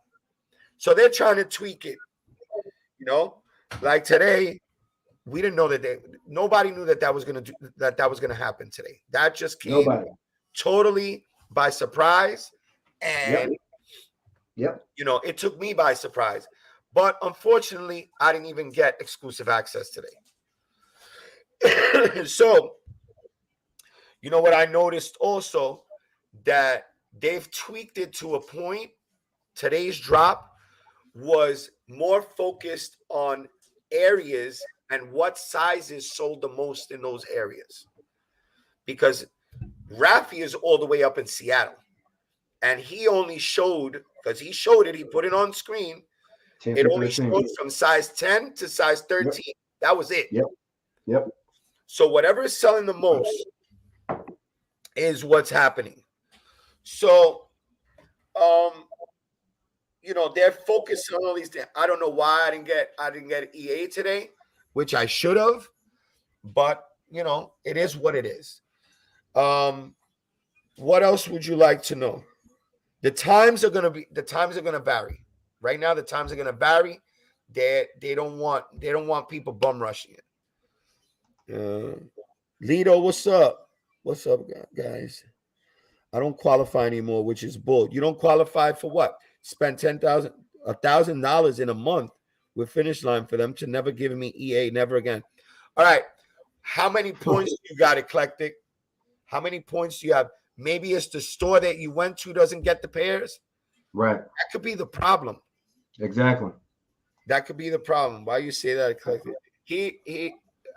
So they're trying to tweak it. You know, like today, we didn't know nobody knew that was going to happen today. That just came totally by surprise. And, yep. You know, it took me by surprise. But unfortunately, I didn't even get exclusive access today. So, you know what I noticed also, that they've tweaked it to a point. Today's drop was more focused on areas and what sizes sold the most in those areas. Because Rafi is all the way up in Seattle. And he only showed, because he showed it, he put it on screen. It only showed from size 10 to size 13. Yep. That was it. Yep. So whatever is selling the most is what's happening. So, you know, they're focused on all these things. I don't know why I didn't get EA today, which I should have, but you know, it is what it is. What else would you like to know? The times are going to vary. Right now, the times are going to vary. They don't want people bum rushing it. Lido, what's up? What's up, guys? I don't qualify anymore, which is bull. You don't qualify for what? Spend $1,000 in a month with finish line for them to never give me EA, never again. All right. How many points you got, Eclectic? How many points do you have? Maybe it's the store that you went to doesn't get the pairs. Right. That could be the problem. Exactly. That could be the problem. Why you say that, Eclectic?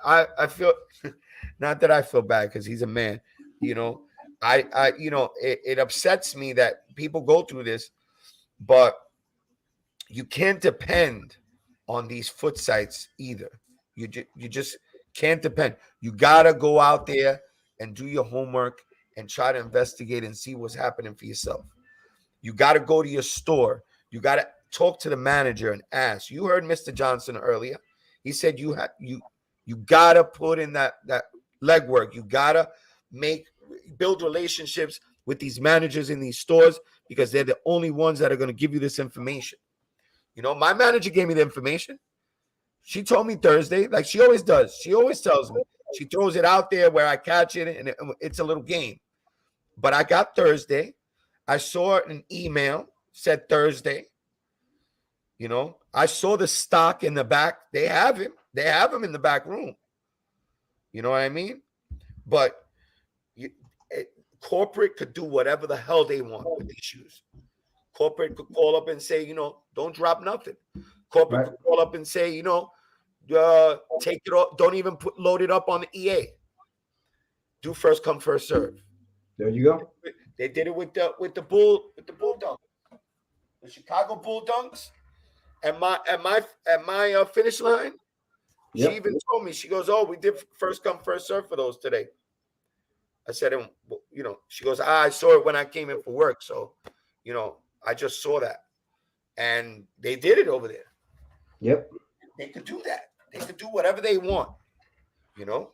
I feel not that I feel bad because he's a man. You know, it upsets me that people go through this, but you can't depend on these foot sites either. You just can't depend. You gotta go out there and do your homework and try to investigate and see what's happening for yourself. You gotta go to your store. You gotta talk to the manager and ask. You heard Mr. Johnson earlier. He said you gotta put in that legwork. You gotta build relationships with these managers in these stores because they're the only ones that are going to give you this information. You know, my manager gave me the information. She told me Thursday, like she always does. She always tells me. She throws it out there where I catch it, and it's a little game. But I got Thursday. I saw an email said Thursday. You know, I saw the stock in the back. They have him. They have him in the back room. You know what I mean? But corporate could do whatever the hell they want with these shoes. Corporate could call up and say, you know, don't drop nothing. Corporate could call up and say, you know, take it off. Don't even load it up on the EA. Do first come, first serve. There you go. They did it with the Bull Dunk, the Chicago Bull Dunks, at my finish line. Yep. She even told me, she goes, "Oh, we did first come, first serve for those today." I said, you know, she goes, I saw it when I came in for work. So, you know, I just saw that. And they did it over there. Yep. They could do that. They could do whatever they want, you know?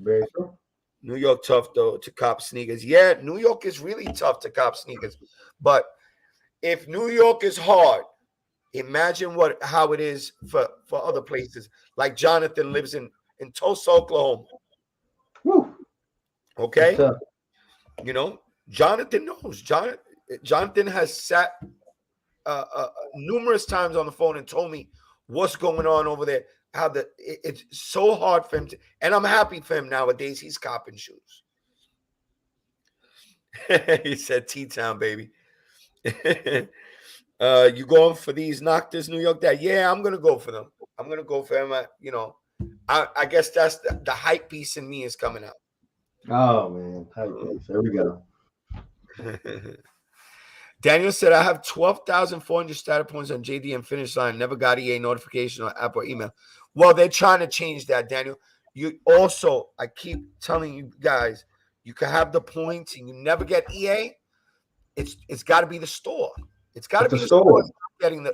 Very true. New York tough, though, to cop sneakers. Yeah, New York is really tough to cop sneakers. But if New York is hard, imagine how it is for other places. Like Jonathan lives in Tulsa, Oklahoma. Woo. Okay, you know, Jonathan knows. Jonathan has sat numerous times on the phone and told me what's going on over there. How it's so hard for him to, and I'm happy for him nowadays. He's copping shoes. He said, "T-Town, baby." You going for these Noctas, New York? That I'm gonna go for them. I'm gonna go for them. You know, I guess that's the hype piece in me is coming out. Oh man, there we go. Daniel said, I have 12,400 starter points on JD and finish line. Never got EA notification or app or email. Well, they're trying to change that, Daniel. You also, I keep telling you guys, you can have the points and you never get EA. It's got to be the store. It's got to be the store. It's not getting them.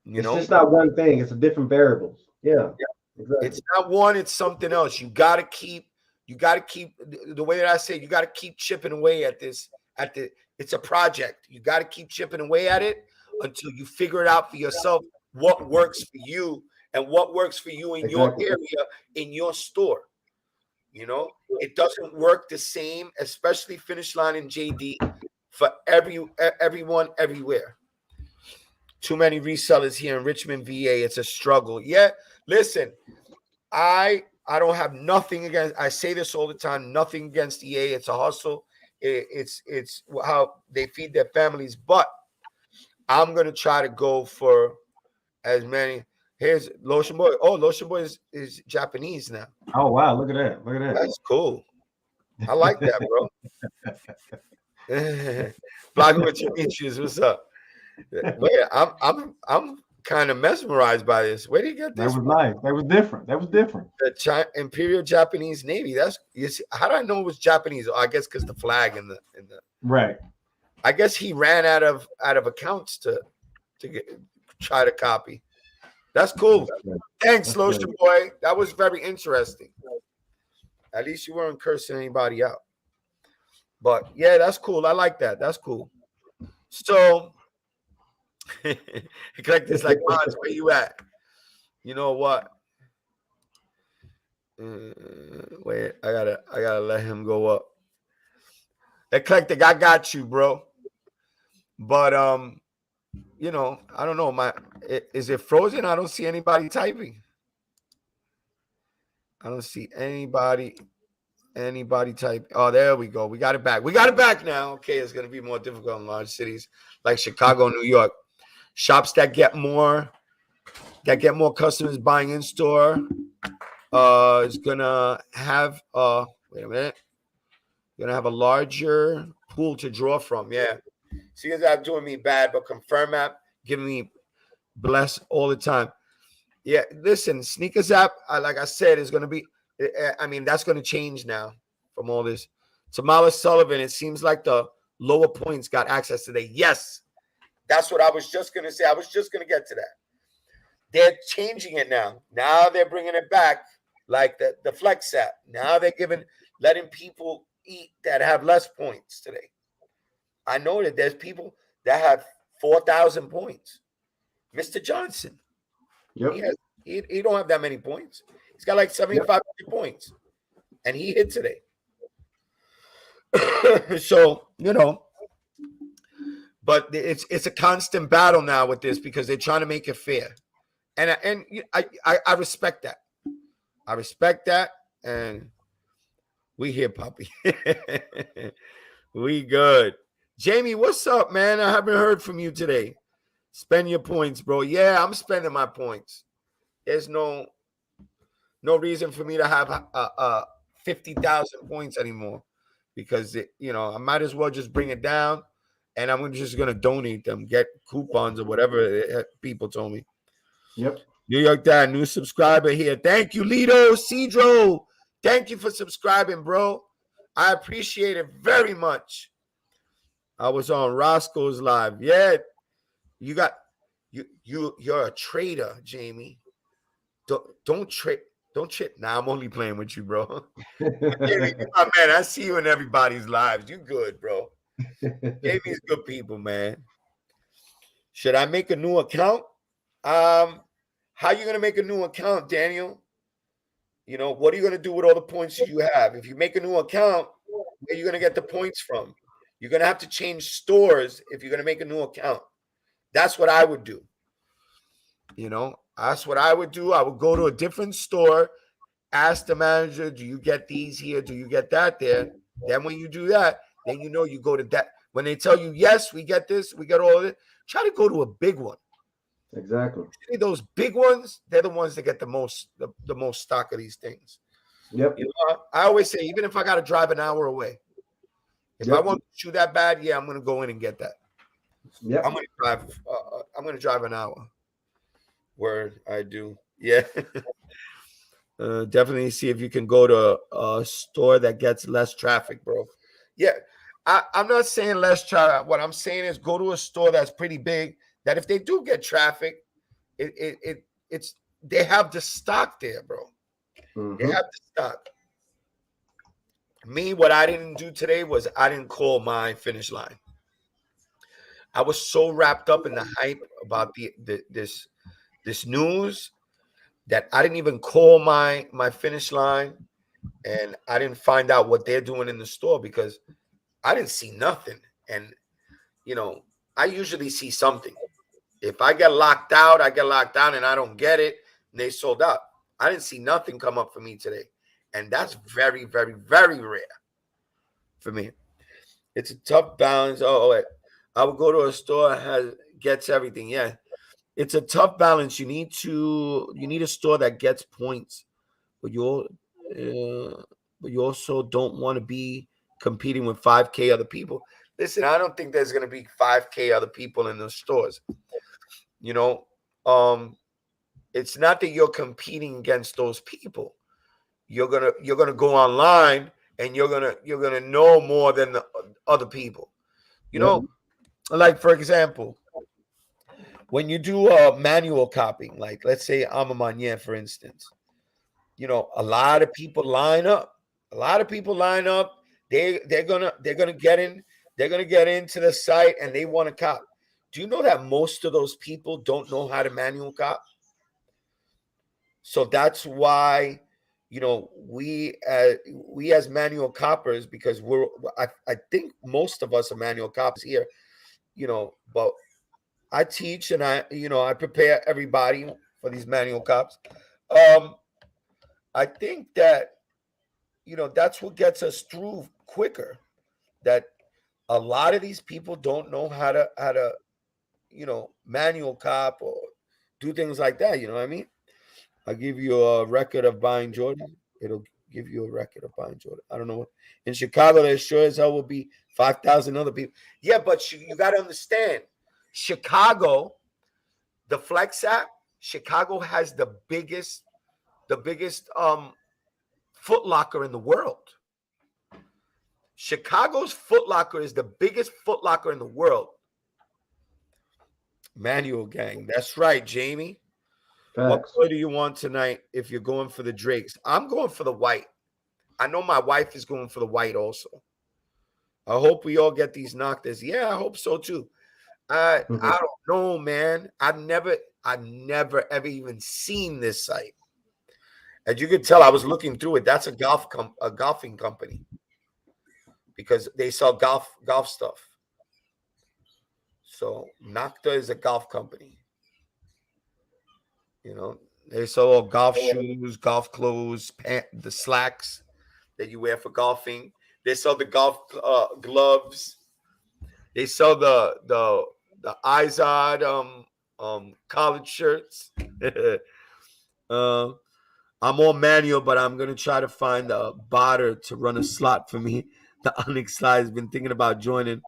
You know, it's not one thing. It's a different variables. Yeah. Exactly. It's not one, it's something else. You got to keep the way that I say, you got to keep chipping away at this. It's a project. You got to keep chipping away at it until you figure it out for yourself what works for you and what works for you in your area, in your store. You know, it doesn't work the same, especially finish line and JD for everyone everywhere. Too many resellers here in Richmond, VA. It's a struggle. Yeah, listen, I don't have nothing against. I say this all the time. Nothing against EA. It's a hustle. It's how they feed their families. But I'm gonna try to go for as many. Here's Lotion Boy. Oh, Lotion Boy is Japanese now. Oh wow! Look at that! Look at that! That's cool. I like that, bro. Block with your issues. What's up? Wait, I'm kind of mesmerized by this. Where did you get this? That was nice. That was different. The Imperial Japanese Navy. How do I know it was Japanese? I guess because the flag in the right. I guess he ran out of accounts to try to copy. That's cool. Thanks, Lotion Boy. That was very interesting. At least you weren't cursing anybody out. But yeah, that's cool. I like that. That's cool. So Eclectic's like, Mons, where you at? You know what? Wait, I gotta let him go up. Eclectic, I got you, bro. But you know, I don't know. Is it frozen? I don't see anybody typing. I don't see anybody type. Oh, there we go. We got it back. We got it back now. Okay, it's going to be more difficult in large cities like Chicago, New York. Shops that get more customers buying in store is going to have wait a minute. You're going to have a larger pool to draw from. Yeah. See, you guys are doing me bad, but Confirm app giving me bless all the time. Yeah, listen, Sneakers app, like I said, is going to be, I mean, that's going to change now from all this. Tamala Sullivan, it seems like the lower points got access today. Yes, that's what I was just going to say. I was just going to get to that. They're changing it now. Now they're bringing it back like the Flex app. Now they're letting people eat that have less points today. I know that there's people that have 4,000 points. Mr. Johnson. Yep. He don't have that many points. He's got like 75 points, and he hit today. So but it's a constant battle now with this because they're trying to make it fair, and I respect that. I respect that, and we here, Poppy. We good. Jamie, what's up, man? I haven't heard from you today. Spend your points, bro. Yeah, I'm spending my points. There's no reason for me to have 50,000 points anymore because I might as well just bring it down, and I'm just gonna donate them, get coupons or whatever people told me. Yep. New York Dad, new subscriber here. Thank you, Lido Cedro. Thank you for subscribing, bro. I appreciate it very much. I was on Roscoe's live. Yeah, you're a trader, Jamie. Don't trade. Nah, I'm only playing with you, bro. Jamie, oh, man, I see you in everybody's lives. You good, bro. Jamie's good people, man. Should I make a new account? How you gonna make a new account, Daniel? What are you gonna do with all the points you have? If you make a new account, where are you gonna get the points from? You're gonna have to change stores if you're gonna make a new account. That's what I would do. That's what I would do. I would go to a different store, ask the manager, do you get these here? Do you get that there? Then when you do that, then you go to that. When they tell you, yes, we get this, we get all of it, try to go to a big one. Exactly. Those big ones, they're the ones that get the most stock of these things. Yep. I always say, even if I got to drive an hour away, if I want to shoot that bad, yeah, I'm going to go in and get that. Yep. I'm going to drive an hour. Word, I do. Yeah. Definitely see if you can go to a store that gets less traffic, bro. Yeah. I'm not saying less traffic. What I'm saying is go to a store that's pretty big, that if they do get traffic, it's they have the stock there, bro. Mm-hmm. They have the stock. Me, what I didn't do today was I didn't call my finish line. I was so wrapped up in the hype about this news that I didn't even call my finish line, and I didn't find out what they're doing in the store because I didn't see nothing. And I usually see something. If I get locked out, and I don't get it, and they sold out. I didn't see nothing come up for me today. And that's very, very, very rare for me. It's a tough balance. Wait. I would go to a store that gets everything. Yeah. It's a tough balance. You need a store that gets points, but you also don't want to be competing with 5K other people. Listen, I don't think there's going to be 5K other people in those stores. It's not that you're competing against those people. You're gonna go online and you're gonna know more than the other people. Like for example, when you do manual copying, like let's say I'm a Manier, for instance, a lot of people line up. They're gonna get into the site and they want to cop. Do you know that most of those people don't know how to manual cop? So that's why, we as manual coppers, because I think most of us are manual coppers here, but I teach and I prepare everybody for these manual cops. I think that, that's what gets us through quicker. That a lot of these people don't know how to manual cop or do things like that. You know what I mean? I'll give you a record of buying Jordan. It'll give you a record of buying Jordan. I don't know what in Chicago there sure as hell will be 5,000 other people. Yeah, but you got to understand, Chicago, the Flex app, Chicago has the biggest Foot Locker in the world. Chicago's Foot Locker is the biggest Foot Locker in the world. Manual gang. That's right, Jamie. Facts. What color do you want tonight if you're going for the Drakes? I'm going for the white. I know my wife is going for the white also. I hope we all get these Noctas. Yeah, I hope so too. I don't know, man. I've never ever even seen this site. As you can tell, I was looking through it. That's a golfing company because they sell golf stuff. So Nocta is a golf company. They sell golf shoes, golf clothes, the slacks that you wear for golfing. They sell the golf gloves. They sell the Izod college shirts. I'm all manual, but I'm gonna try to find a botter to run a slot for me. The Onyx slide has been thinking about joining.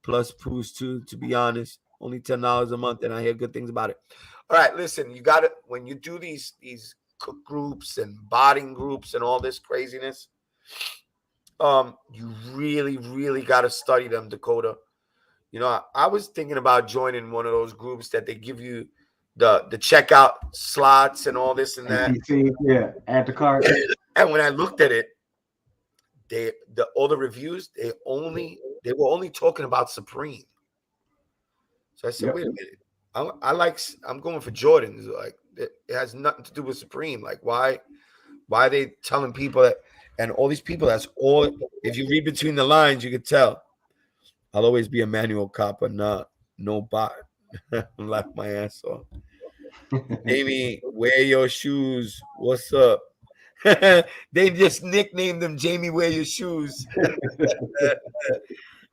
Plus Pools too. To be honest, only $10 a month, and I hear good things about it. All right, listen, you got to when you do these cook groups and botting groups and all this craziness, you really, really got to study them, Dakota. I was thinking about joining one of those groups that they give you the checkout slots and all this and that. NPC, yeah, add to cart. And when I looked at it, all the reviews, they were only talking about Supreme. So I said, wait a minute. I'm going for Jordans. Like it has nothing to do with Supreme. Like why are they telling people that? And all these people, that's all. If you read between the lines, you could tell. I'll always be a manual cop, but no bot. Laugh my ass off. Jamie, wear your shoes. What's up? They just nicknamed them Jamie, wear your shoes.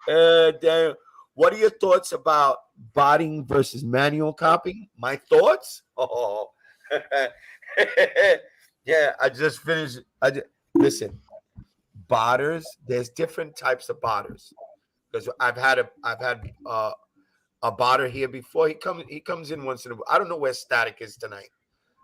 Damn. What are your thoughts about botting versus manual copying? My thoughts? Oh, yeah. I just finished. Listen, botters. There's different types of botters because I've had a botter here before. He comes in once in a while. I don't know where Static is tonight.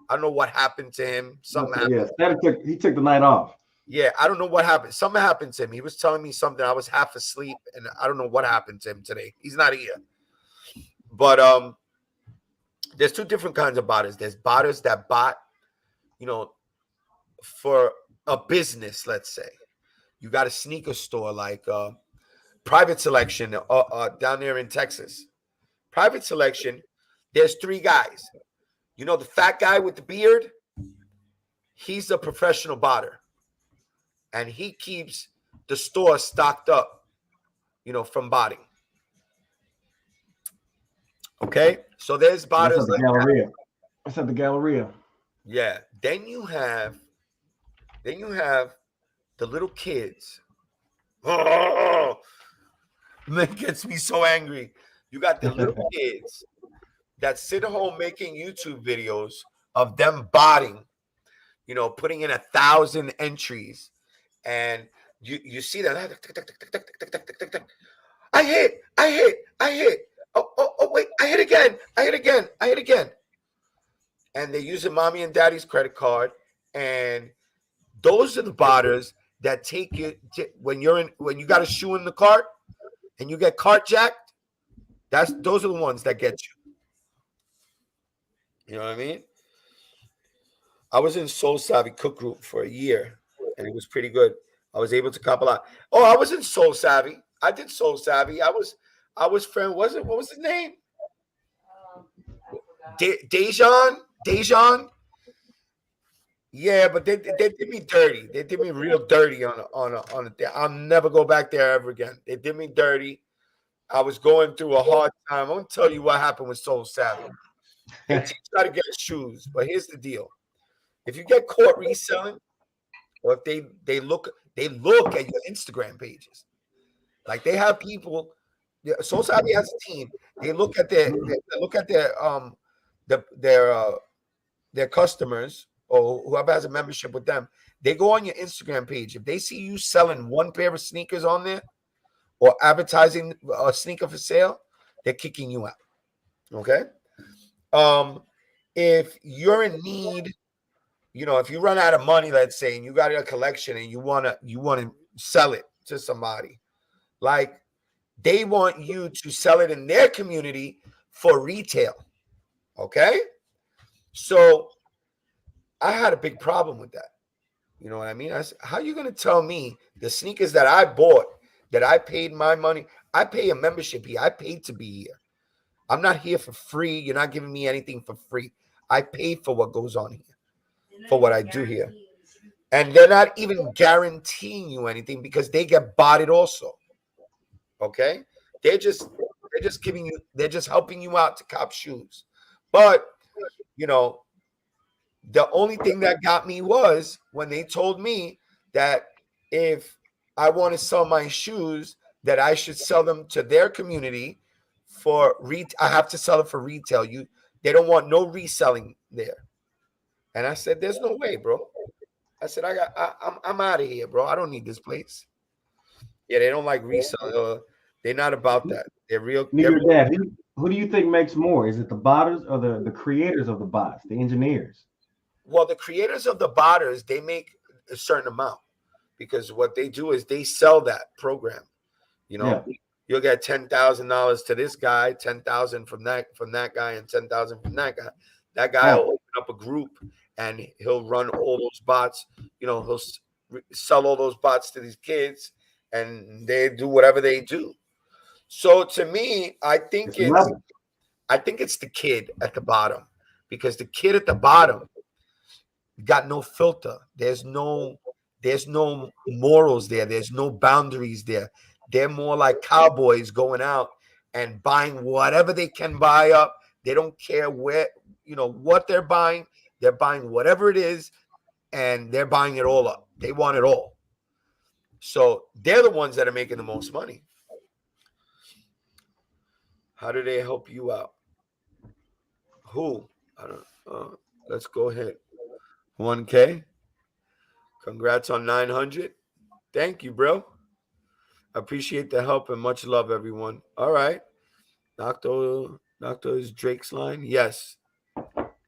I don't know what happened to him. Something happened. Yeah, he took the night off. Yeah, I don't know what happened. Something happened to him. He was telling me something. I was half asleep, and I don't know what happened to him today. He's not here. But there's two different kinds of botters. There's botters that bot, for a business, let's say. You got a sneaker store like Private Selection down there in Texas. Private Selection, there's three guys. The fat guy with the beard, he's a professional botter. And he keeps the store stocked up, from botting. Okay? So there's botters like Galleria. That's at the Galleria. Yeah. Then you have the little kids. Oh, that gets me so angry. You got the little kids that sit home making YouTube videos of them botting, putting in 1,000 entries. And you see that. I hit. Oh, wait, I hit again. And they're using mommy and daddy's credit card. And those are the botters that take you when you got a shoe in the cart and you get cart jacked. Those are the ones that get you. You know what I mean? I was in Soul Savvy Cook Group for a year, and it was pretty good. I was able to cop a lot. Oh, I was in Soul Savvy. I did Soul Savvy. I was friend. What was his name? Dejan. Yeah, but they did me dirty. They did me real dirty on a. I'll never go back there ever again. They did me dirty. I was going through a hard time. I'm gonna tell you what happened with Soul Savvy. They teach you how to get shoes, but here's the deal. if you get caught reselling, or if they look at your Instagram pages, like they have people. Soul Savvy has a team. They look at their their customers or whoever has a membership with them. They go on your Instagram page. If they see you selling one pair of sneakers on there or advertising a sneaker for sale, they're kicking you out. Okay. If you're in need, if you run out of money, let's say, and you got a collection and you wanna sell it to somebody, like they want you to sell it in their community for retail. Okay. So I had a big problem with that. You know what I mean? I said, how are you going to tell me the sneakers that I bought, that I paid my money? I pay a membership here. I paid to be here. I'm not here for free. You're not giving me anything for free. I pay for what goes on here, for what I do here. And they're not even guaranteeing you anything because they get botted also. Okay? They're just helping you out to cop shoes. But, the only thing that got me was when they told me that if I want to sell my shoes, that I should sell them to their community for I have to sell it for retail. They don't want no reselling there. And I said, there's no way, bro. I said, I'm out of here, bro. I don't need this place. Yeah, they don't like reselling. They're not about that. They're real. Dad, who do you think makes more? Is it the botters or the creators of the bots, the engineers? Well, the creators of the botters, they make a certain amount because what they do is they sell that program. You'll get $10,000 to this guy, 10,000 from that guy, and 10,000 from that guy. That guy will open up a group and he'll run all those bots. He'll sell all those bots to these kids, and they do whatever they do. So to me, I think it's the kid at the bottom, because the kid at the bottom got no filter. There's no morals there. There's no boundaries there. They're more like cowboys going out and buying whatever they can buy up. They don't care what they're buying. They're buying whatever it is, and they're buying it all up. They want it all. So they're the ones that are making the most money. How do they help you out? Who? I don't know. Let's go ahead. 1K. Congrats on 900. Thank you, bro. Appreciate the help and much love, everyone. All right. Nocta is Drake's line. Yes.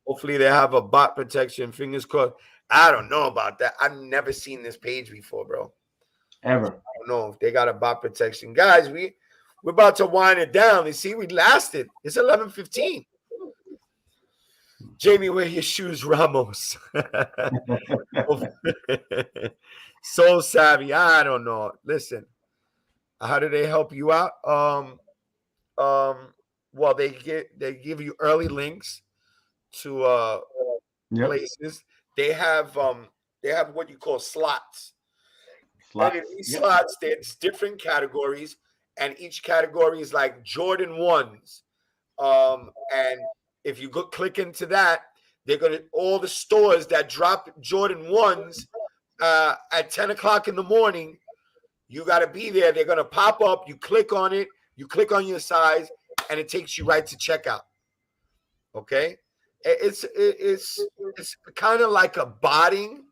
Hopefully they have a bot protection. Fingers crossed. I don't know about that. I've never seen this page before, bro. Ever. I don't know if they got a bot protection. Guys, we're about to wind it down. You see, we lasted. It's 11:15. Jamie, wear your shoes, Ramos. Soul Savvy. I don't know. Listen, how do they help you out? Well, they give you early links to places. They have what you call slots. And in these slots, there's different categories, and each category is like Jordan 1s. And if you click into that, they're gonna all the stores that drop Jordan 1s at 10 o'clock in the morning. You got to be there. They're gonna pop up. You click on it. You click on your size, and it takes you right to checkout. Okay, it's kind of like a botting,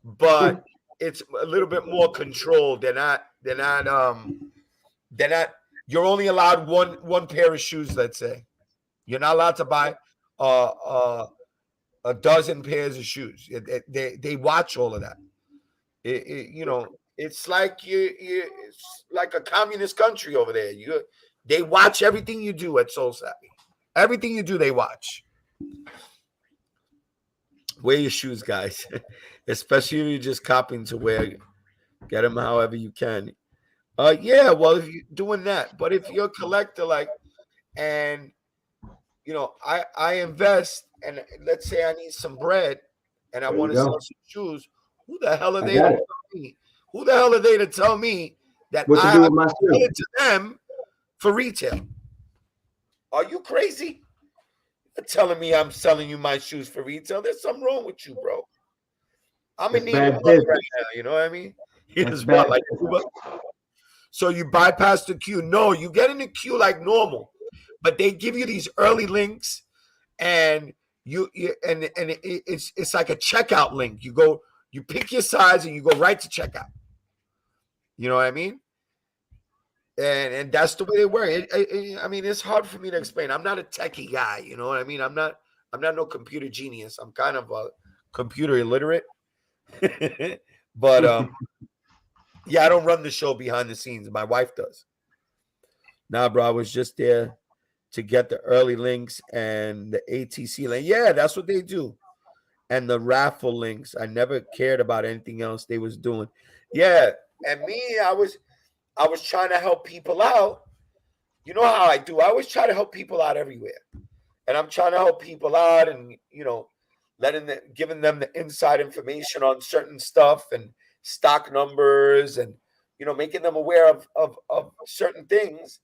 but it's a little bit more controlled. They're not. You're only allowed one pair of shoes. Let's say you're not allowed to buy a dozen pairs of shoes. They watch all of that. It's like it's like a communist country over there. They watch everything you do at Soul Savvy. Everything you do, they watch. Wear your shoes, guys. Especially if you're just copying to wear. Get them however you can. Yeah, well, if you're doing that. But if you're a collector, and I invest, and let's say I need some bread and I want to sell some shoes, who the hell are they to tell me? Who the hell are they to tell me that I have to sell it to them for retail? Are you crazy? You're telling me I'm selling you my shoes for retail? There's something wrong with you, bro. I'm in It's need of bad money business. right now. You know what I mean? That's It's bad about like business. so you bypass the queue. No, you get in the queue like normal, but they give you these early links, and it's like a checkout link. You pick your size, and you go right to checkout. You know what I mean? And that's the way they work. I mean, it's hard for me to explain. I'm not a techie guy. You know what I mean? I'm not no computer genius. I'm kind of a computer illiterate. But yeah, I don't run the show behind the scenes. My wife does. Nah, bro, I was just there to get the early links and the ATC link. Yeah, that's what they do. And the raffle links. I never cared about anything else they was doing. Yeah, and me, I was trying to help people out. You know how I do. I always try to help people out everywhere. And I'm trying to help people out and, giving them the inside information on certain stuff and stock numbers and, making them aware of certain things.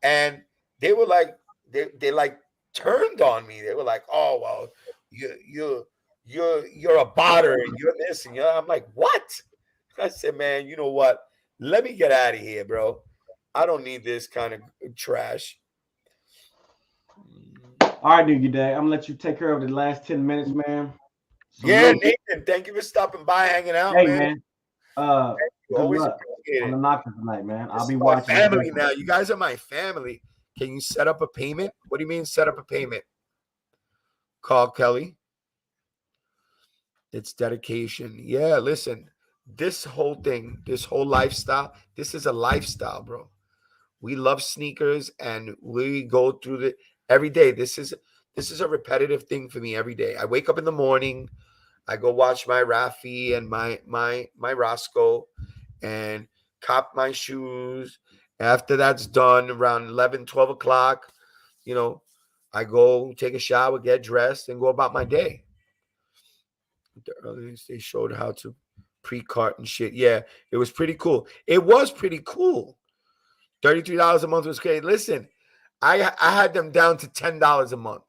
And they were like, they like turned on me. They were like, oh, well, you're a botter and you're this and you're, I'm like, what? I said, man, you know what? Let me get out of here, bro. I don't need this kind of trash. All right, Nigga Day. I'm gonna let you take care of the last 10 minutes, man. Yeah, Nathan, thank you for stopping by, hanging out, Hey, man. Good Always luck appreciate on it. the Nocta tonight, man. I'll This be is my watching. family now. You guys are my family. Can you set up a payment? What do you mean set up a payment? Call Kelly. It's dedication. Yeah, listen. This whole thing, this whole lifestyle, this is a lifestyle, bro. We love sneakers and we go through the every day. This is a repetitive thing for me every day. I wake up in the morning, I go watch my Rafi and my Roscoe and cop my shoes. After that's done around 11, 12 o'clock, I go take a shower, get dressed, and go about my day. The earliest they showed how to pre-cart and shit. Yeah, it was pretty cool. It was pretty cool. $33 a month was great. Listen, I had them down to $10 a month.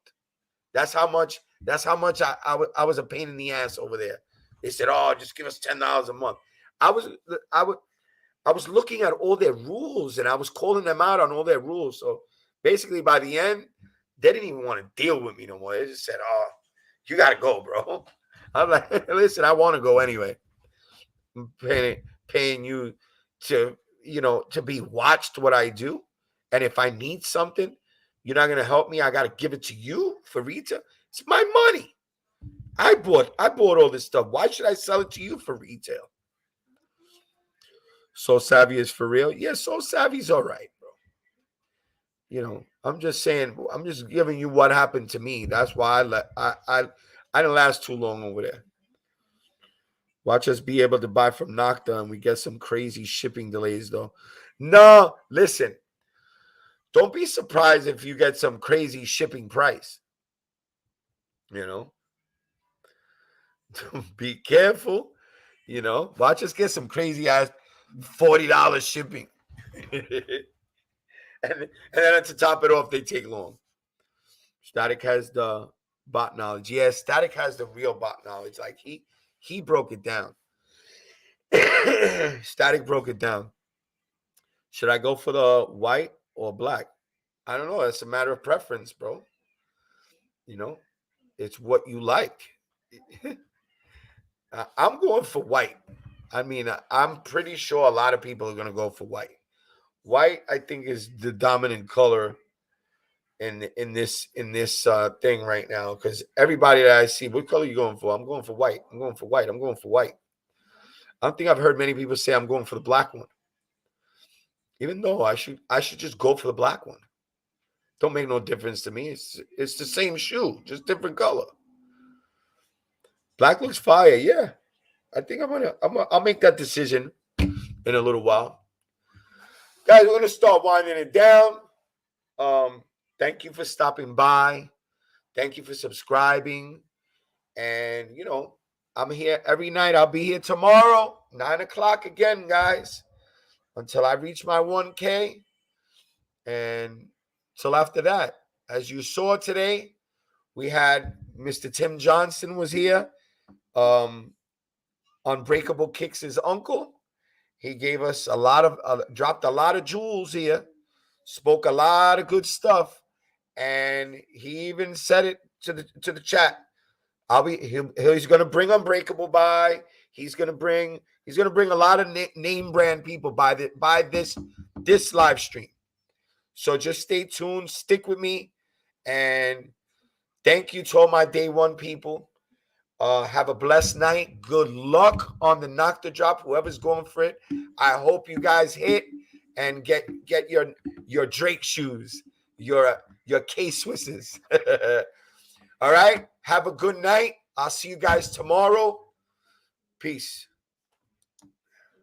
That's how much I was a pain in the ass over there. They said, "Oh, just give us $10 a month." I was looking at all their rules and I was calling them out on all their rules. So basically, by the end, they didn't even want to deal with me no more. They just said, "Oh, you got to go, bro." I'm like, "Listen, I want to go anyway. I'm paying you to to be watched what I do, and if I need something, you're not gonna help me. I got to give it to you for retail. It's my money. I bought all this stuff. Why should I sell it to you for retail?" So Savvy is for real. Yeah, So Savvy's all right, bro. I'm just saying. I'm just giving you what happened to me. That's why I didn't last too long over there. Watch us be able to buy from Nocta and we get some crazy shipping delays, though. No, listen. Don't be surprised if you get some crazy shipping price. Be careful. Watch us get some crazy ass $40 shipping. and then to top it off, they take long. Static has the bot knowledge. Yeah, Static has the real bot knowledge. Like he broke it down. Static broke it down. Should I go for the white or black? I don't know. It's a matter of preference, bro. It's what you like. I'm going for white. I mean, I'm pretty sure a lot of people are going to go for white. White, I think, is the dominant color in this thing right now. Because everybody that I see, what color are you going for? I'm going for white. I'm going for white. I'm going for white. I don't think I've heard many people say I'm going for the black one. Even though I should just go for the black one. Don't make no difference to me. It's the same shoe, just different color. Black looks fire, yeah. I think I'll make that decision in a little while. Guys, we're gonna start winding it down. Thank you for stopping by. Thank you for subscribing. And I'm here every night. I'll be here tomorrow, 9 o'clock again, guys. Until I reach my 1K. And till after that. As you saw today, we had Mr. Tim Johnson was here. Unbreakable Kicks' uncle. He gave us a lot of, dropped a lot of jewels here, spoke a lot of good stuff, and he even said it to the chat. He's going to bring Unbreakable by. He's going to bring a lot of name brand people by this live stream. So just stay tuned, stick with me, and thank you to all my day one people. Have a blessed night. Good luck on the Nocta drop, whoever's going for it. I hope you guys hit and get your Drake shoes, your K-Swisses. All right. Have a good night. I'll see you guys tomorrow. Peace.